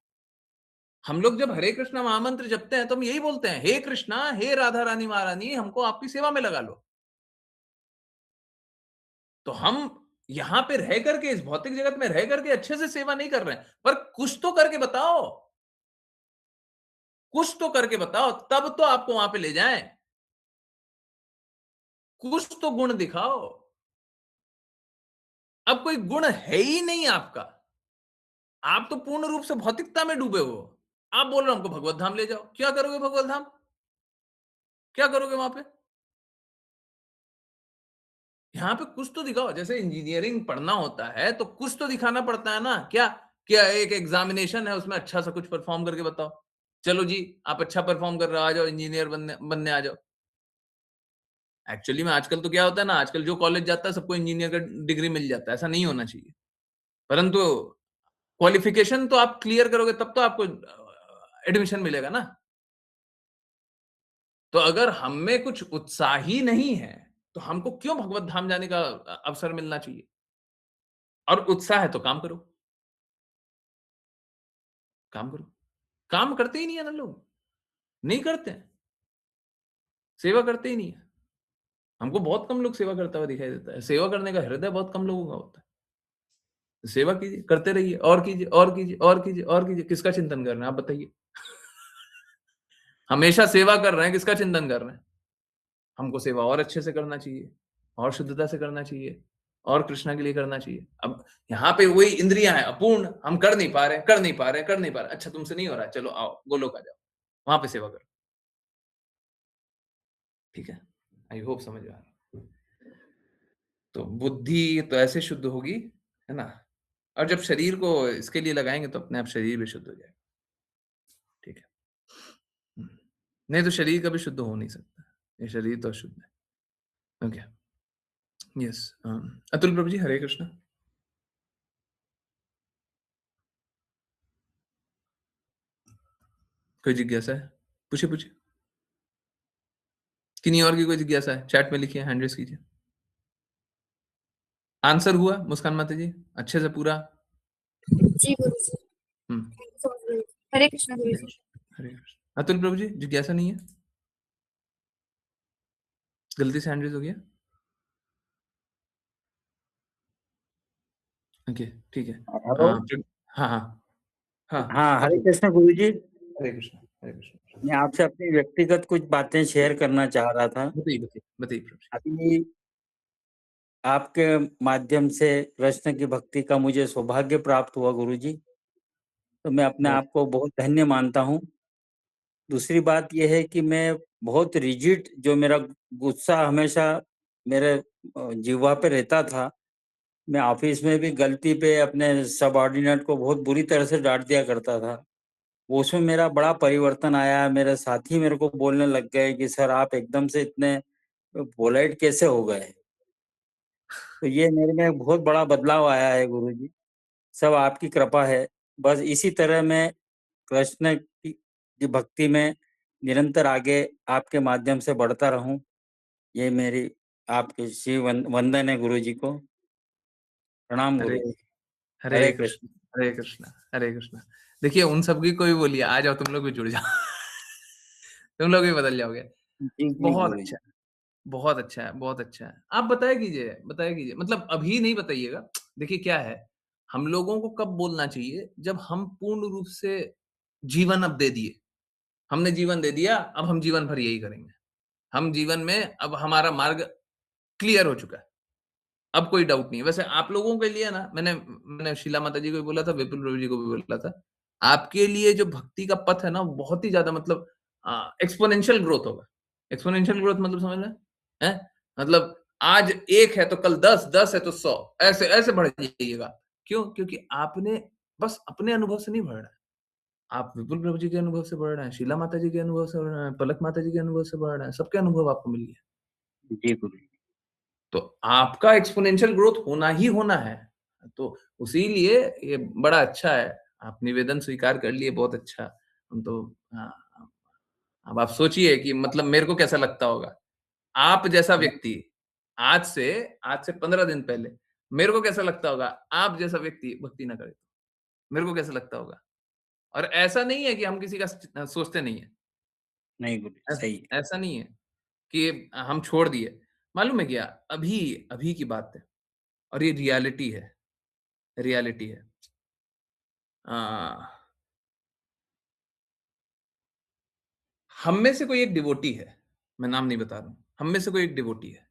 हम लोग जब हरे कृष्णा महामंत्र जपते हैं तो हम यही बोलते हैं, हे कृष्णा, हे राधा रानी महारानी, हमको आपकी सेवा में लगा लो। तो हम यहां पे रह करके, इस भौतिक जगत में रह करके अच्छे से सेवा नहीं कर रहे हैं, पर कुछ तो करके बताओ, कुछ तो करके बताओ, तब तो आपको वहां पे ले जाएं। कुछ तो गुण दिखाओ। अब कोई गुण है ही नहीं आपका, आप तो पूर्ण रूप से भौतिकता में डूबे हो। आप बोल रहे हो हमको भगवत धाम ले जाओ। क्या करोगे भगवत धाम? क्या करोगे वहां पे? यहाँ पे कुछ तो दिखाओ। जैसे इंजीनियरिंग पढ़ना होता है तो कुछ तो दिखाना पड़ता है ना। क्या क्या एक एग्जामिनेशन है, उसमें अच्छा सा कुछ परफॉर्म करके बताओ। चलो जी, आप अच्छा परफॉर्म कर रहे हो, आ जाओ इंजीनियर बनने बनने आ जाओ। एक्चुअली में आजकल तो क्या होता है ना, आजकल जो कॉलेज जाता है सबको इंजीनियर का डिग्री मिल जाता है। ऐसा नहीं होना चाहिए, परंतु क्वालिफिकेशन तो आप क्लियर करोगे तब तो आपको एडमिशन मिलेगा ना। तो अगर हम में कुछ उत्साह ही नहीं है तो हमको क्यों भगवत धाम जाने का अवसर मिलना चाहिए? और उत्साह है तो काम करो, काम करो। काम करते ही नहीं है ना लोग, नहीं करते हैं, सेवा करते ही नहीं है। हमको बहुत कम लोग सेवा करता हुआ दिखाई देता है। सेवा करने का हृदय बहुत कम लोगों का होता है। तो सेवा कीजिए, करते रहिए, और कीजिए, और कीजिए, और कीजिए, और कीजिए। किसका चिंतन कर रहे हैं आप बताइए? हमेशा सेवा कर रहे हैं, किसका चिंतन कर रहे हैं? हमको सेवा और अच्छे से करना चाहिए, और शुद्धता से करना चाहिए, और कृष्णा के लिए करना चाहिए। अब यहाँ पे वही इंद्रियां हैं अपूर्ण, हम कर नहीं पा रहे, कर नहीं पा रहे, कर नहीं पा रहे। अच्छा तुमसे नहीं हो रहा है, चलो आओ गोलोक आ जाओ, वहां पे सेवा करो। ठीक है, आई होप समझ में आ रहा। तो बुद्धि तो ऐसे शुद्ध होगी, है ना। और जब शरीर को इसके लिए लगाएंगे तो अपने आप शरीर भी शुद्ध हो जाएगा। ठीक है। नहीं तो शरीर कभी शुद्ध हो नहीं सकता, ये शरीर तो अशुद्ध है। Okay, yes. अतुल प्रभु जी, हरे कृष्णा। कोई जिज्ञासा है? पूछिए पूछिए। किन्हीं और की कोई जिज्ञासा है? चैट में लिखिए, हैंड रेस कीजिए। आंसर हुआ मुस्कान माता जी अच्छे से पूरा? जी गुरु जी, हम्म, थैंक यू सो मच गुरु जी। हरे कृष्णा गुरु जी। हरे कृष्ण। अतुल प्रभु जी जिज्ञासा नहीं है? गलती से हैंड रेस हो गया? ओके, ठीक है। हेलो। हाँ हाँ हाँ। हाँ, हरे अतुल, कृष्ण गुरु जी। हरे कृष्ण, हरे कृष्ण। मैं आपसे अपनी व्यक्तिगत कुछ बातें शेयर करना चाह रहा था। बताइए बताइए बताइए प्रभु जी। अभी आपके माध्यम से कृष्ण की भक्ति का मुझे सौभाग्य प्राप्त हुआ गुरु जी, तो मैं अपने बहुत आप को बहुत धन्य मानता हूँ। दूसरी बात यह है कि मैं बहुत रिजिड, जो मेरा गुस्सा हमेशा मेरे जिह्वा पे रहता था, मैं ऑफिस में भी गलती पे अपने सबऑर्डिनेट को बहुत बुरी तरह से डांट दिया करता था। वो उसमें मेरा बड़ा परिवर्तन आया। मेरे साथी मेरे को बोलने लग गए कि सर आप एकदम से इतने पोलाइट कैसे हो गए? तो ये मेरे में एक बहुत बड़ा बदलाव आया है गुरुजी। सब आपकी कृपा है। बस इसी तरह मैं कृष्ण की भक्ति में निरंतर आगे आपके माध्यम से बढ़ता रहूं। ये मेरी आपके श्री वंदन है गुरुजी को। प्रणाम हरे गुरुजी। हरे हरे कृष्ण। कृष्ण, हरे कृष्ण, हरे कृष्ण। देखिए उन सबकी कोई बोलिए, आ जाओ तुम लोग भी जुड़ जाओ। तुम लोग भी बदल जाओगे। जी, जी बहुत गुरुजी। अच्छा है, बहुत अच्छा है, बहुत अच्छा है। आप बताया कीजिए, बताया कीजिए। मतलब अभी नहीं बताइएगा। देखिए क्या है, हम लोगों को कब बोलना चाहिए? जब हम पूर्ण रूप से जीवन अब दे दिए। हमने जीवन दे दिया, अब हम जीवन भर यही करेंगे। हम जीवन में अब हमारा मार्ग क्लियर हो चुका है। अब कोई डाउट नहीं है। वैसे आप लोगों के लिए ना, मैंने शीला माता जी को भी बोला था, विपुल प्रभु जी को भी बोला था, आपके लिए जो भक्ति का पथ है ना, बहुत ही ज्यादा मतलब एक्सपोनेंशियल ग्रोथ होगा। एक्सपोनेंशियल ग्रोथ मतलब समझ रहे हैं? मतलब आज 1 है तो कल 10, 10 है तो 100, ऐसे ऐसे बढ़ जाइएगा। क्यों? क्योंकि आपने बस अपने अनुभव से नहीं बढ़ रहा है, आप विपुल प्रभु जी के अनुभव से बढ़ रहे हैं, शीला माता जी के अनुभव से बढ़ रहे हैं, पलक माता जी के अनुभव से बढ़ रहे हैं, सबके अनुभव आपको मिल गया। जी गुरु जी। तो आपका एक्सपोनेंशियल ग्रोथ होना ही होना है। तो उसी लिए ये बड़ा अच्छा है, आप निवेदन स्वीकार कर लिए, बहुत अच्छा। हम तो अब आप सोचिए कि मतलब मेरे को कैसा लगता होगा, आप जैसा व्यक्ति आज से 15 दिन पहले मेरे को कैसा लगता होगा, आप जैसा व्यक्ति भक्ति ना करे, मेरे को कैसा लगता होगा। और ऐसा नहीं है कि हम किसी का सोचते नहीं है, नहीं गुरु जी, सही है। ऐसा नहीं है कि हम छोड़ दिए। मालूम है क्या, अभी अभी की बात है और ये रियलिटी है, रियलिटी है। आ, हम में से कोई एक डिवोटी है, मैं नाम नहीं बता रहा हूं, हम में से कोई एक डिवोटी है,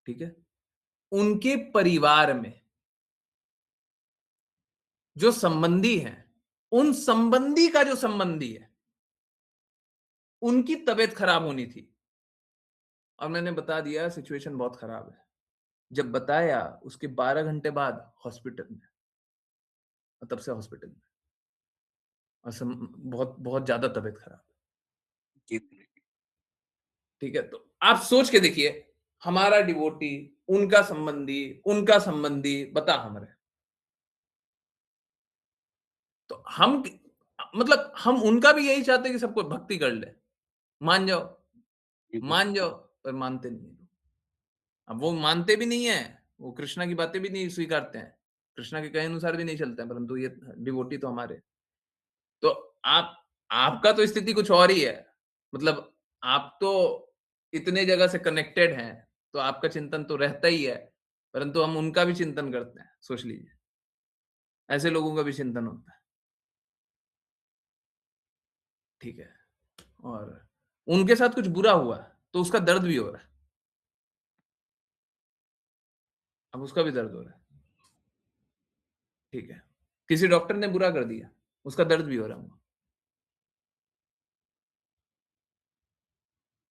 ठीक है। उनके परिवार में जो संबंधी हैं, उन संबंधी का जो संबंधी है, उनकी तबीयत खराब होनी थी और मैंने बता दिया सिचुएशन बहुत खराब है। जब बताया उसके 12 घंटे बाद हॉस्पिटल में, और तब से हॉस्पिटल में, और बहुत बहुत ज्यादा तबीयत खराब। जी गुरु जी। ठीक है, तो आप सोच के देखिए, हमारा डिवोटी, उनका संबंधी बता हमारे, तो हम मतलब हम उनका भी यही चाहते हैं कि सबको भक्ति कर ले, मान जाओ, जी गुरु मान जाओ, पर मानते नहीं है। अब वो मानते भी नहीं है, वो कृष्णा की बातें भी नहीं स्वीकारते हैं, कृष्णा के कहे अनुसार भी नहीं चलते हैं, परंतु ये डिवोटी तो हमारे। तो आप आपका तो स्थिति कुछ और ही है, मतलब आप तो इतने जगह से कनेक्टेड हैं, तो आपका चिंतन तो रहता ही है, परंतु हम उनका भी चिंतन करते हैं, सोच लीजिए, ऐसे लोगों का भी चिंतन होता है। ठीक है, और उनके साथ कुछ बुरा हुआ तो उसका दर्द भी हो रहा है, अब उसका भी दर्द हो रहा है। ठीक है, किसी डॉक्टर ने बुरा कर दिया, उसका दर्द भी हो रहा है।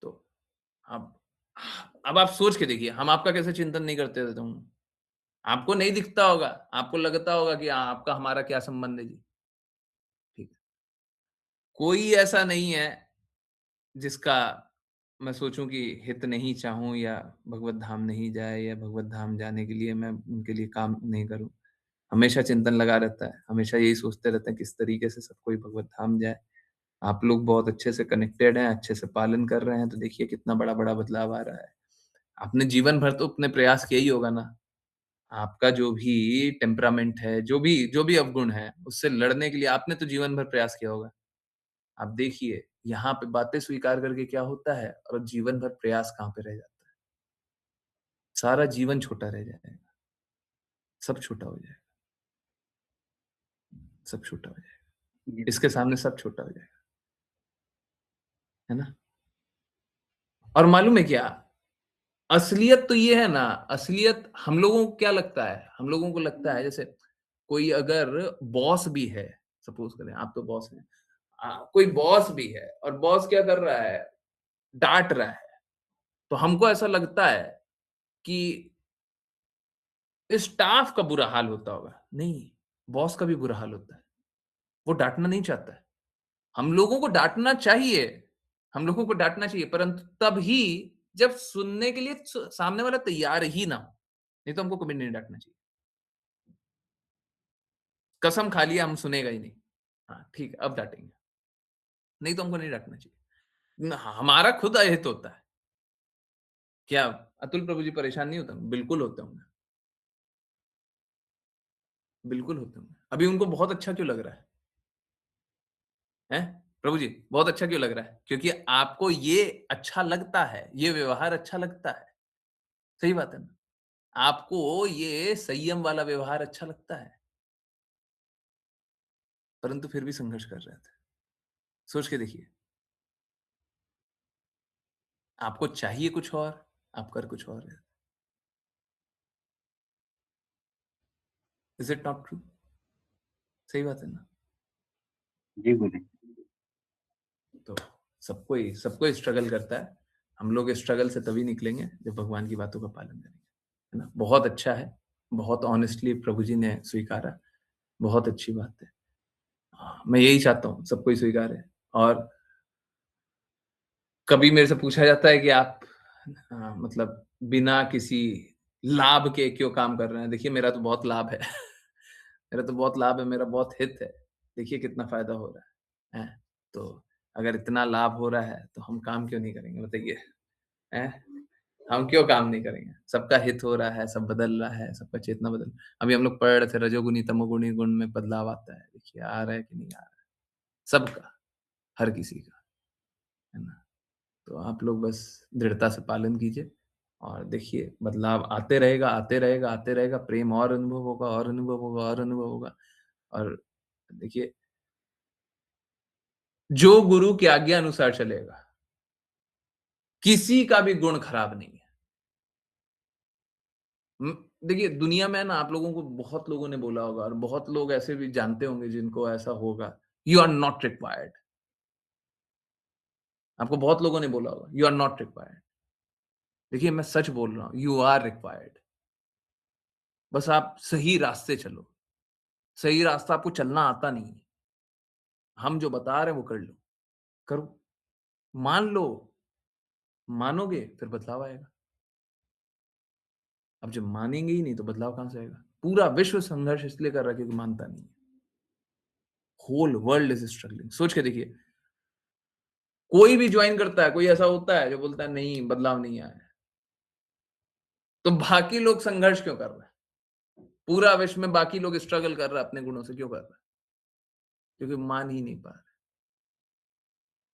तो अब अब आप सोच के देखिए, हम आपका कैसे चिंतन नहीं करते रहते हूँ। आपको नहीं दिखता होगा, आपको लगता होगा कि आपका हमारा क्या संबंध है जी। ठीक है, कोई ऐसा नहीं है जिसका मैं सोचूं कि हित नहीं चाहूं, या भगवत धाम नहीं जाए, या भगवत धाम जाने के लिए मैं उनके लिए काम नहीं करूं। हमेशा चिंतन लगा रहता है, हमेशा यही सोचते रहते हैं किस तरीके से सब कोई भगवत धाम जाए। आप लोग बहुत अच्छे से कनेक्टेड हैं, अच्छे से पालन कर रहे हैं, तो देखिए कितना बड़ा बड़ा बदलाव आ रहा है। आपने जीवन भर तो अपने प्रयास किया ही होगा ना, आपका जो भी टेम्परामेंट है, जो भी अवगुण है, उससे लड़ने के लिए आपने तो जीवन भर प्रयास किया होगा। आप देखिए यहाँ पे बातें स्वीकार करके क्या होता है, और जीवन भर प्रयास कहाँ पे रह जाता है। सारा जीवन छोटा रह जाएगा, सब छोटा हो जाएगा, सब छोटा हो जाएगा, जी इसके सामने सब छोटा हो जाएगा, है ना। और मालूम है क्या, असलियत तो ये है ना, असलियत हम लोगों को क्या लगता है, हम लोगों को लगता है जैसे कोई अगर बॉस भी है, सपोज करें आप तो बॉस हैं, कोई बॉस भी है और बॉस क्या कर रहा है, डांट रहा है, तो हमको ऐसा लगता है कि स्टाफ का बुरा हाल होता होगा। नहीं, बॉस का भी बुरा हाल होता है, वो डांटना नहीं चाहता है। हम लोगों को डांटना चाहिए, हम लोगों को डांटना चाहिए, परंतु तब ही जब सुनने के लिए सामने वाला तैयार ही ना हो, नहीं तो हमको कभी नहीं डांटना चाहिए। कसम खा लिया हम सुनेगा ही नहीं, हाँ ठीक है अब डांटेंगे, नहीं तो हमको नहीं डांटना चाहिए। हमारा खुद अहित होता है। क्या अतुल प्रभु जी परेशान नहीं होता? बिल्कुल होता हूँ, बिल्कुल होता हूँ। अभी उनको बहुत अच्छा क्यों लग रहा है? हैं? प्रभु जी बहुत अच्छा क्यों लग रहा है? क्योंकि आपको ये अच्छा लगता है, ये व्यवहार अच्छा लगता है। सही बात है ना? आपको ये संयम वाला व्यवहार अच्छा लगता है, परंतु फिर भी संघर्ष कर रहे थे। सोच के देखिए, आपको चाहिए कुछ और, आप कर कुछ और रहे। Is it not true? सही बात है ना? जी गुरु। तो सबको ही स्ट्रगल करता है। हम लोग स्ट्रगल से तभी निकलेंगे जब भगवान की बातों का पालन करेंगे, है ना? बहुत अच्छा है, बहुत ऑनेस्टली प्रभु जी ने स्वीकारा, बहुत अच्छी बात है। मैं यही चाहता हूँ सबको ही स्वीकारे। और कभी मेरे से पूछा जाता है कि आप मतलब बिना किसी लाभ के क्यों काम कर रहे हैं? देखिए मेरा तो बहुत लाभ है। मेरा तो बहुत लाभ है, मेरा बहुत हित है। देखिए कितना फ़ायदा हो रहा है, हैं? तो अगर इतना लाभ हो रहा है तो हम काम क्यों नहीं करेंगे बताइए? हैं? हम क्यों काम नहीं करेंगे? सबका हित हो रहा है, सब बदल रहा है, सबका चेतना बदल। अभी हम लोग पढ़ रहे थे रजोगुणी, तमोगुणी गुण में बदलाव आता है। देखिए आ रहा है कि नहीं आ रहा है? सबका, हर किसी का, है ना? तो आप लोग बस दृढ़ता से पालन कीजिए और देखिए बदलाव आते रहेगा, आते रहेगा, आते रहेगा। प्रेम और अनुभव होगा और अनुभव होगा और अनुभव होगा। और देखिए जो गुरु की आज्ञा अनुसार चलेगा, किसी का भी गुण खराब नहीं है। देखिए दुनिया में ना आप लोगों को बहुत लोगों ने बोला होगा और बहुत लोग ऐसे भी जानते होंगे जिनको ऐसा होगा, यू आर नॉट रिक्वायर्ड। आपको बहुत लोगों ने बोला होगा, यू आर नॉट रिक्वायर्ड। देखिए मैं सच बोल रहा हूं, यू आर रिक्वायर्ड। बस आप सही रास्ते चलो। सही रास्ता आपको चलना आता नहीं है। हम जो बता रहे हैं वो कर लो, करो, मान लो, मानोगे फिर बदलाव आएगा। अब जब मानेंगे ही नहीं तो बदलाव कहां से आएगा? पूरा विश्व संघर्ष इसलिए कर रहा है क्योंकि मानता नहीं है। Whole world is struggling. सोच के देखिए, कोई भी ज्वाइन करता है, कोई ऐसा होता है जो बोलता है नहीं बदलाव नहीं आया है, तो बाकी लोग संघर्ष क्यों कर रहे हैं? पूरा विश्व में बाकी लोग स्ट्रगल कर रहा है अपने गुणों से, क्यों कर रहा है? क्योंकि मान ही नहीं पा रहे।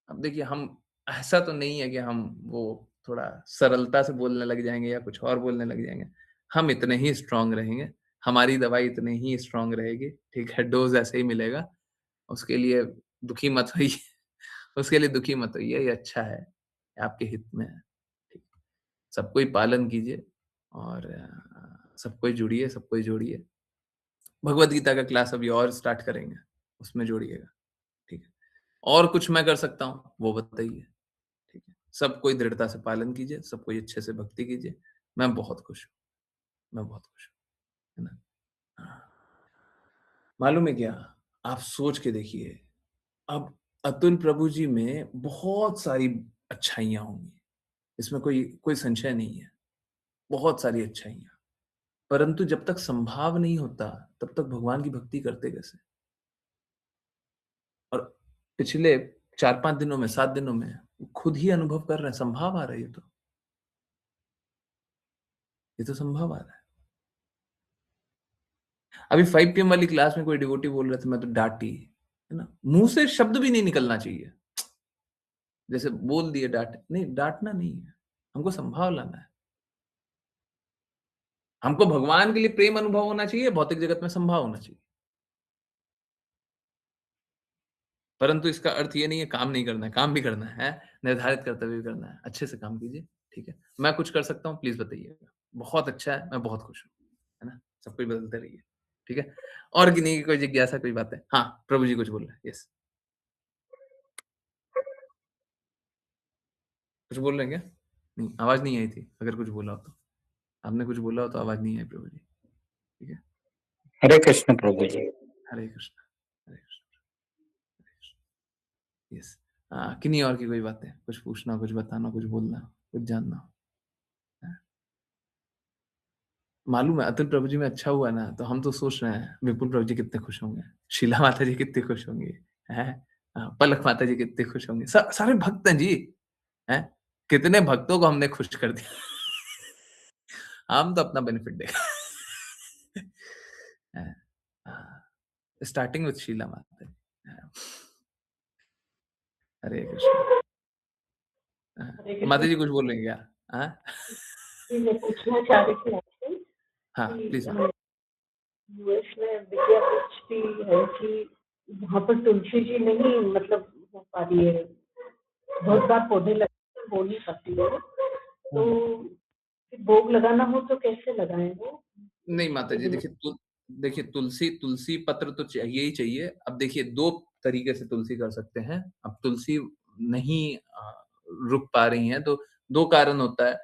अब देखिए हम, ऐसा तो नहीं है कि हम वो थोड़ा सरलता से बोलने लग जाएंगे या कुछ और बोलने लग जाएंगे। हम इतने ही स्ट्रांग रहेंगे, हमारी दवाई इतनी ही स्ट्रांग रहेगी, ठीक है? डोज ऐसे ही मिलेगा। उसके लिए दुखी मत होइए। उसके लिए दुखी मत होइए, ये अच्छा है, ये आपके हित में है। ठीक। सबको ही पालन कीजिए और सबको ही जुड़िए, सबको ही जोड़िए। भगवद गीता का क्लास अभी और स्टार्ट करेंगे, उसमें जोड़िएगा, ठीक है? और कुछ मैं कर सकता हूँ वो बताइए, ठीक है? सब कोई दृढ़ता से पालन कीजिए, सब कोई अच्छे से भक्ति कीजिए। मैं बहुत खुश हूँ, मैं बहुत खुश हूँ, है ना? हाँ। मालूम है क्या? आप सोच के देखिए, अब अतुल प्रभु जी में बहुत सारी अच्छाइयाँ होंगी, इसमें कोई कोई संशय नहीं है, बहुत सारी अच्छाइयाँ। परंतु जब तक संभाव नहीं होता, तब तक भगवान की भक्ति करते कैसे? और पिछले 4-5 दिनों में, 7 दिनों में खुद ही अनुभव कर रहे हैं, संभाव आ रहा है ये तो संभव आ रहा है। अभी 5 पीएम वाली क्लास में कोई डिवोटी बोल रहे थे, मैं तो डांटी, है ना? मुंह से शब्द भी नहीं निकलना चाहिए। जैसे बोल दिए डांट, नहीं डांटना नहीं है, हमको संभाव लाना है। हमको भगवान के लिए प्रेम अनुभव होना चाहिए, भौतिक जगत में संभाव होना चाहिए। परंतु इसका अर्थ ये नहीं है काम नहीं करना है, काम भी करना है, निर्धारित कर्तव्य भी करना है। अच्छे से काम कीजिए, ठीक है? मैं कुछ कर सकता हूँ प्लीज बताइएगा। बहुत अच्छा है, मैं बहुत खुश हूँ, है ना? सब कुछ बदलते रहिए, ठीक है? और की नहीं कोई जिज्ञासा, कोई बात है? हाँ, प्रभु जी कुछ बोल रहे हैं। यस, कुछ बोल रहे हैं क्या? नहीं, आवाज नहीं आई थी। अगर कुछ बोला हो तो, आपने कुछ बोला हो तो आवाज नहीं आई प्रभु जी, ठीक है? हरे कृष्ण प्रभु जी। हरे कृष्ण, हरे कृष्ण, हरे कृष्ण। यस, किन्हीं और की कोई बातें, कुछ पूछना, कुछ बताना, कुछ बोलना, कुछ जानना? मालूम है अतुल प्रभु जी में अच्छा हुआ ना, तो हम तो सोच रहे हैं विपुल प्रभु जी कितने खुश होंगे, शीला माता जी कितने खुश होंगे, हैं? पलक माता जी कितने खुश होंगे। सारे भक्त हैं जी, हैं? कितने भक्तों को हमने खुश कर दिया। हम तो अपना बेनिफिट देखें। स्टार्टिंग विथ शीला माता जी। हरे कृष्ण। हरे माता कृष्ण। जी कुछ बोल रही हैं क्या? हाँ, मैं पूछना चाह रही थी आपसे हाँ कि प्लीज। यूएस में विद्यापीठ भी है कि वहाँ पर तुलसी जी नहीं मतलब हो पा रही है, बहुत बार पौधे लगते हैं, हो नहीं पाती है, तो भोग लगाना हो तो कैसे लगाएं वो? नहीं माता जी देखिए, देखिए तुलसी पत्र तो चाहिए ही चाहिए। अब देखिए 2 तरीके से तुलसी कर सकते हैं। अब तुलसी नहीं रुक पा रही हैं तो 2 कारण होता है।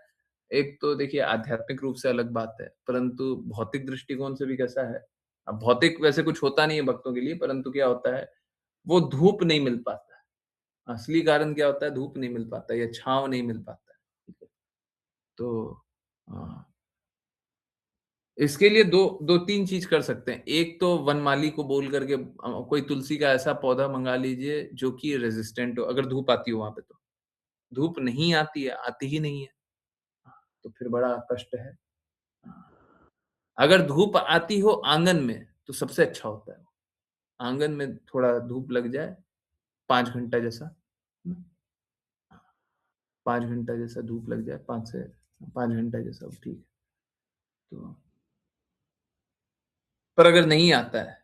एक तो देखिए आध्यात्मिक रूप से अलग बात है, परंतु भौतिक दृष्टिकोण से भी कैसा है, अब भौतिक वैसे कुछ होता नहीं है भक्तों के लिए, परंतु क्या होता है, वो धूप नहीं मिल पाता है। असली कारण क्या होता है, धूप नहीं मिल पाता है या छाँव नहीं मिल पाता है। ठीक है? तो अ इसके लिए 2-3 चीज़ कर सकते हैं। एक तो वनमाली को बोल करके कोई तुलसी का ऐसा पौधा मँगा लीजिए जो कि रेज़िस्टेंट हो, अगर धूप आती हो वहाँ पे तो। धूप नहीं आती है, आती ही नहीं है, तो फिर बड़ा कष्ट है। अगर धूप आती हो आँगन में, तो सबसे अच्छा होता है। आँगन में थोड़ा धूप लग जाए, 5 घंटा जैसा, 5 घंटा जैसा धूप लग जाए, 5 से 5 घंटा जैसा, ठीक है। तो पर अगर नहीं आता है,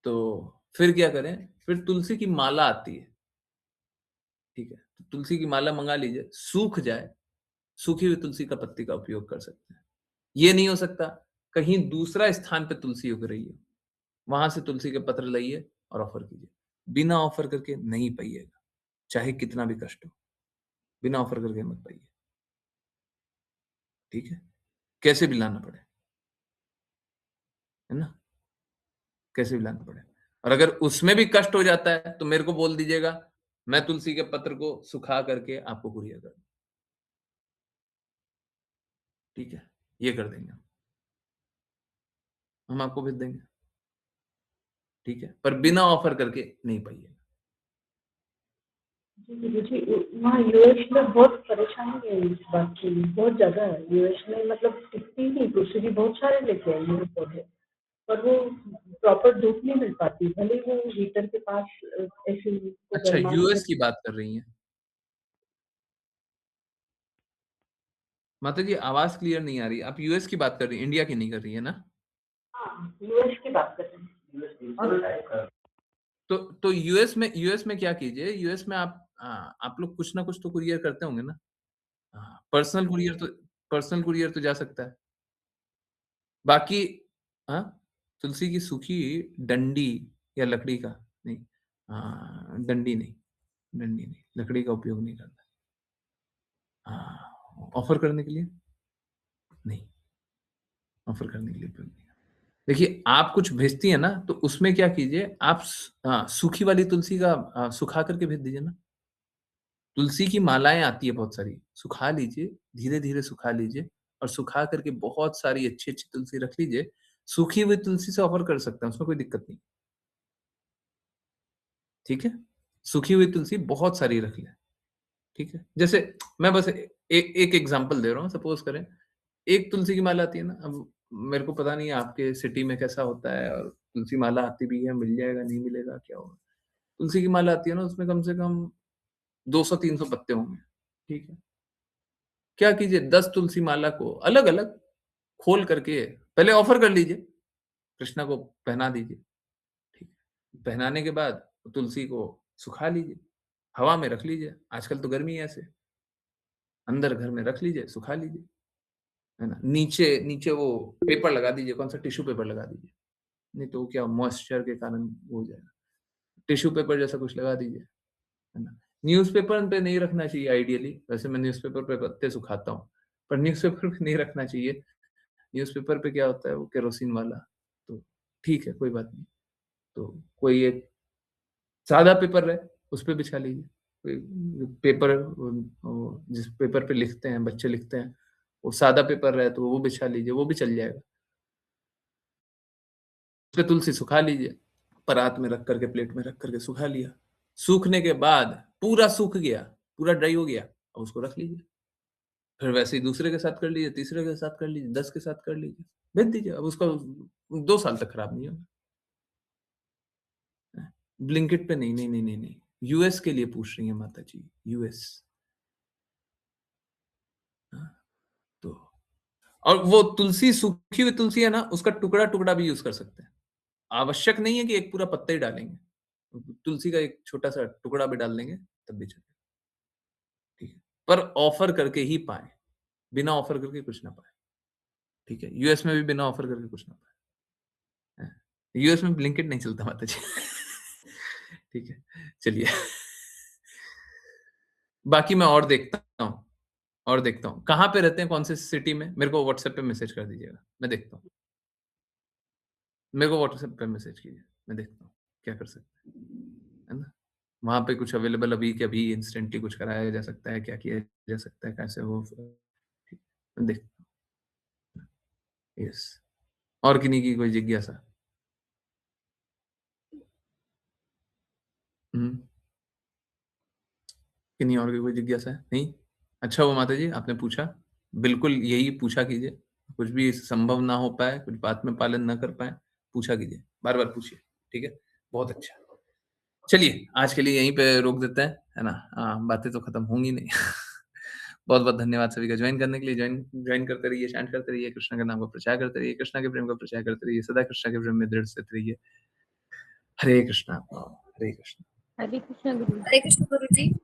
तो फिर क्या करें? फिर तुलसी की माला आती है। ठीक है, तो तुलसी की माला मंगा लीजिए, सूख जाए, सूखी हुई तुलसी का पत्ती का उपयोग कर सकते हैं। ये नहीं हो सकता, कहीं दूसरा स्थान पे तुलसी उग रही है, वहाँ से तुलसी के पत्र लाइए और ऑफ़र कीजिए। बिना ऑफ़र करके नहीं पाइएगा, चाहे कितना भी कष्ट हो, बिना ऑफ़र करके मत पाइए, ठीक है? कैसे भी लाना पड़े, है ना? कैसे भी लाना पड़े और अगर उसमें भी कष्ट हो जाता है, तो मेरे को बोल दीजिएगा, मैं तुलसी के पत्र को सुखा करके आपको कुरियर कर दूँ, ठीक है? ये कर देंगे हम आपको भेज देंगे। ठीक है? पर बिना ऑफ़र करके नहीं पाइएगा। जी, मुझे वहाँ यूएस में बहुत परेशानी है इस बात की, बहुत ज़्यादा है। यूएस में मतलब कितनी ही दूसरी बहुत सारे लेके आई हैं पौधे, पर वो प्रॉपर धूप नहीं मिल पाती। भले ही वो हीटर के पास ऐसे उनको अच्छा, गरमा के यूएस की बात कर रही हैं। माताजी आवाज़ क्लियर नहीं आ रही। आप यूएस की बात कर रही हैं, इंडिया की नहीं कर रही हैं ना? हाँ, यूएस की बात कर रहे हैं। और तो यूएस में क्या कीजिए, यूएस में आप लोग कुछ ना कुछ तो कुरियर करते होंगे ना? हाँ, पर्सनल कुरियर तो जा सकता है। बाकी हाँ, तुलसी की सूखी डंडी या लकड़ी का नहीं, डंडी नहीं, लकड़ी का उपयोग नहीं करना। हाँ, ऑफ़र करने के लिए? नहीं, ऑफ़र करने के लिए उपयोग नहीं। देखिए, आप कुछ भेजती हैं ना, तो उसमें क्या कीजिए, आप सूखी वाली तुलसी का सुखा करके भेज दीजिए ना। तुलसी की मालाएँ आती है बहुत सारी, सुखा लीजिए, धीरे-धीरे सुखा लीजिए और सुखा करके बहुत सारी अच्छी-अच्छी तुलसी रख लीजिए। सूखी हुई तुलसी से ऑफ़र कर सकते हैं, उसमें कोई दिक्कत नहीं, ठीक है? सूखी हुई तुलसी बहुत सारी रख लें, ठीक है? जैसे मैं बस एक एग्ज़ाम्पल दे रहा हूँ, सपोज़ करें, एक तुलसी की माला आती है ना, अब मेरे को पता नहीं है आपके सिटी में कैसा होता है और तुलसी माला आती भी है, मिल जाएगा, नहीं मिलेगा, क्या होगा? तुलसी की माला आती है ना, उसमें कम से कम 200-300 पत्ते होंगे, ठीक है? क्या कीजिए 10 तुलसी माला को अलग-अलग खोल करके पहले ऑफ़र कर लीजिए, कृष्णा को पहना दीजिए, ठीक है? पहनाने के बाद तुलसी को सुखा लीजिए, हवा में रख लीजिए, आजकल तो गर्मी है ऐसे, अंदर घर में रख लीजिए, सुखा लीजिए, है ना? नीचे नीचे वो पेपर लगा दीजिए, कौन-सा टिश्यू पेपर लगा दीजिए, नहीं तो क्या मॉइस्चर के कारण वो हो जाएगा। टिश्यू पेपर जैसा कुछ लगा दीजिए, है ना? न्यूज़पेपर पे नहीं रखना चाहिए आइडियली, वैसे मैं न्यूज़पेपर पे पत्ते सुखाता हूँ, पर न्यूज़पेपर पे नहीं रखना चाहिए। न्यूज़पेपर पे क्या होता है वो केरोसिन वाला, तो ठीक है कोई बात नहीं। तो कोई एक सादा पेपर रहे, उस पे बिछा लीजिए। कोई पेपर वो जिस पेपर पे लिखते हैं, बच्चे लिखते हैं, वो सादा पेपर रहे तो वो बिछा लीजिए, वो भी चल जाएगा। उसपे तुलसी सुखा लीजिए, परात में रख कर के, प्लेट में रख कर के सुखा लिया। सूखने के बाद पूरा सूख गया, पूरा ड्राई हो गया, अब उसको रख लीजिए। फिर वैसे ही दूसरे के साथ कर लीजिए, तीसरे के साथ कर लीजिए, 10 के साथ कर लीजिए, भेज दीजिए। अब उसका 2 साल तक खराब नहीं होगा। ब्लिंकिट पे नहीं, नहीं, नहीं, नहीं, नहीं। यूएस के लिए पूछ रही हैं माताजी, यूएस। हाँ, तो और वो तुलसी सूखी हुई तुलसी है ना, उसका टुकड़ा-टुकड़ा भी यूज़ कर सकते हैं। आवश्यक नहीं है कि एक पूरा पत्ता ही डालेंगे। तुलसी का एक छोटा-सा टुकड़ा भी डाल देंगे, तब भी चलेगा, ठीक है। पर ऑफ़र करके ही पाएँ, बिना ऑफ़र करके कुछ ना पाएँ, ठीक है। यूएस में भी बिना ऑफ़र करके कुछ ना पाएँ। यूएस में ब्लिंकिट नहीं चलता माता जी। ठीक है, चलिए। बाकी मैं और देखता हूँ कहाँ पे रहते हैं, कौन से सिटी में, मेरे को व्हाट्सएप पे मैसेज कर दीजिएगा, मैं देखता हूँ। मेरे को व्हाट्सएप पे मैसेज कीजिए, मैं देखता हूँ क्या कर सकते हैं, है ना? वहाँ पे कुछ अवेलेबल अभी के अभी इंस्टेंटली कुछ कराया जा सकता है, क्या किया जा सकता है, कैसे वो, मैं देखता हूँ। यस, और किन्हीं की कोई जिज्ञासा? किन्हीं और की कोई जिज्ञासा है? नहीं? अच्छा हुआ माता जी आपने पूछा, बिल्कुल यही पूछा कीजिए। कुछ भी संभव ना हो पाए, कुछ बात में पालन ना कर पाएँ, पूछा कीजिए, बार-बार पूछिए, ठीक है? बहुत अच्छा। चलिए, आज के लिए यहीं पे रोक देते हैं, है ना? बातें तो खत्म होंगी नहीं। बहुत-बहुत धन्यवाद सभी का जॉइन करने के लिए, जॉइन करते रहिए, चैंट करते रहिए, कृष्ण के नाम का प्रचार करते रहिए, कृष्ण के प्रेम का प्रचार करते रहिए, सदा कृष्ण के प्रेम में दृढ़ स्थित रहिए। हरे कृष्णा, हरे कृष्ण। हरे कृष्णा गुरु। हरे कृष्ण गुरु जी।